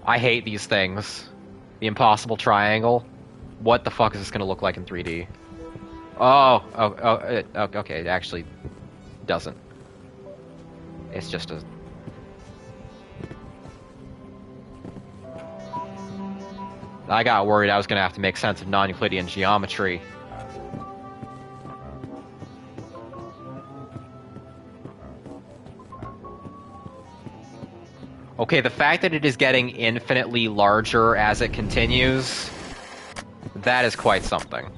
A: I hate these things. The impossible triangle. What the fuck is this gonna look like in 3D? Okay, it actually doesn't. It's just a... I got worried I was gonna have to make sense of non-Euclidean geometry. Okay, the fact that it is getting infinitely larger as it continues, that is quite something.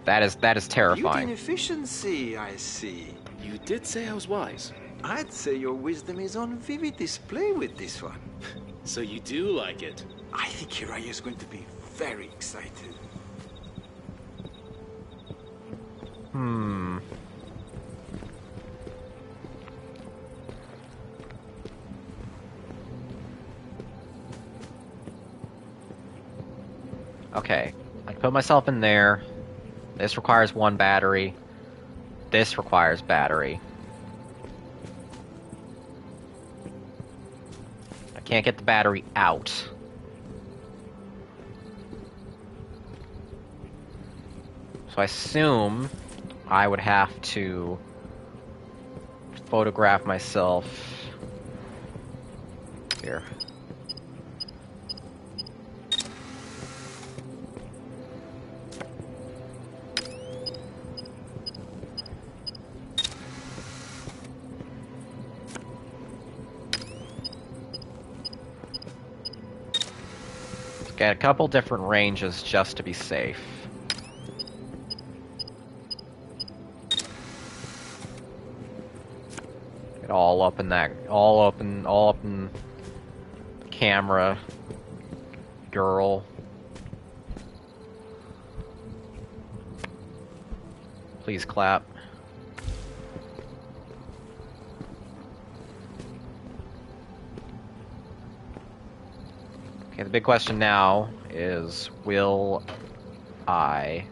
A: That is terrifying.
F: Beauty and efficiency, I see.
B: You did say I was wise.
F: I'd say your wisdom is on vivid display with this one.
G: So you do like it?
F: I think Hiraya is going to be very excited.
A: Okay, I put myself in there. This requires one battery. This requires battery. I can't get the battery out. So I assume I would have to photograph myself here. Get a couple different ranges just to be safe. Get all up in that, all up in camera, girl. Please clap. Okay, the big question now is, will I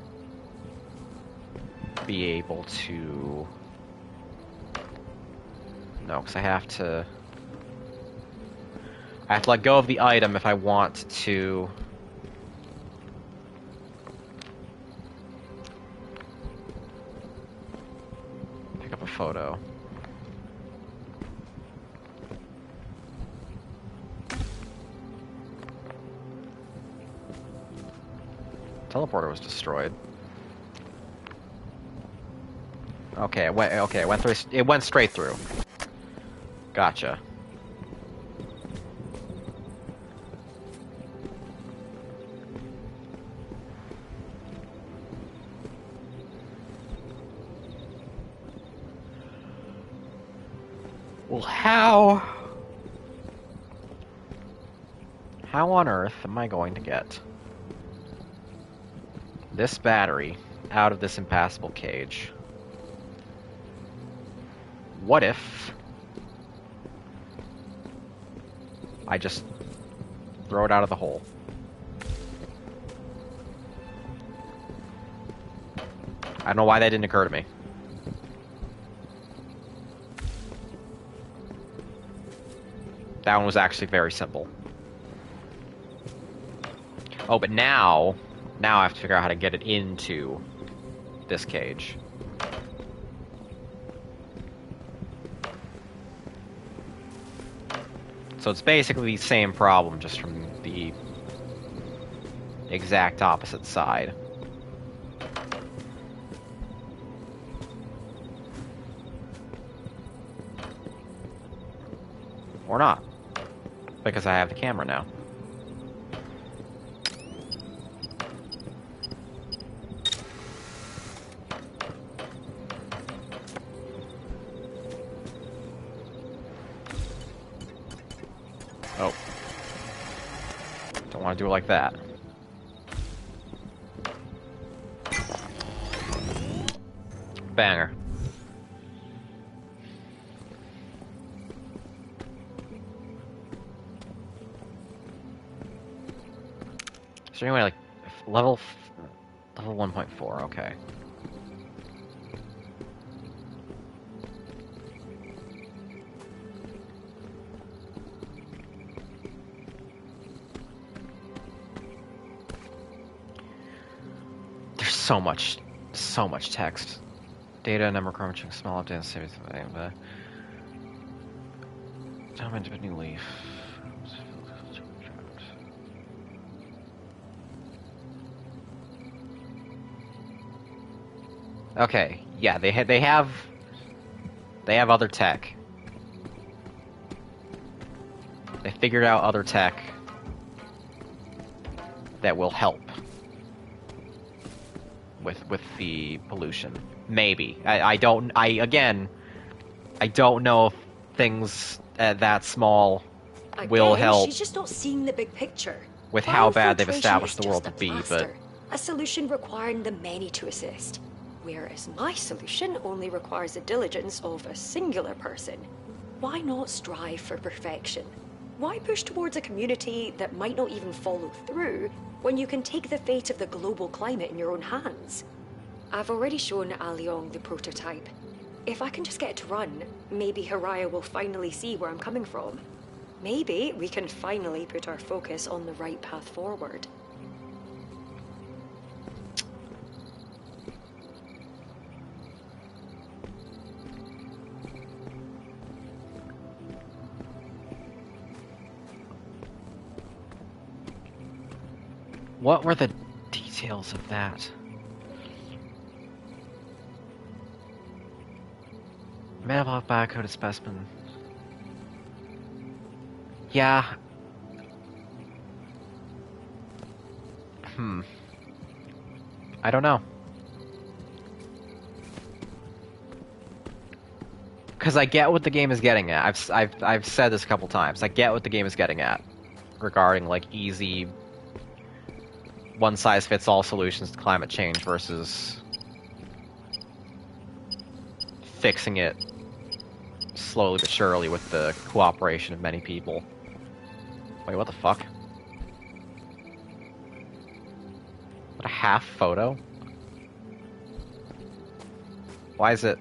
A: be able to... No, because I have to let go of the item if I want to... pick up a photo. Teleporter was destroyed. Okay, it went through. It went straight through. Gotcha. Well, how on earth am I going to get this battery out of this impassable cage? What if I just throw it out of the hole? I don't know why that didn't occur to me. That one was actually very simple. Oh, but now I have to figure out how to get it into this cage. So it's basically the same problem, just from the exact opposite side. Or not. Because I have the camera now. Oh. Don't want to do it like that. Banger. Is there any way, like, level 1.4, okay. There's so much text. Data, number, chromatic, small updates, save everything, jump into a new leaf. Okay, yeah, they have other tech. They figured out other tech that will help with the pollution. Maybe. I don't know if things that small will help.
D: She's just not seeing the big picture.
A: With how bad they've
D: Biofiltration
A: established
D: is
A: the world
D: just
A: to
D: a
A: be, but
D: plaster, a solution requiring the many to assist. Whereas my solution only requires the diligence of a singular person. Why not strive for perfection? Why push towards a community that might not even follow through when you can take the fate of the global climate in your own hands? I've already shown Aliong the prototype. If I can just get it to run, maybe Haraya will finally see where I'm coming from. Maybe we can finally put our focus on the right path forward.
A: what were the details of that? Metabolic biocoded specimen. Yeah. I don't know. Because I get what the game is getting at. I've said this a couple times. I get what the game is getting at regarding like easy one-size-fits-all solutions to climate change versus fixing it slowly but surely with the cooperation of many people. Wait, what the fuck? What, a half photo? Why is it...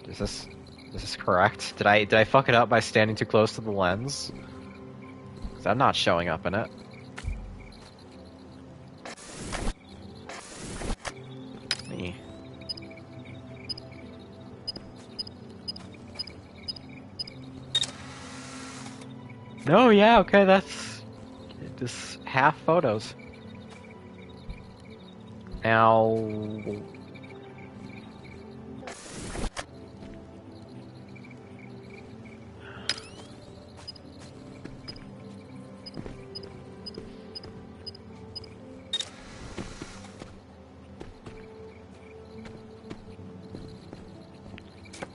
A: Is this correct? Did I fuck it up by standing too close to the lens? 'Cause I'm not showing up in it. Me. No, yeah, okay, that's just half photos. Now,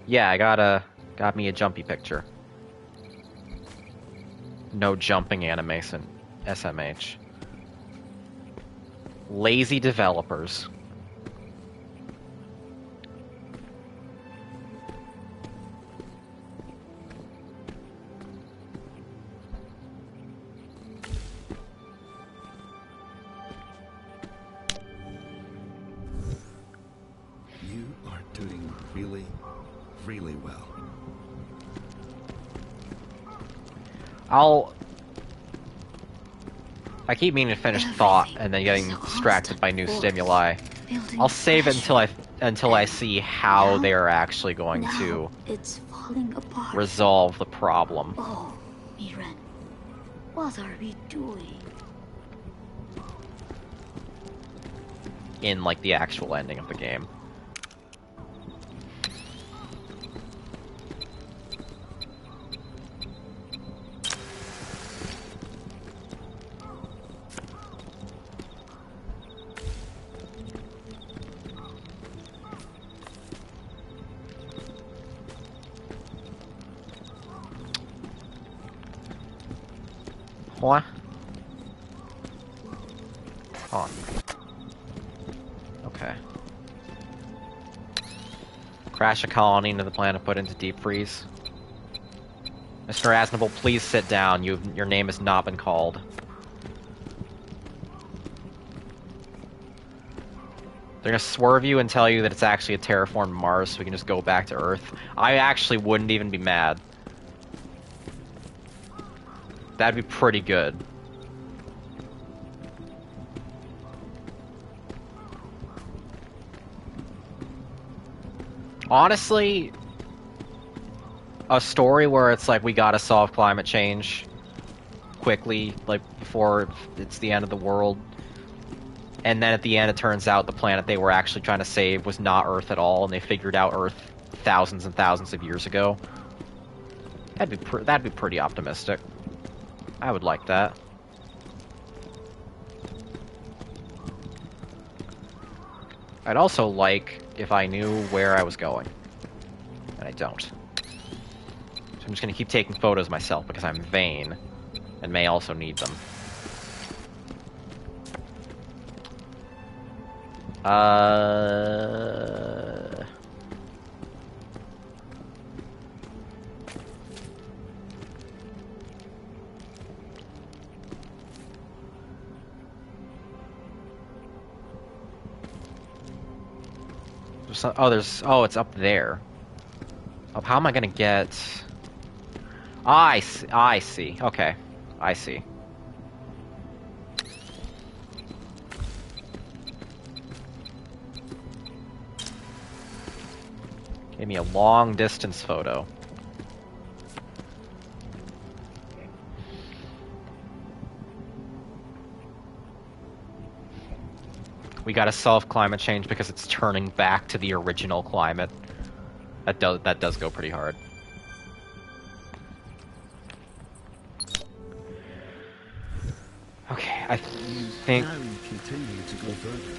A: yeah, I got me a jumpy picture. No jumping animation, SMH. Lazy developers.
C: You are doing really, really well.
A: I keep meaning to finish thought and then getting distracted by new stimuli. I'll save it until I see how they are actually going to
H: It's fine. falling apart.
A: resolve the problem.
H: Oh, Miran, what are we doing?
A: In, like, the actual ending of the game. What? On. Okay. Crash a colony into the planet, put into deep freeze. Mr. Asnable, please sit down. Your name has not been called. They're gonna swerve you and tell you that it's actually a terraformed Mars, so we can just go back to Earth. I actually wouldn't even be mad. That'd be pretty good. Honestly, a story where it's like we gotta solve climate change quickly, like before it's the end of the world, and then at the end it turns out the planet they were actually trying to save was not Earth at all, and they figured out Earth thousands and thousands of years ago. That'd be pretty optimistic. I would like that. I'd also like if I knew where I was going. And I don't. So I'm just gonna keep taking photos myself because I'm vain and may also need them. Oh, it's up there. Oh, how am I gonna get... I see. Okay. I see. Give me a long distance photo. We gotta solve climate change because it's turning back to the original climate. That does go pretty hard. Okay, I think...
C: Now we continue to go further,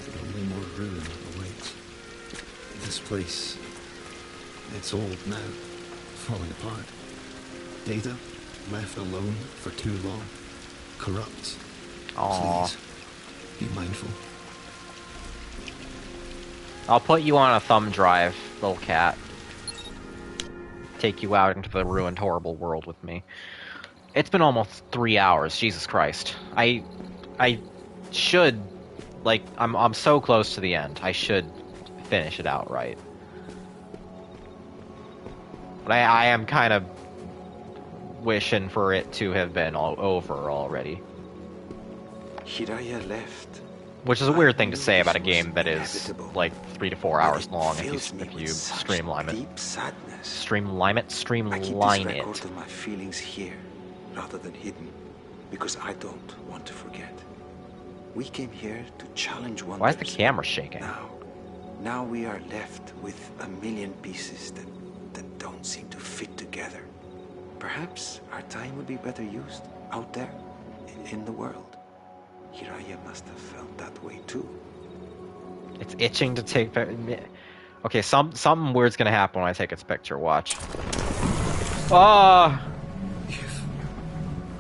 C: but only more ruin awaits. This place, it's old now, falling apart. Data, left alone for too long, corrupt.
A: Aww.
C: Please, be mindful.
A: I'll put you on a thumb drive, little cat. Take you out into the ruined, horrible world with me. It's been almost 3 hours, Jesus Christ. I should, like, I'm so close to the end. I should finish it out right. But I am kind of wishing for it to have been all over already.
F: Hiraya left.
A: Which is a weird thing to say about a game that is like 3 to 4 hours long if you streamline it. Streamline it?
F: I keep this record of my feelings here, rather than hidden, because I don't want to forget. We came here to challenge wonders.
A: Why is the camera shaking?
F: Now we are left with a million pieces that don't seem to fit together. Perhaps our time would be better used out there, in the world. Hiraya must have felt that way too.
A: It's itching to take... Okay, something weird's gonna happen when I take its picture, watch. Ah!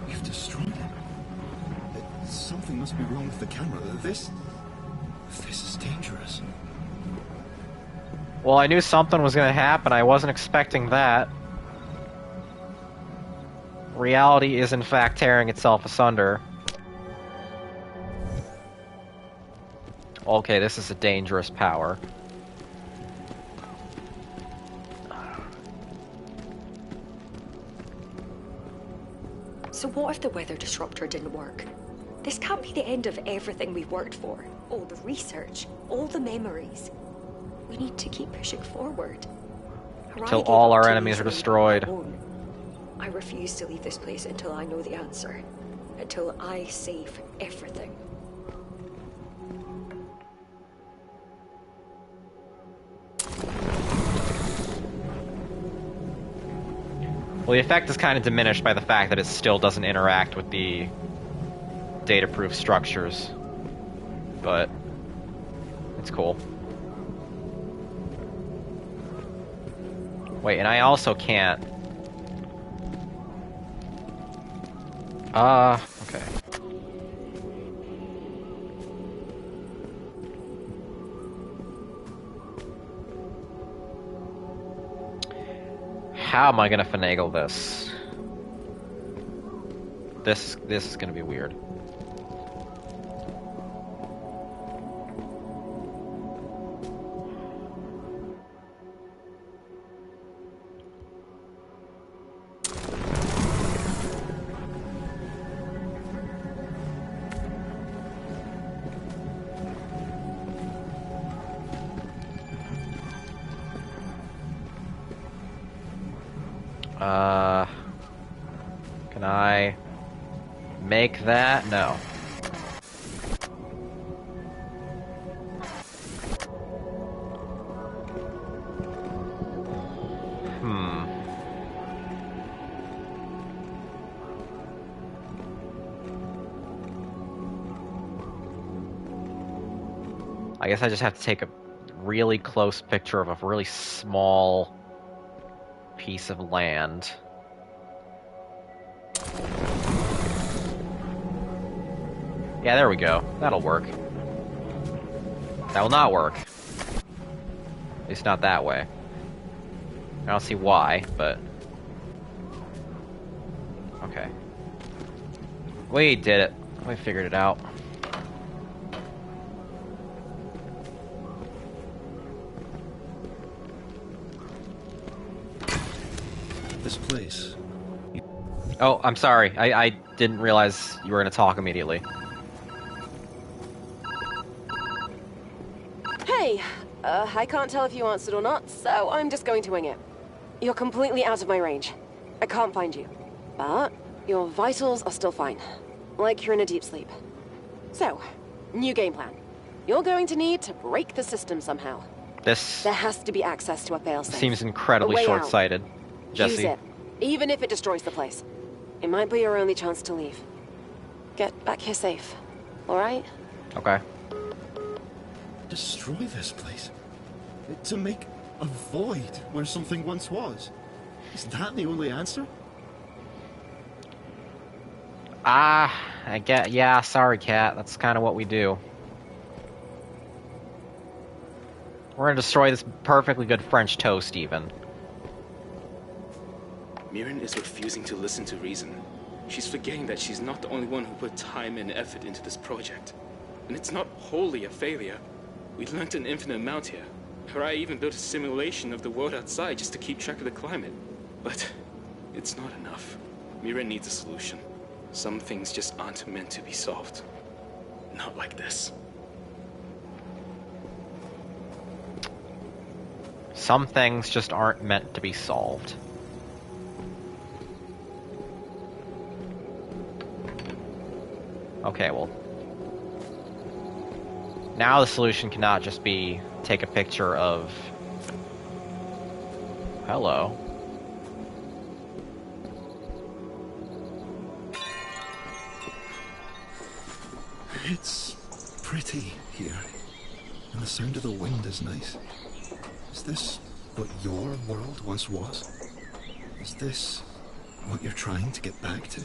C: You've destroyed it. Something must be wrong with the camera. This is dangerous.
A: Well, I knew something was gonna happen. I wasn't expecting that. Reality is in fact tearing itself asunder. Okay, this is a dangerous power.
D: So what if the weather disruptor didn't work? This can't be the end of everything we've worked for. All the research, all the memories. We need to keep pushing forward.
A: Till all our enemies are destroyed.
D: I refuse to leave this place until I know the answer. Until I save everything.
A: Well, the effect is kind of diminished by the fact that it still doesn't interact with the data-proof structures. But it's cool. Wait, and I also can't... okay. How am I gonna finagle this? This is gonna be weird. Can I make that? No. I guess I just have to take a really close picture of a really small piece of land. Yeah, there we go. That'll work. That will not work. At least not that way. I don't see why, but... okay. We did it. We figured it out.
C: This place.
A: Oh, I'm sorry. I didn't realize you were going to talk immediately.
E: Hey, I can't tell if you answered or not, so I'm just going to wing it. You're completely out of my range. I can't find you. But your vitals are still fine. Like you're in a deep sleep. So, new game plan. You're going to need to break the system somehow.
A: This
E: There has to be access to a failsafe.
A: seems incredibly short-sighted, Jesse.
E: Use it, even if it destroys the place. It might be your only chance to leave. Get back here safe, alright?
A: Okay.
C: Destroy this place? To make a void where something once was? Is that the only answer?
A: I get... yeah, sorry, Cat. That's kind of what we do. We're gonna destroy this perfectly good French toast, even.
G: Mirren is refusing to listen to reason. She's forgetting that she's not the only one who put time and effort into this project. And it's not wholly a failure. We learned an infinite amount here. I even built a simulation of the world outside just to keep track of the climate. But it's not enough. Mirren needs a solution. Some things just aren't meant to be solved. Not like this.
A: Some things just aren't meant to be solved. Okay, well... now the solution cannot just be take a picture of... hello.
C: It's pretty here, and the sound of the wind is nice. Is this what your world once was? Is this what you're trying to get back to?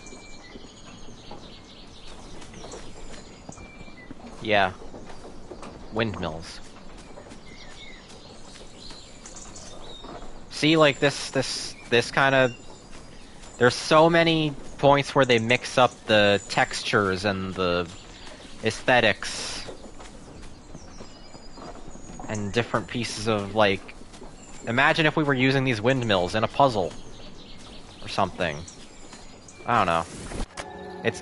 A: Yeah. Windmills. See, like, this kind of... there's so many points where they mix up the textures and the aesthetics and different pieces of, like... imagine if we were using these windmills in a puzzle or something. I don't know. It's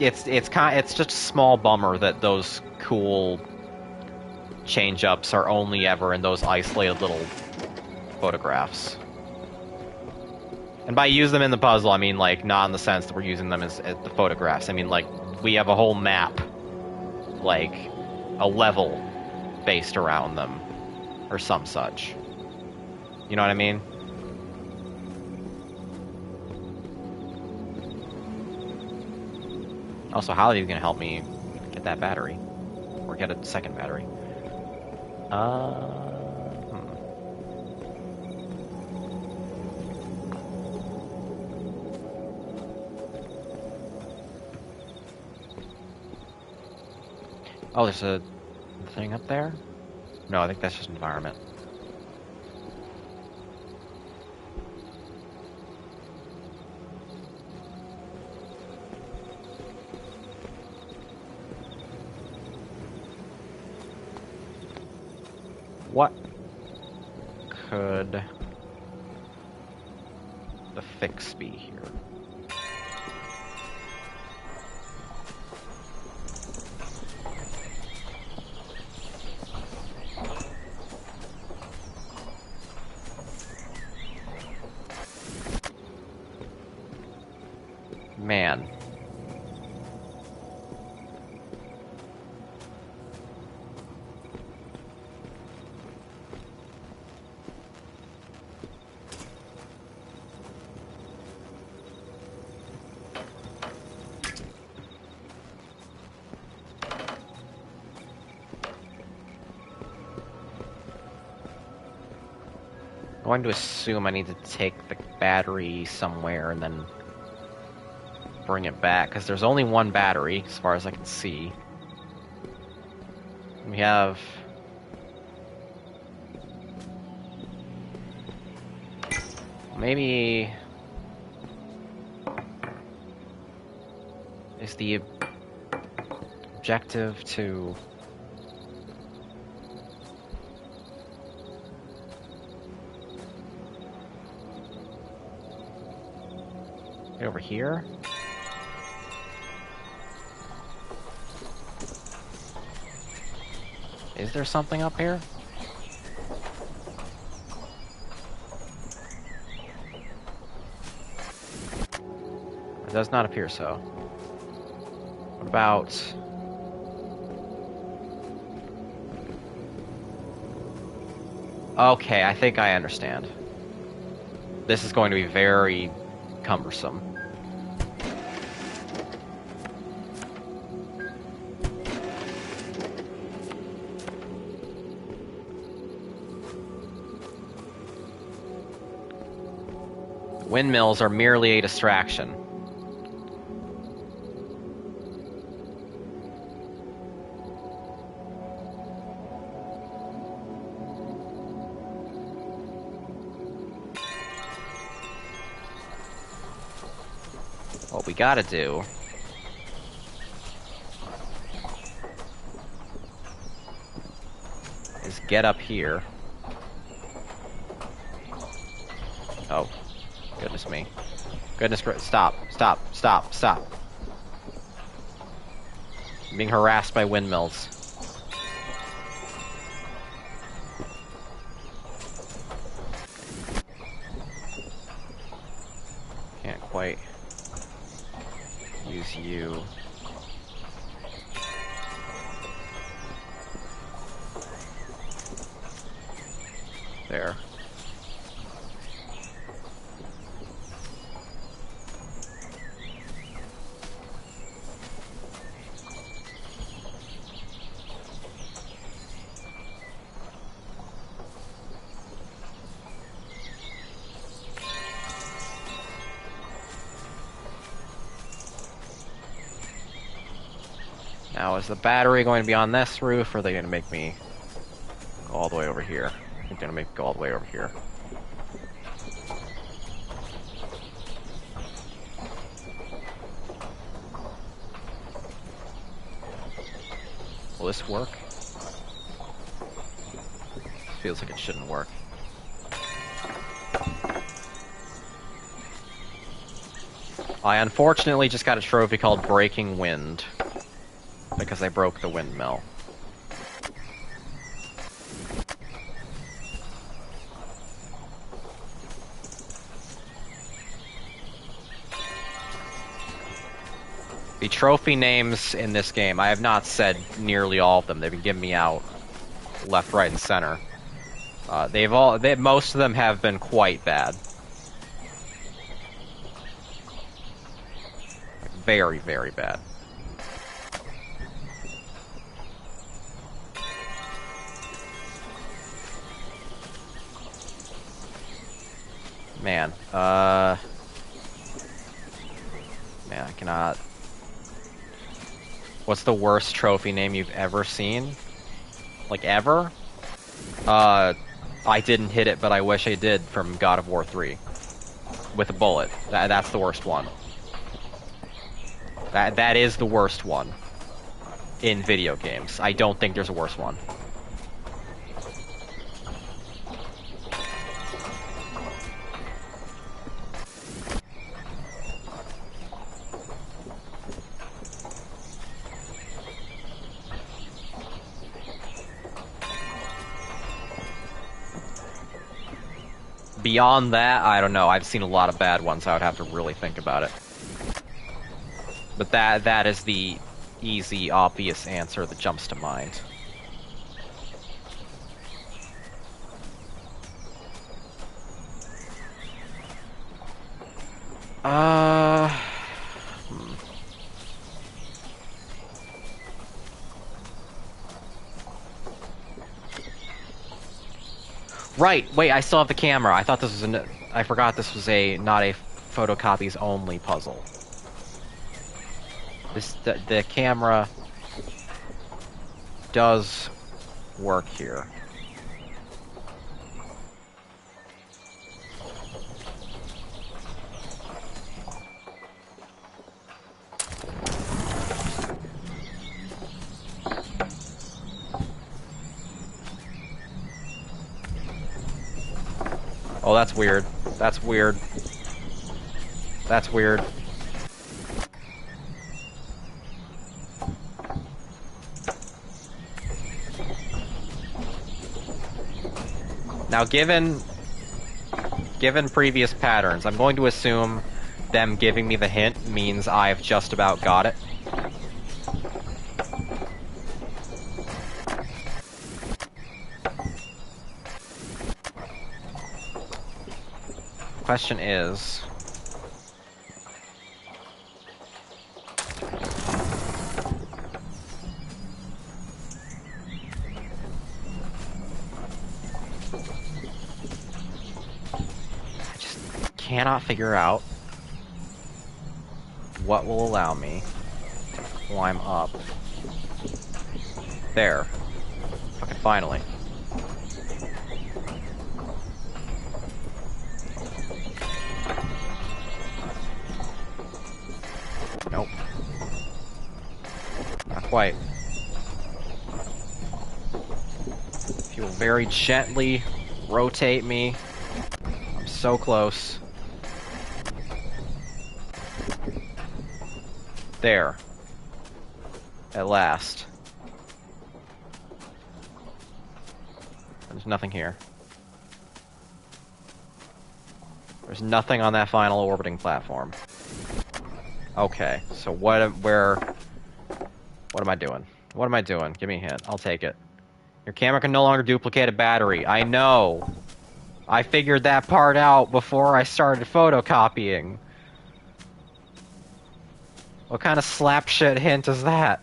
A: just a small bummer that those cool change-ups are only ever in those isolated little photographs. And by use them in the puzzle, I mean, like, not in the sense that we're using them as the photographs. I mean, like, we have a whole map, like, a level based around them, or some such. You know what I mean? Also, Holly's gonna help me get that battery. Or get a second battery. Oh, there's a thing up there? No, I think that's just environment. What could the fix be here? Man. I'm going to assume I need to take the battery somewhere and then bring it back, because there's only one battery, as far as I can see. We have... maybe... is the objective to... get over here? Is there something up here? It does not appear so. What about... okay, I think I understand. This is going to be very cumbersome. Windmills are merely a distraction. What we gotta do is get up here. Oh. Goodness me. Goodness, stop, stop, stop, stop. I'm being harassed by windmills. Can't quite use you. There. Now, is the battery going to be on this roof, or are they going to make me go all the way over here? I think they're going to make me go all the way over here. Will this work? Feels like it shouldn't work. I unfortunately just got a trophy called Breaking Wind, because I broke the windmill. The trophy names in this game, I have not said nearly all of them. They've been giving me out left, right, and center. Most of them have been quite bad. Very, very bad. Man, man, I cannot... What's the worst trophy name you've ever seen? Like, ever? I didn't hit it, but I wish I did, from God of War 3. With a bullet. That's the worst one. That is the worst one. In video games. I don't think there's a worse one. Beyond that, I don't know. I've seen a lot of bad ones. I would have to really think about it. But that is the easy, obvious answer that jumps to mind. Right, wait, I still have the camera. I thought this was I forgot this was not a photocopies only puzzle. The camera does work here. Oh, that's weird. That's weird. That's weird. Now, given previous patterns, I'm going to assume them giving me the hint means I've just about got it. Question is... I just cannot figure out what will allow me to climb up. There. Okay, finally. Nope. Not quite. If you'll very gently rotate me. I'm so close. There. At last. There's nothing here. There's nothing on that final orbiting platform. Okay, so what am I doing? What am I doing? Give me a hint. I'll take it. Your camera can no longer duplicate a battery. I know. I figured that part out before I started photocopying. What kind of slapshit hint is that?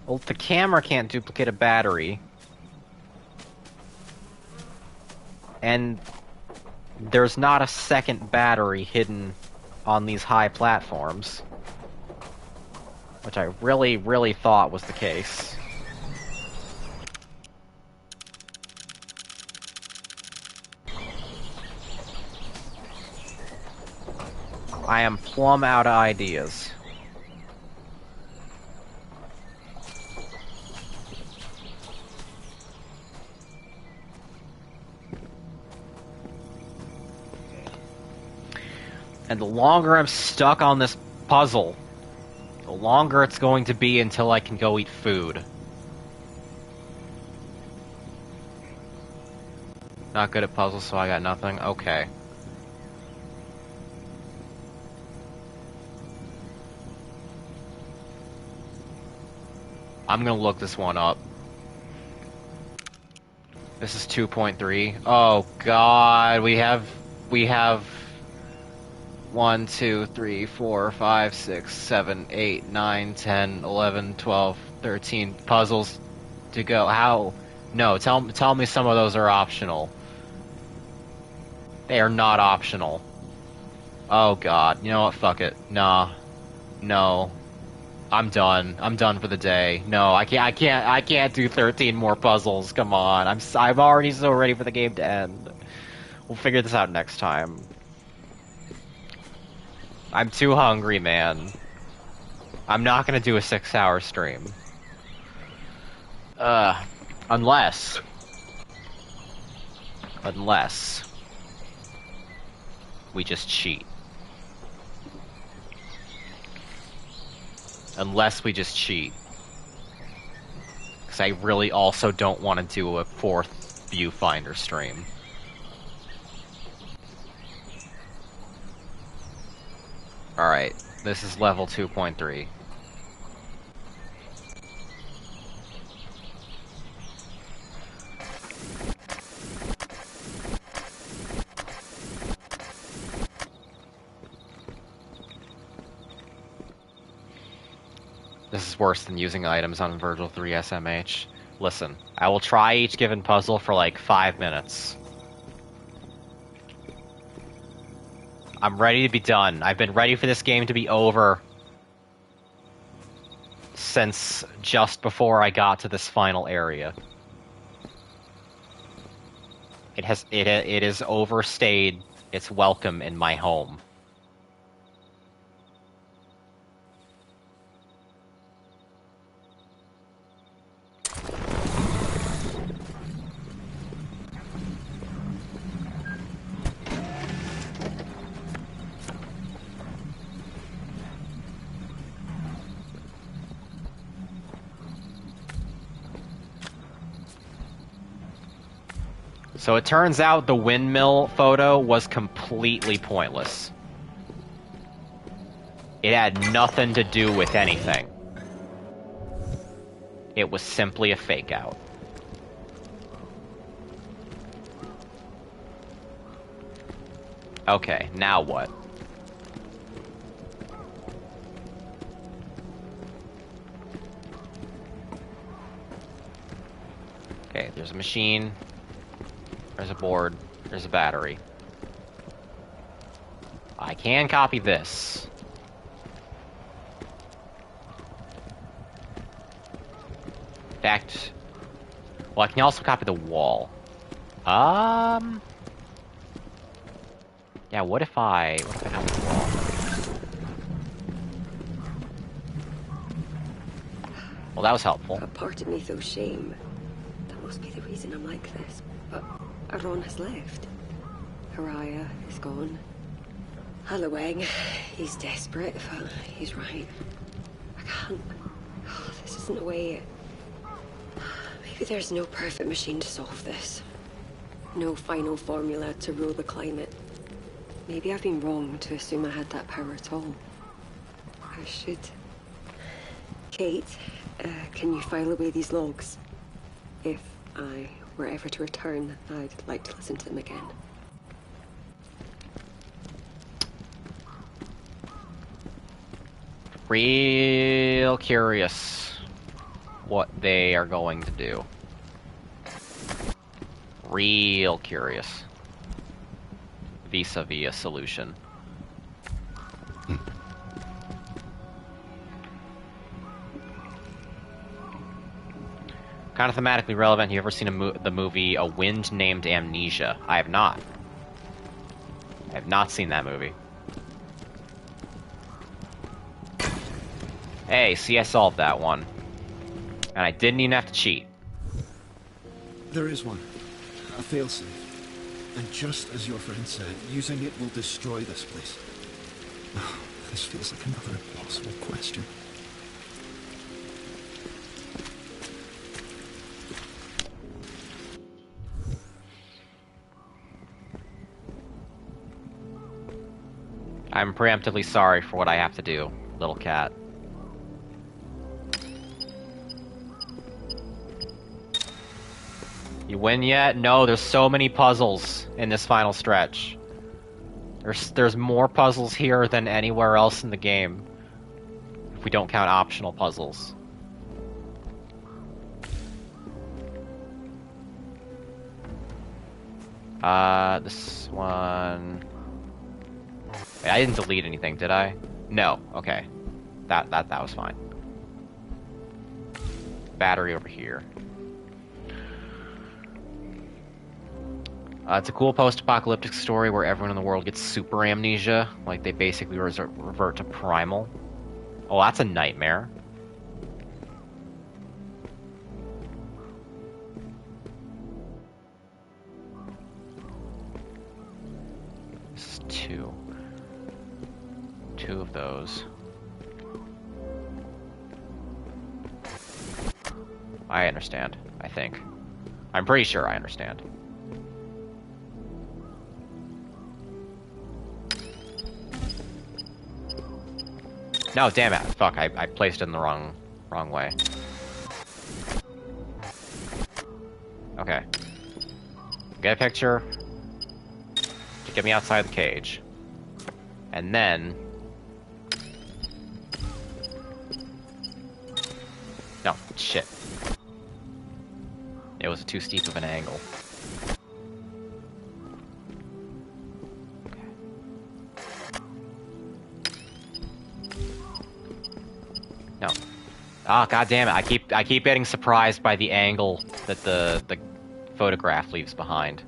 A: Well, the camera can't duplicate a battery. And there's not a second battery hidden on these high platforms. Which I really, really thought was the case. I am plumb out of ideas. And the longer I'm stuck on this puzzle, the longer it's going to be until I can go eat food. Not good at puzzles, so I got nothing? Okay. I'm gonna look this one up. This is 2.3. Oh god, we have 1, 2, 3, 4, 5, 6, 7, 8, 9, 10, 11, 12, 13 puzzles to go. How? No, tell me some of those are optional. They are not optional. Oh god, you know what? Fuck it. Nah. No. I'm done. I'm done for the day. No, I can't do 13 more puzzles. Come on. I'm already so ready for the game to end. We'll figure this out next time. I'm too hungry, man. I'm not gonna do a 6-hour stream. Unless we just cheat. Unless we just cheat. Because I really also don't want to do a 4th Viewfinder stream. Alright, this is level 2.3. This is worse than using items on Virgil 3 SMH. Listen, I will try each given puzzle for like 5 minutes. I'm ready to be done. I've been ready for this game to be over since just before I got to this final area. It has overstayed its welcome in my home. So it turns out the windmill photo was completely pointless. It had nothing to do with anything. It was simply a fake out. Okay, now what? Okay, there's a machine. There's a board. There's a battery. I can copy this. In fact, well, I can also copy the wall. Yeah, what if I copy the wall? Well, that was helpful.
D: A part of me feels shame. That must be the reason I'm like this. But Aron has left. Haraya is gone. Hallowang, he's desperate, but he's right. I can't. Oh, this isn't the way. Maybe there's no perfect machine to solve this. No final formula to rule the climate. Maybe I've been wrong to assume I had that power at all. I should. Kate, can you file away these logs? If I were ever to return, I'd like to listen to them again.
A: Real curious what they are going to do. Real curious. Vis-a-vis a solution. Kind of thematically relevant. Have you ever seen the movie A Wind Named Amnesia? I have not. I have not seen that movie. Hey, see, I solved that one. And I didn't even have to cheat.
C: There is one. A failsafe. And just as your friend said, using it will destroy this place. This feels like another impossible question.
A: I'm preemptively sorry for what I have to do, little cat. You win yet? No, there's so many puzzles in this final stretch. There's more puzzles here than anywhere else in the game. If we don't count optional puzzles. This one... Wait, I didn't delete anything, did I? No, okay. That was fine. Battery over here. It's a cool post-apocalyptic story where everyone in the world gets super amnesia. Like, they basically revert to primal. Oh, that's a nightmare. This is two. Two of those. I understand, I think. I'm pretty sure I understand. No, damn it. Fuck, I placed it in the wrong way. Okay. Get a picture to get me outside the cage. And then... No, shit. It was too steep of an angle. No. Ah, god damn it! I keep getting surprised by the angle that the photograph leaves behind.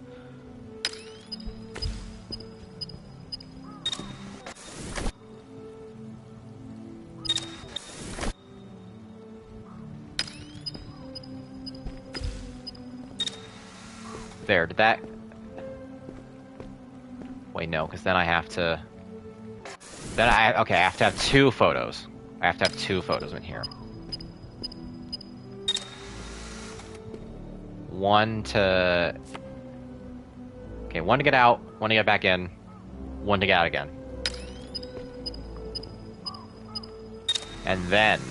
A: There, did that... Wait, no, because then I have to... Okay, I have to have two photos. I have to have two photos in here. One to... Okay, one to get out, one to get back in, one to get out again. And then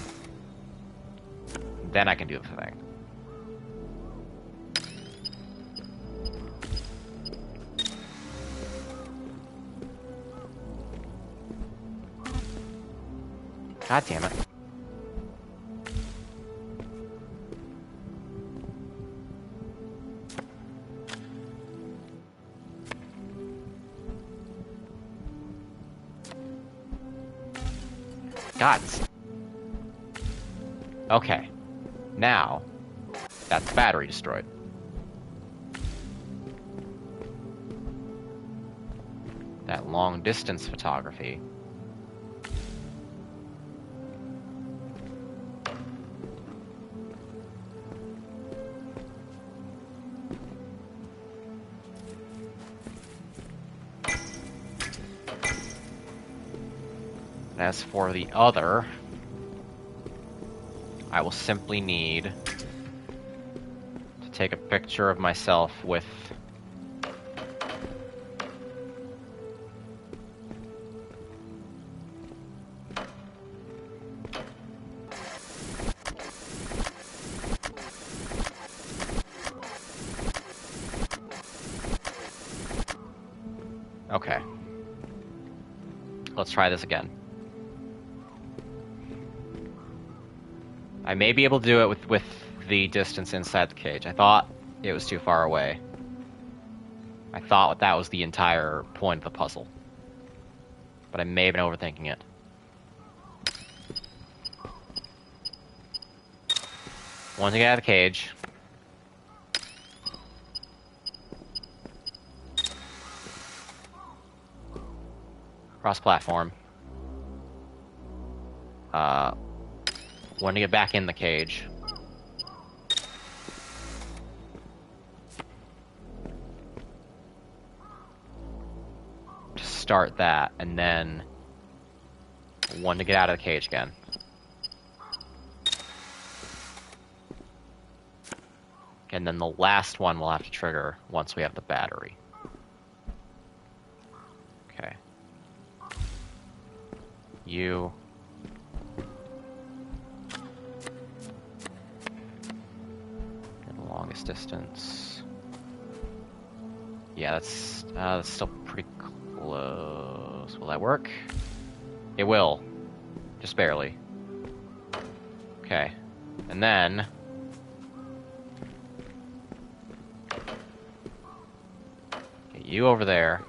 A: I can do the thing. God damn it. Gods. Okay. Now, that's the battery destroyed. That long distance photography. As for the other, I will simply need to take a picture of myself with Okay. Let's try this again. I may be able to do it with the distance inside the cage. I thought it was too far away. I thought that was the entire point of the puzzle. But I may have been overthinking it. One to get out of the cage. Cross-platform. One to get back in the cage. To start that, and then one to get out of the cage again. And then the last one we'll have to trigger once we have the battery. Okay. you. And the longest distance. Yeah, that's still pretty close. Will that work? It will. Just barely. Okay. And then... get you over there.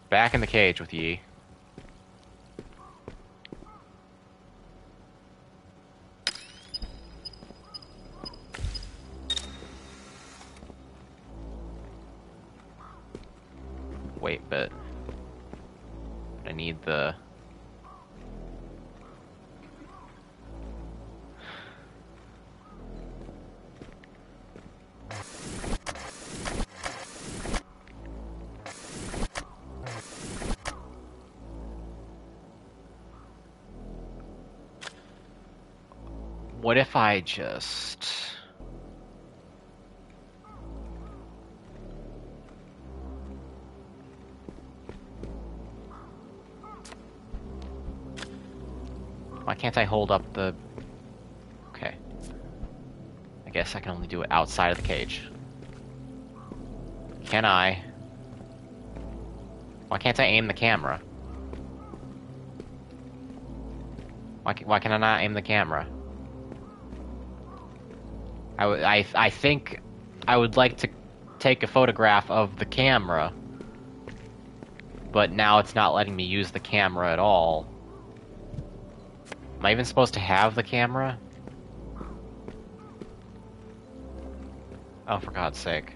A: Back in the cage with ye. Wait, but I need the... What if I just... Why can't I hold up the... Okay. I guess I can only do it outside of the cage. Can I? Why can't I aim the camera? Why can I not aim the camera? I think I would like to take a photograph of the camera, but now it's not letting me use the camera at all. Am I even supposed to have the camera? Oh, for God's sake.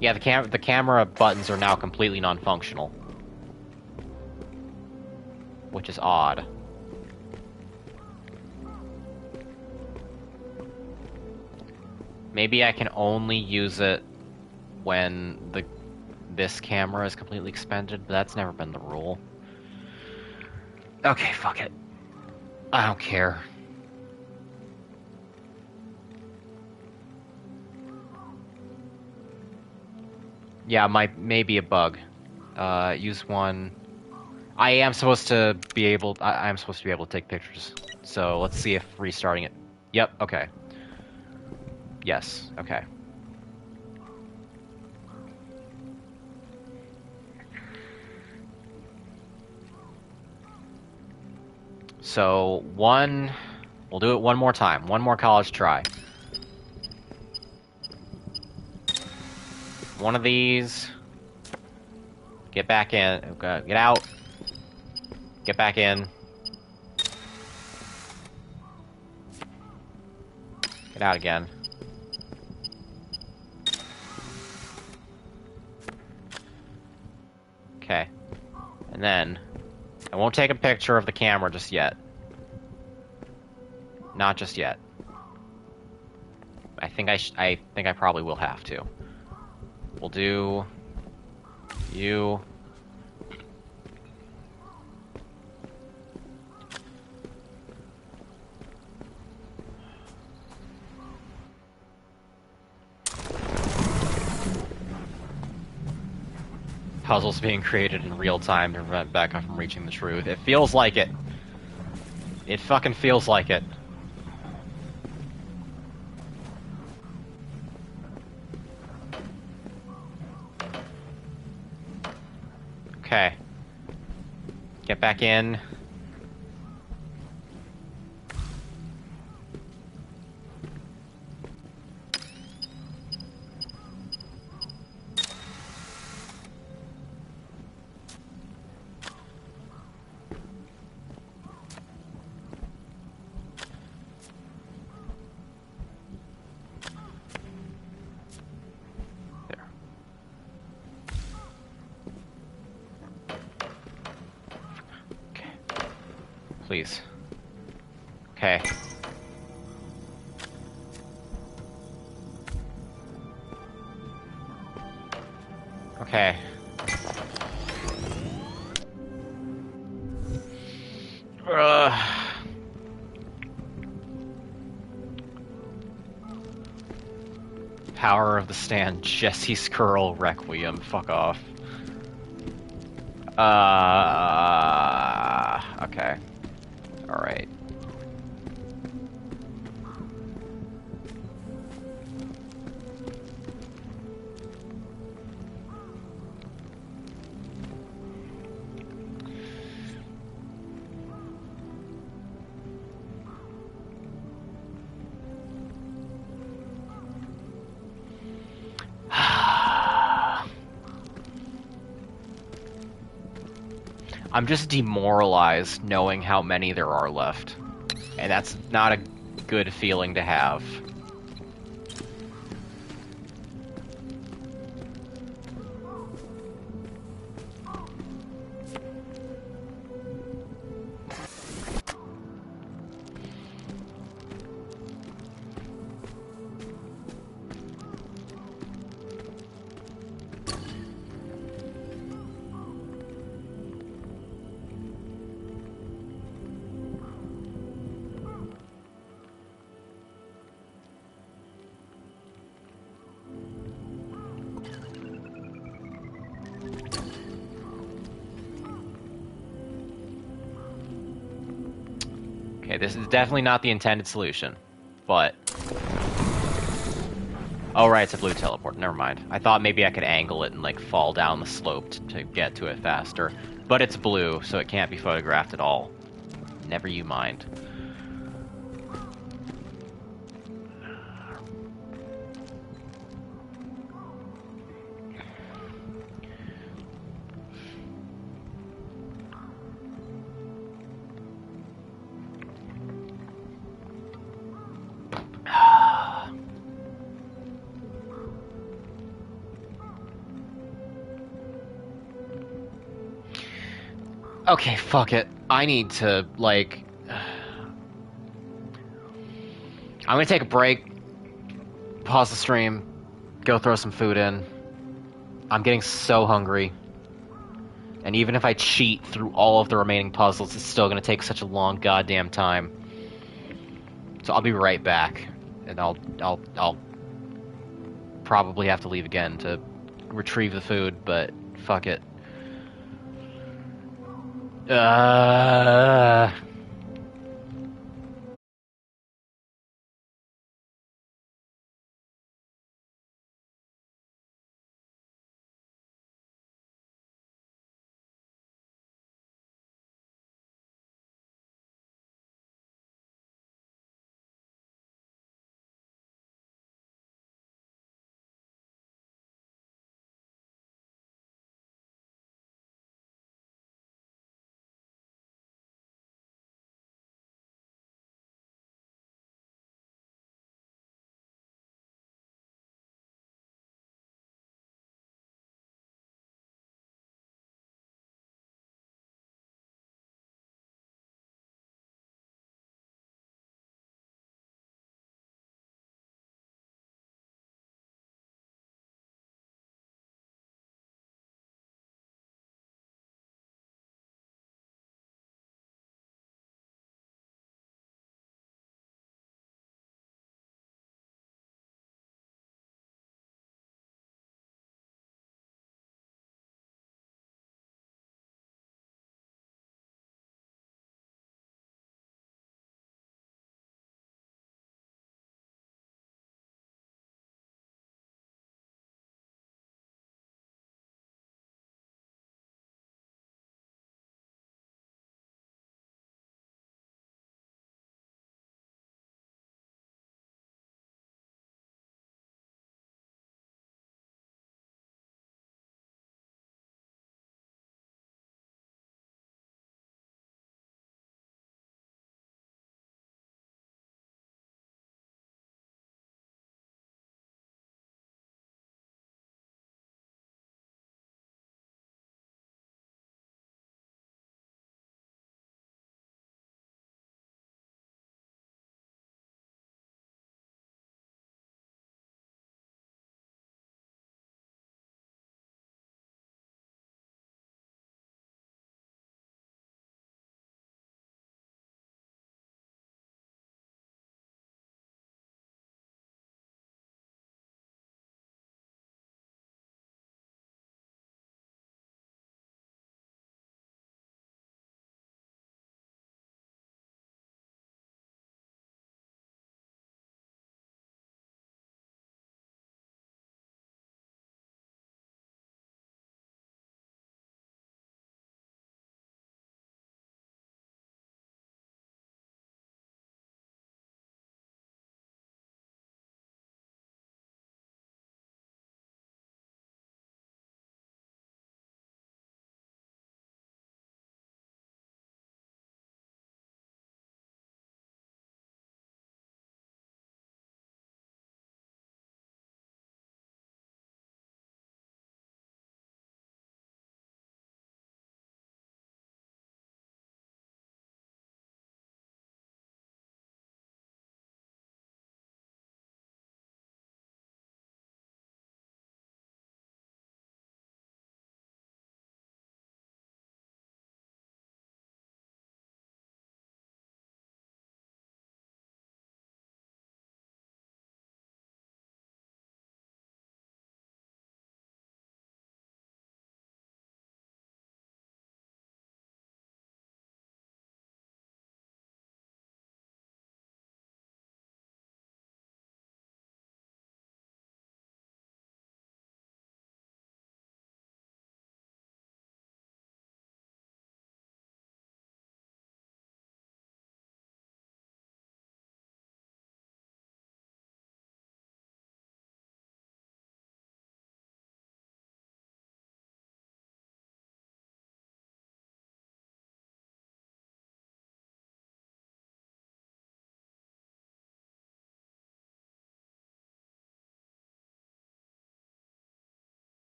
A: Yeah, the camera buttons are now completely non-functional. Which is odd. Maybe I can only use it when this camera is completely expended, but that's never been the rule. Okay, fuck it. I don't care. Yeah, maybe a bug. Use one. I am supposed to be able to take pictures. So let's see if restarting it. Yep, okay. Yes, okay. So we'll do it one more time. One more college try. One of these. Get back in. Okay, get out. Get back in. Get out again. Okay. And then, I won't take a picture of the camera just yet. Not just yet. I think I probably will have to. We'll do you. Puzzles being created in real time to prevent Becca from reaching the truth. It feels like it. It fucking feels like it. Okay. Get back in. Please. Okay. Okay. Power of the Stand, Jesse Skrull Requiem. Fuck off. Okay. Alright. I'm just demoralized knowing how many there are left. And that's not a good feeling to have. Okay, this is definitely not the intended solution, but... Oh, right, it's a blue teleport. Never mind. I thought maybe I could angle it and, like, fall down the slope to get to it faster. But it's blue, so it can't be photographed at all. Never you mind. Okay, fuck it. I need to, like... I'm gonna take a break, pause the stream, go throw some food in. I'm getting so hungry. And even if I cheat through all of the remaining puzzles, it's still gonna take such a long goddamn time. So I'll be right back. And I'll probably have to leave again to retrieve the food, but fuck it.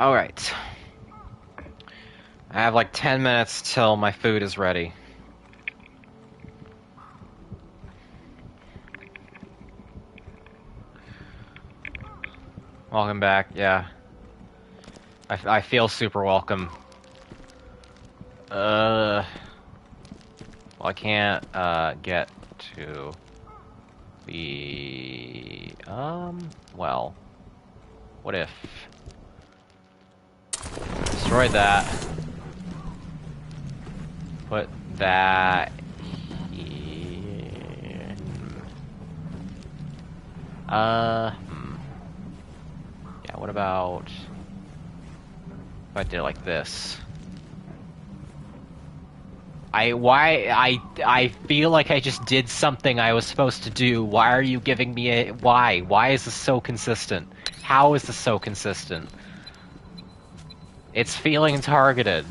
A: Alright. I have like 10 minutes till my food is ready. Welcome back, yeah. I feel super welcome. Well, I can't, get to the, well, what if? Destroy that. Put that here. Yeah, what about if I did it like this? I feel like I just did something I was supposed to do. Why are you giving me a... Why? Why is this so consistent? How is this so consistent? It's feeling targeted.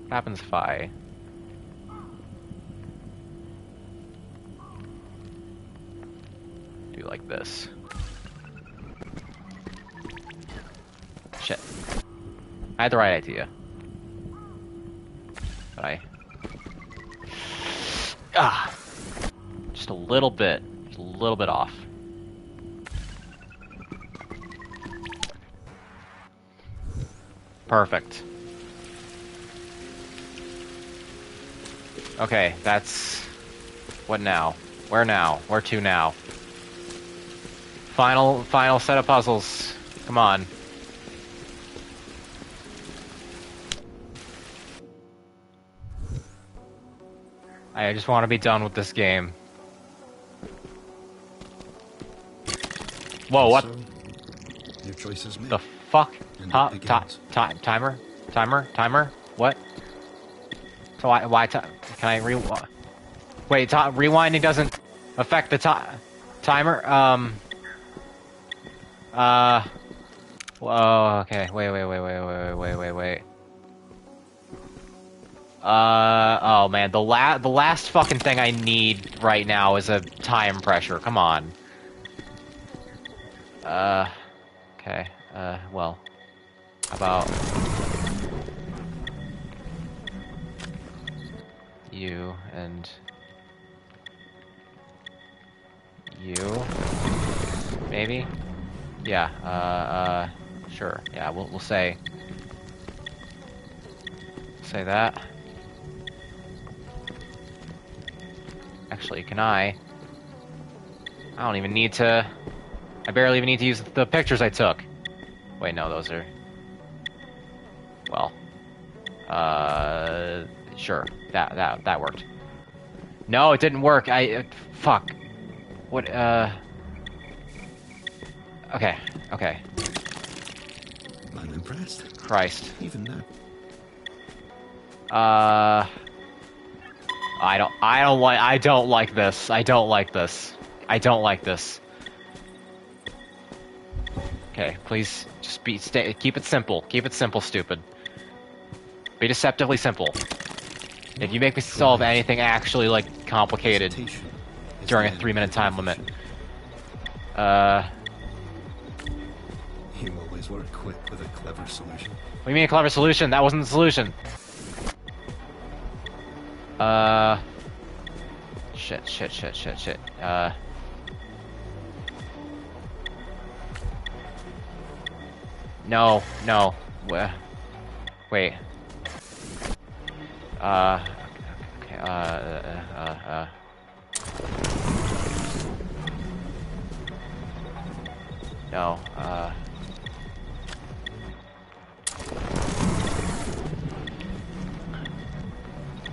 A: What happens if I... do like this? Shit. I had the right idea. But just a little bit. Just a little bit off. Perfect. Okay, that's... what now? Where now? Where to now? Final set of puzzles. Come on. I just want to be done with this game. Whoa, what?
C: So, your choice is made.
A: The fuck?
C: And
A: Huh?
C: it begins.
A: Timer? Timer? What? So why can I wait, rewinding doesn't affect the timer? Whoa, okay, wait. Oh man, the last fucking thing I need right now is a time pressure, come on. Okay, well, how about... you and you, maybe? Yeah, sure. Yeah, we'll say that. Actually, can I don't even need to... I barely even need to use the pictures I took. Wait, no, those are... well... sure. That worked. No, it didn't work. Fuck. What, Okay.
C: I'm impressed.
A: Christ.
C: Even now.
A: I don't like this. Okay, please, just keep it simple. Keep it simple, stupid. Be deceptively simple. If you make me solve anything actually, like, complicated during a 3-minute time limit.
C: You always work quick with a clever solution.
A: What do you mean a clever solution? That wasn't the solution. Shit. No. Wait. Okay, no,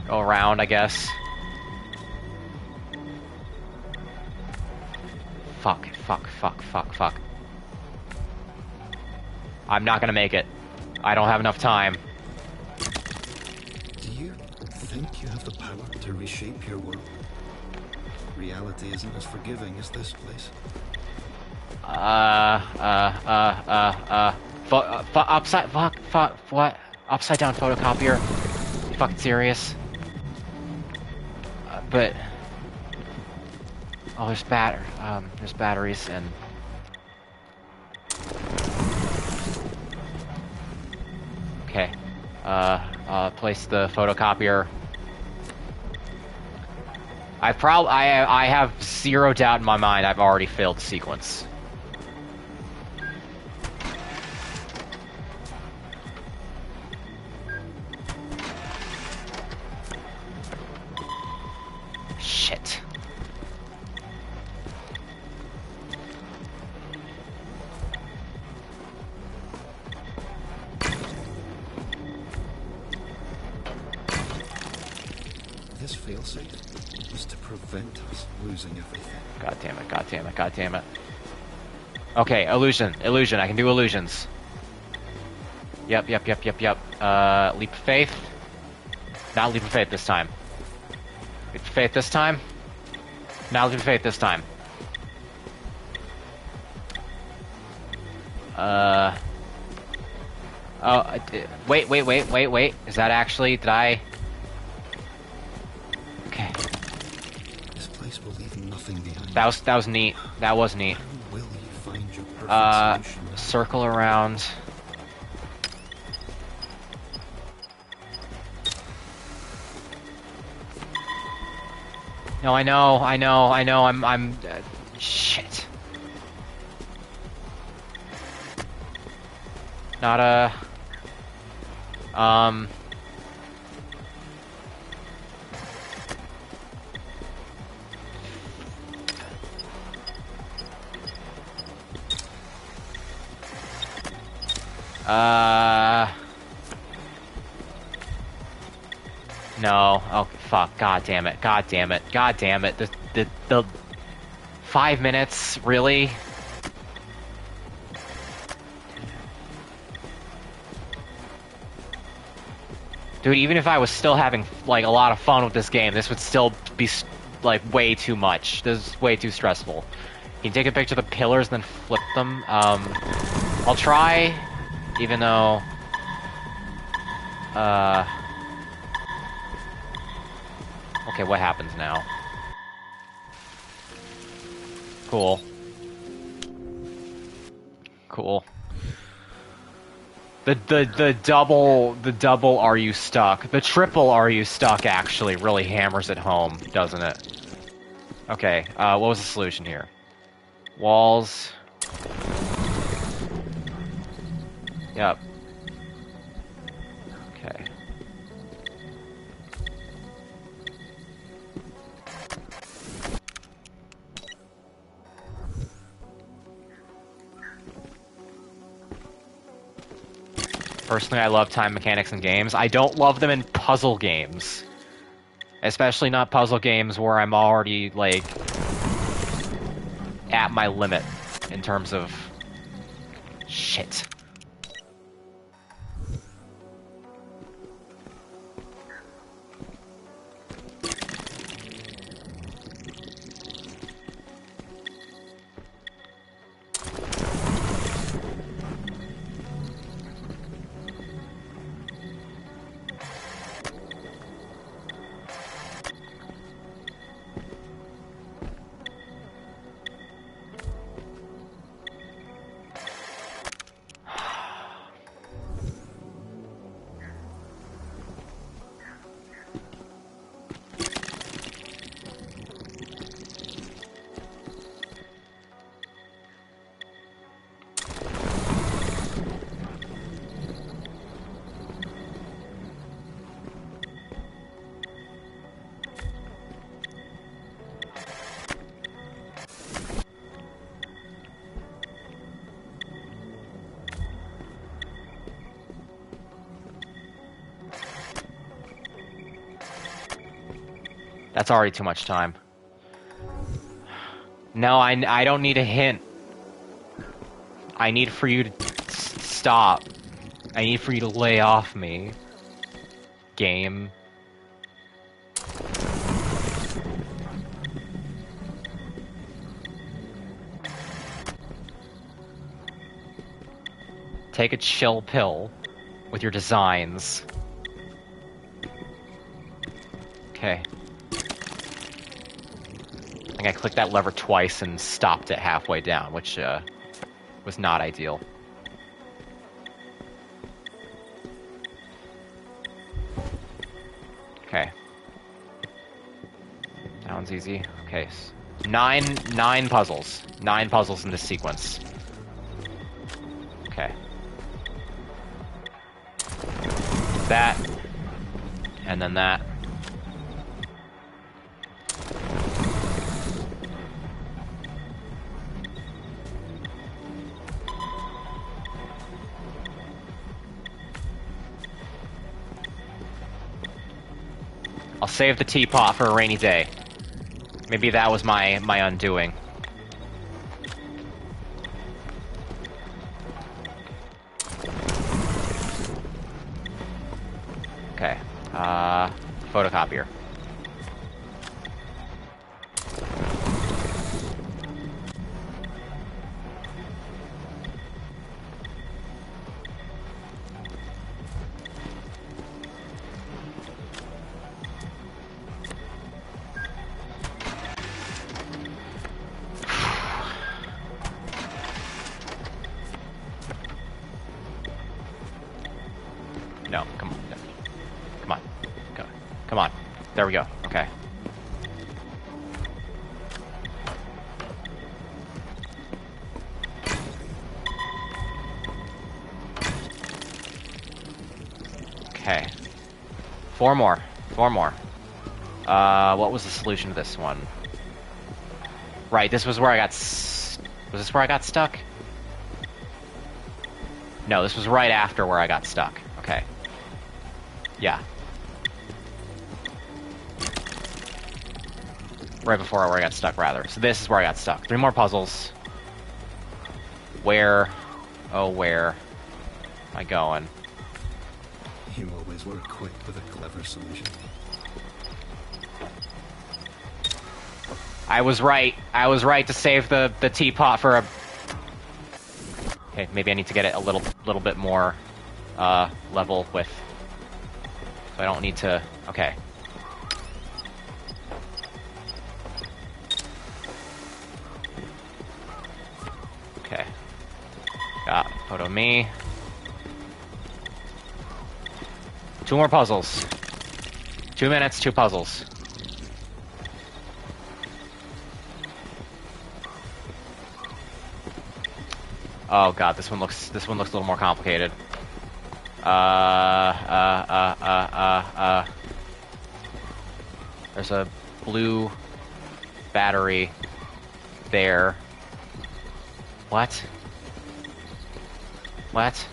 A: go around, I guess. Fuck. I'm not gonna make it. I don't have enough time.
C: Do you think you have the power to reshape your world? Reality isn't as forgiving as this place.
A: What? Upside down photocopier? You fucking serious? But... Oh, there's batteries and... Okay. Place the photocopier. I have zero doubt in my mind I've already failed the sequence. Shit.
C: This failsafe was to prevent us losing everything.
A: God damn it, god damn it, god damn it. Okay, illusion, I can do illusions. Yep. Leap of faith. Not leap of faith this time. Leap of faith this time. Not leap of faith this time. Oh, wait. Is that actually, did I? Okay.
C: This place will leave nothing behind.
A: That was neat. That was neat.
C: How will you find your perfect solution?
A: Circle around. No, I know, I'm shit. Not a... No. Oh, fuck. God damn it. The 5 minutes? Really? Dude, even if I was still having, like, a lot of fun with this game, this would still be, like, way too much. This is way too stressful. You can take a picture of the pillars and then flip them. I'll try, even though... Okay, what happens now? Cool. The double are you stuck? The triple are you stuck actually really hammers it home, doesn't it? Okay, what was the solution here? Walls. Yep. Okay. Personally, I love time mechanics in games. I don't love them in puzzle games. Especially not puzzle games where I'm already, like, at my limit in terms of... Shit. That's already too much time. No, I don't need a hint. I need for you to stop. I need for you to lay off me. Game. Take a chill pill with your designs. Okay. I think I clicked that lever twice and stopped it halfway down, which was not ideal. Okay. Sounds easy. Okay. Nine puzzles. 9 puzzles in this sequence. Okay. That. And then that. I'll save the teapot for a rainy day. Maybe that was my undoing. Okay. Photocopier. No, come on. No. Come on. Go. Come on. There we go. Okay. Okay. 4 more. 4 more. What was the solution to this one? Right, this was where I got was this where I got stuck? No, this was right after where I got stuck. Okay. Yeah. Right before where I got stuck, rather. So this is where I got stuck. 3 more puzzles. Where? Oh, where am I going?
C: You always were quick with a clever solution.
A: I was right. I was right to save the teapot for a... Okay, maybe I need to get it a little bit more level with... So I don't need to... Okay. Okay. Got photo me. 2 more puzzles. 2 minutes, 2 puzzles. Oh god, this one looks a little more complicated. There's a blue battery there. What? What?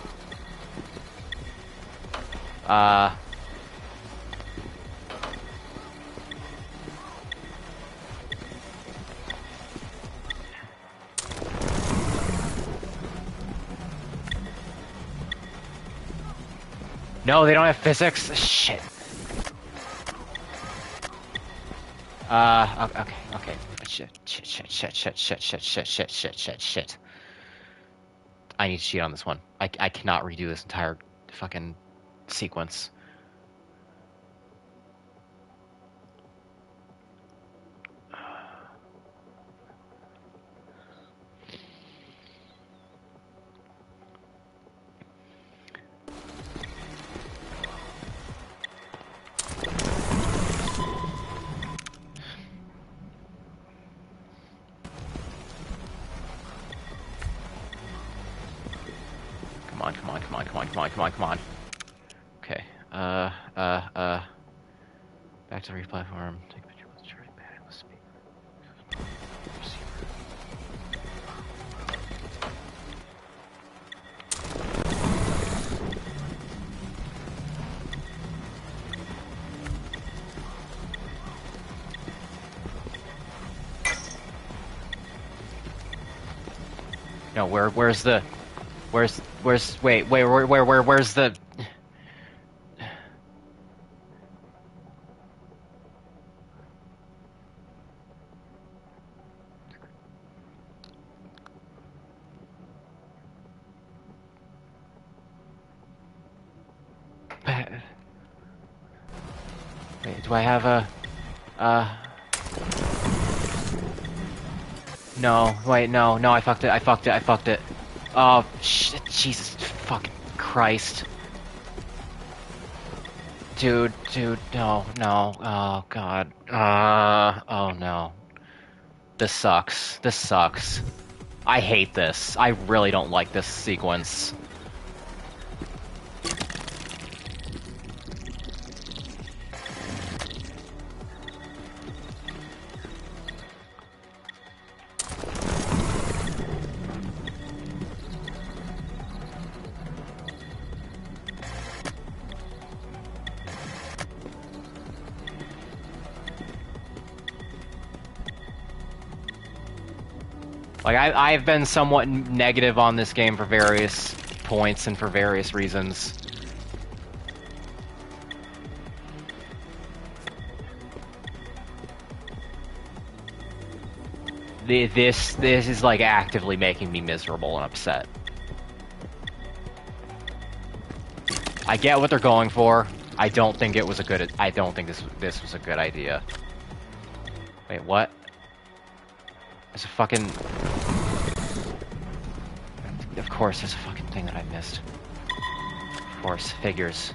A: No, they don't have physics? Shit. Okay. Shit. I need to cheat on this one. I cannot redo this entire fucking sequence. Come on. Okay. Back to the replatform. Take a picture with the charting pad. Let's speak. No, where's the Do I have a... No, wait, no, I fucked it. Oh, shit, Jesus fucking Christ. Dude, no, oh god. Oh no. This sucks. I hate this. I really don't like this sequence. Like, I've been somewhat negative on this game for various points and for various reasons. This is, like, actively making me miserable and upset. I get what they're going for. I don't think it was a good... I don't think this was a good idea. Wait, what? There's a fucking... Of course, there's a fucking thing that I missed. Of course, figures.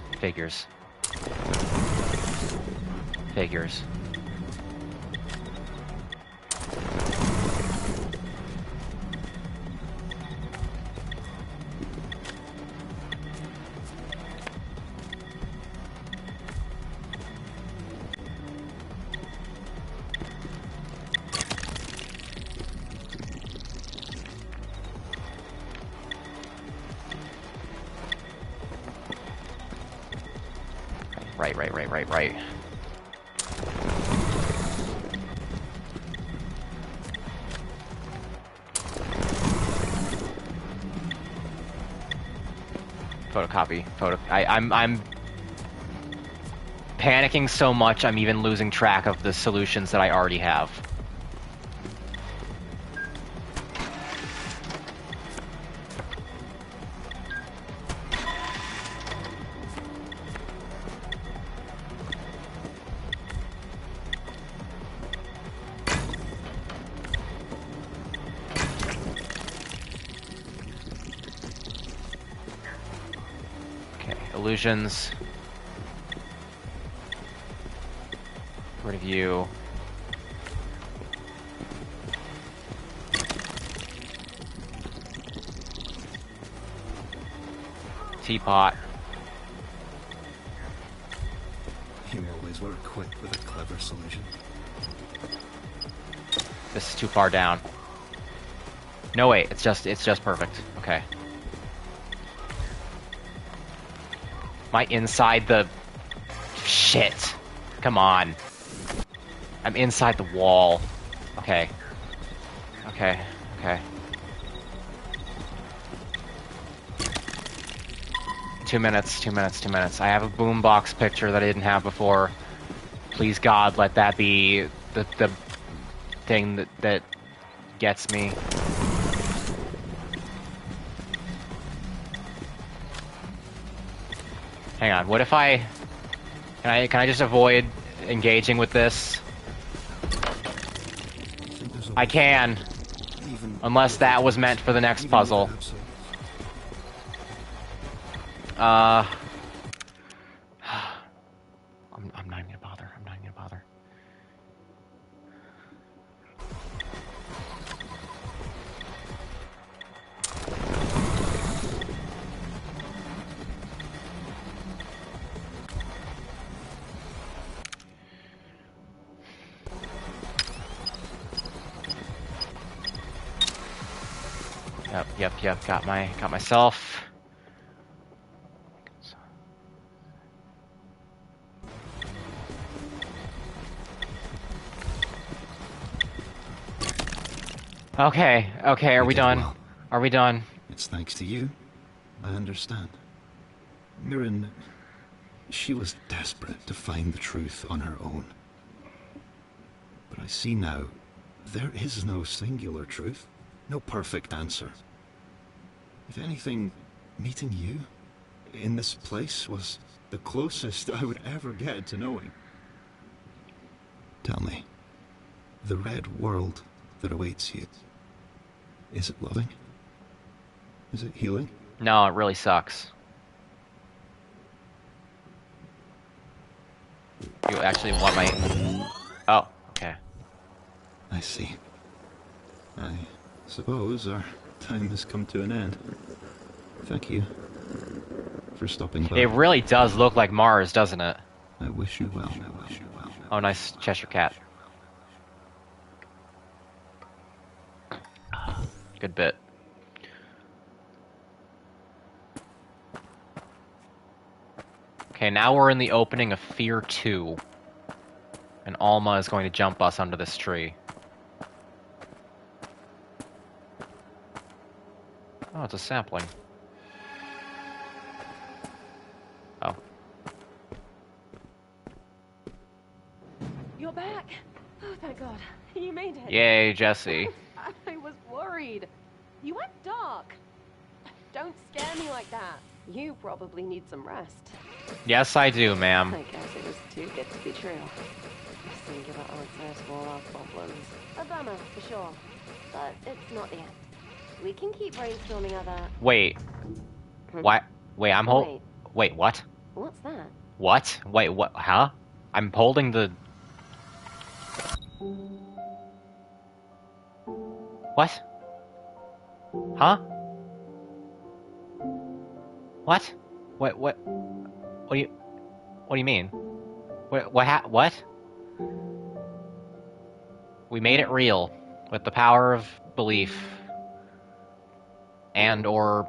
A: Right. Photocopy. I'm panicking so much I'm even losing track of the solutions that I already have. Illusions. Point of view. Teapot.
C: You always were equipped with a clever solution.
A: This is too far down. No, wait, it's just perfect. Okay. Am I inside the... Shit. Come on. I'm inside the wall. Okay. 2 minutes. I have a boombox picture that I didn't have before. Please God, let that be the thing that gets me. Hang on, what if can I just avoid engaging with this? I can. Unless that was meant for the next puzzle. I'm not even gonna bother. Yep. Got myself. Okay. Are we done?
C: Well.
A: Are we done?
C: It's thanks to you. I understand. Mirren, she was desperate to find the truth on her own. But I see now, there is no singular truth, no perfect answer. If anything, meeting you in this place was the closest I would ever get to knowing. Tell me, the red world that awaits you, is it loving? Is it healing?
A: No, it really sucks. You actually want my... Oh, okay.
C: I see. I suppose our time has come to an end. Thank you for stopping by.
A: It really does look like Mars, doesn't it?
C: I wish you well.
A: Oh, nice Cheshire Cat. Good bit. Okay, now we're in the opening of Fear 2. And Alma is going to jump us under this tree. Oh, it's a sapling. Oh.
E: You're back. Oh, thank God. You made it.
A: Yay, Jesse.
E: I was worried. You went dark. Don't scare me like that. You probably need some rest.
A: Yes, I do, ma'am.
E: I guess it was too good to be true. A singular answer to all our problems. A bummer, for sure. But it's not the end. We can keep brainstorming other...
A: Wait. What? Wait, I'm Wait, what?
E: What's that?
A: What? Wait, what? Huh? I'm holding the... What? Huh? What? What do you mean? What? We made it real with the power of belief and or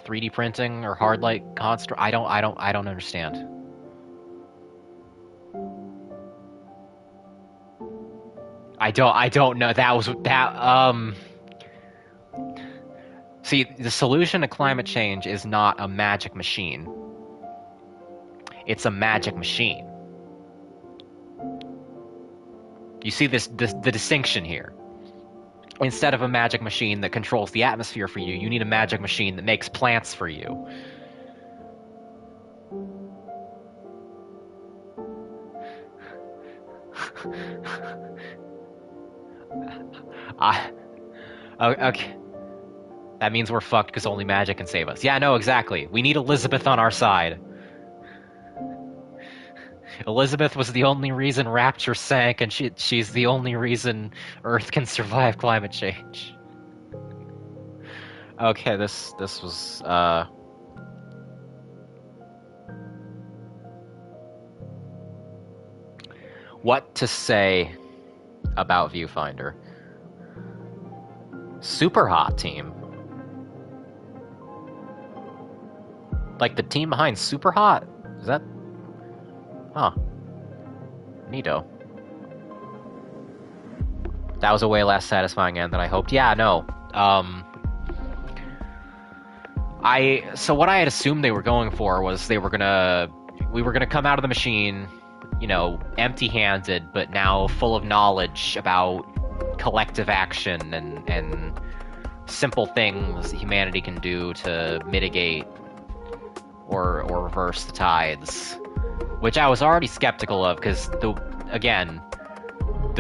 A: 3D printing or hard light construct. I don't understand. I don't know. See, the solution to climate change is not a magic machine. It's a magic machine. You see the distinction here. Instead of a magic machine that controls the atmosphere for you, you need a magic machine that makes plants for you. Okay. That means we're fucked because only magic can save us. Yeah, no, exactly. We need Elizabeth on our side. Elizabeth was the only reason Rapture sank, and she's the only reason Earth can survive climate change. Okay, this was what to say about Viewfinder. Super hot team. Like the team behind Super Hot? Is that... Huh. Neato. That was a way less satisfying end than I hoped. Yeah, no. So what I had assumed they were going for was we were gonna come out of the machine, you know, empty-handed, but now full of knowledge about collective action and simple things humanity can do to mitigate or reverse the tides, which I was already skeptical of because the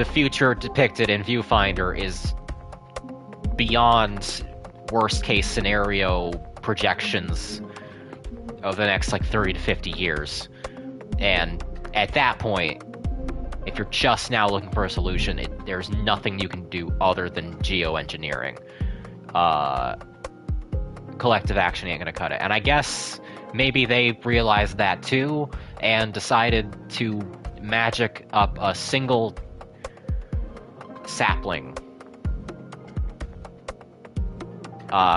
A: future depicted in Viewfinder is beyond worst case scenario projections of the next like 30 to 50 years, and at that point, if you're just now looking for a solution, there's nothing you can do other than geoengineering. Collective action ain't gonna cut it. And I guess maybe they realized that too, and decided to magic up a single sapling.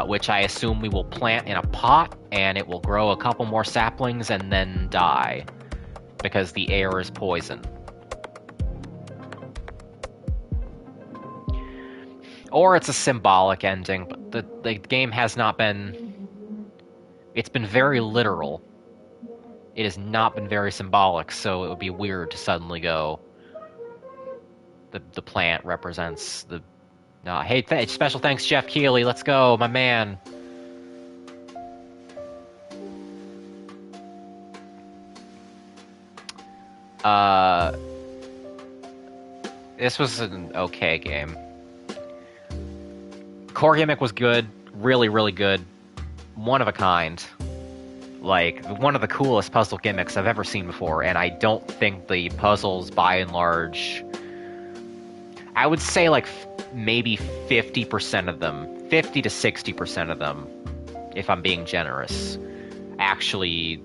A: Which I assume we will plant in a pot, and it will grow a couple more saplings and then die. Because the air is poison. Or it's a symbolic ending, but the game has not been... It's been very literal. It has not been very symbolic, so it would be weird to suddenly go... The plant represents the... hey, special thanks, Jeff Keighley, let's go, my man! This was an okay game. Core gimmick was good, really, really good. One of a kind. Like, one of the coolest puzzle gimmicks I've ever seen before, and I don't think the puzzles, by and large... I would say, like, maybe 50% of them, 50 to 60% of them, if I'm being generous, actually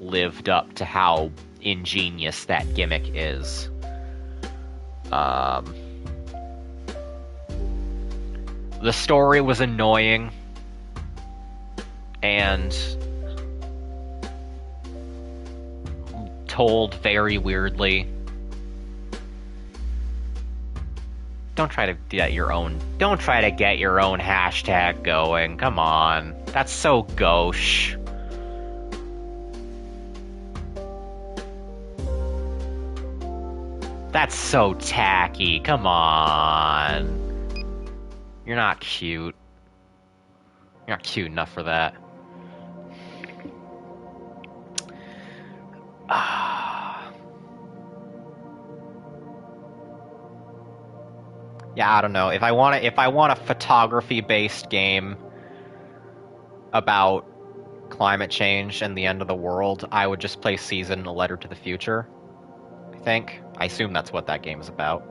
A: lived up to how ingenious that gimmick is. The story was annoying, and told very weirdly. Don't try to get your own hashtag going. Come on. That's so gauche. That's so tacky. Come on. You're not cute. You're not cute enough for that. Yeah, I don't know. If I want a photography-based game about climate change and the end of the world, I would just play Season: A Letter to the Future. I think. I assume that's what that game is about.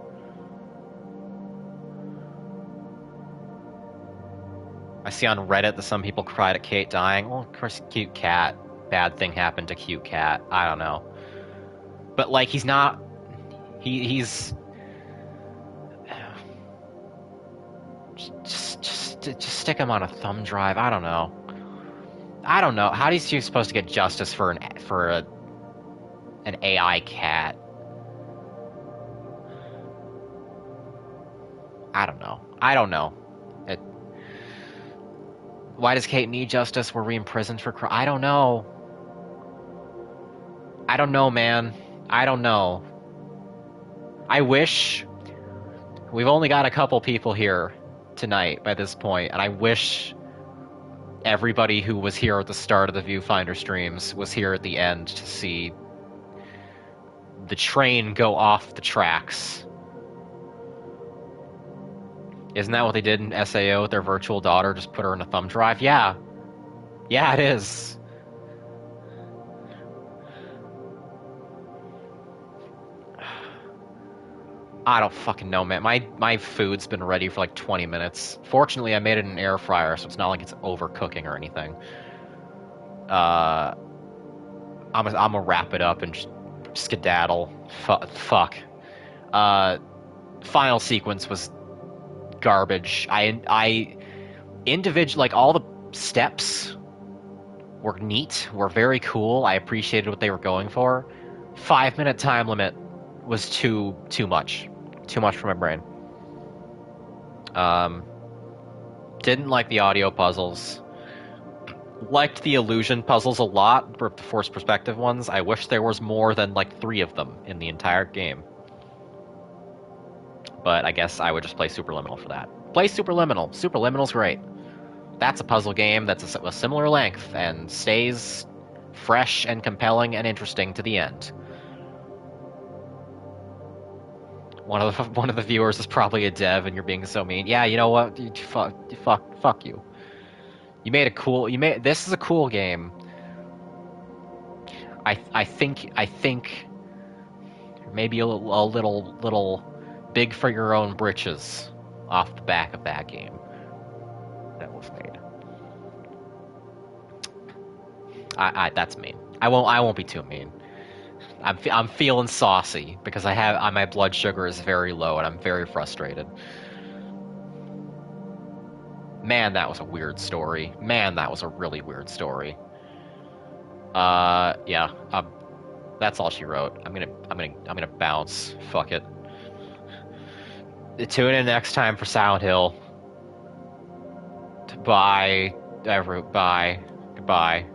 A: I see on Reddit that some people cried at Kate dying. Well, of course, cute cat. Bad thing happened to cute cat. I don't know. But, like, he's not... He's... Just stick him on a thumb drive. I don't know. How is he supposed to get justice for an AI cat? I don't know. Why does Kate need justice? Were we imprisoned for crime? I don't know. I don't know, man. I don't know. I wish... We've only got a couple people here tonight by this point, and I wish everybody who was here at the start of the Viewfinder streams was here at the end to see the train go off the tracks. Isn't that what they did in SAO with their virtual daughter? Just put her in a thumb drive? Yeah. Yeah, it is. I don't fucking know, man. My food's been ready for like 20 minutes. Fortunately, I made it in an air fryer, so it's not like it's overcooking or anything. I'm gonna wrap it up and just skedaddle. Fuck. Final sequence was garbage. I individual, like, all the steps were neat, were very cool. I appreciated what they were going for. 5-minute time limit was too much. Too much for my brain. Didn't like the audio puzzles. Liked the illusion puzzles a lot, the forced perspective ones. I wish there was more than like 3 of them in the entire game. But I guess I would just play Superliminal for that. Play Superliminal. Superliminal's great. That's a puzzle game that's a similar length and stays fresh and compelling and interesting to the end. One of the viewers is probably a dev, and you're being so mean. Yeah, you know what? Fuck you. You made a cool. This is a cool game. I think maybe a little big for your own britches off the back of that game that was made. That's mean. I won't be too mean. I'm feeling saucy because my blood sugar is very low and I'm very frustrated. Man, that was a weird story. Man, that was a really weird story. Yeah. That's all she wrote. I'm gonna bounce. Fuck it. Tune in next time for Silent Hill. Bye. Bye. Goodbye.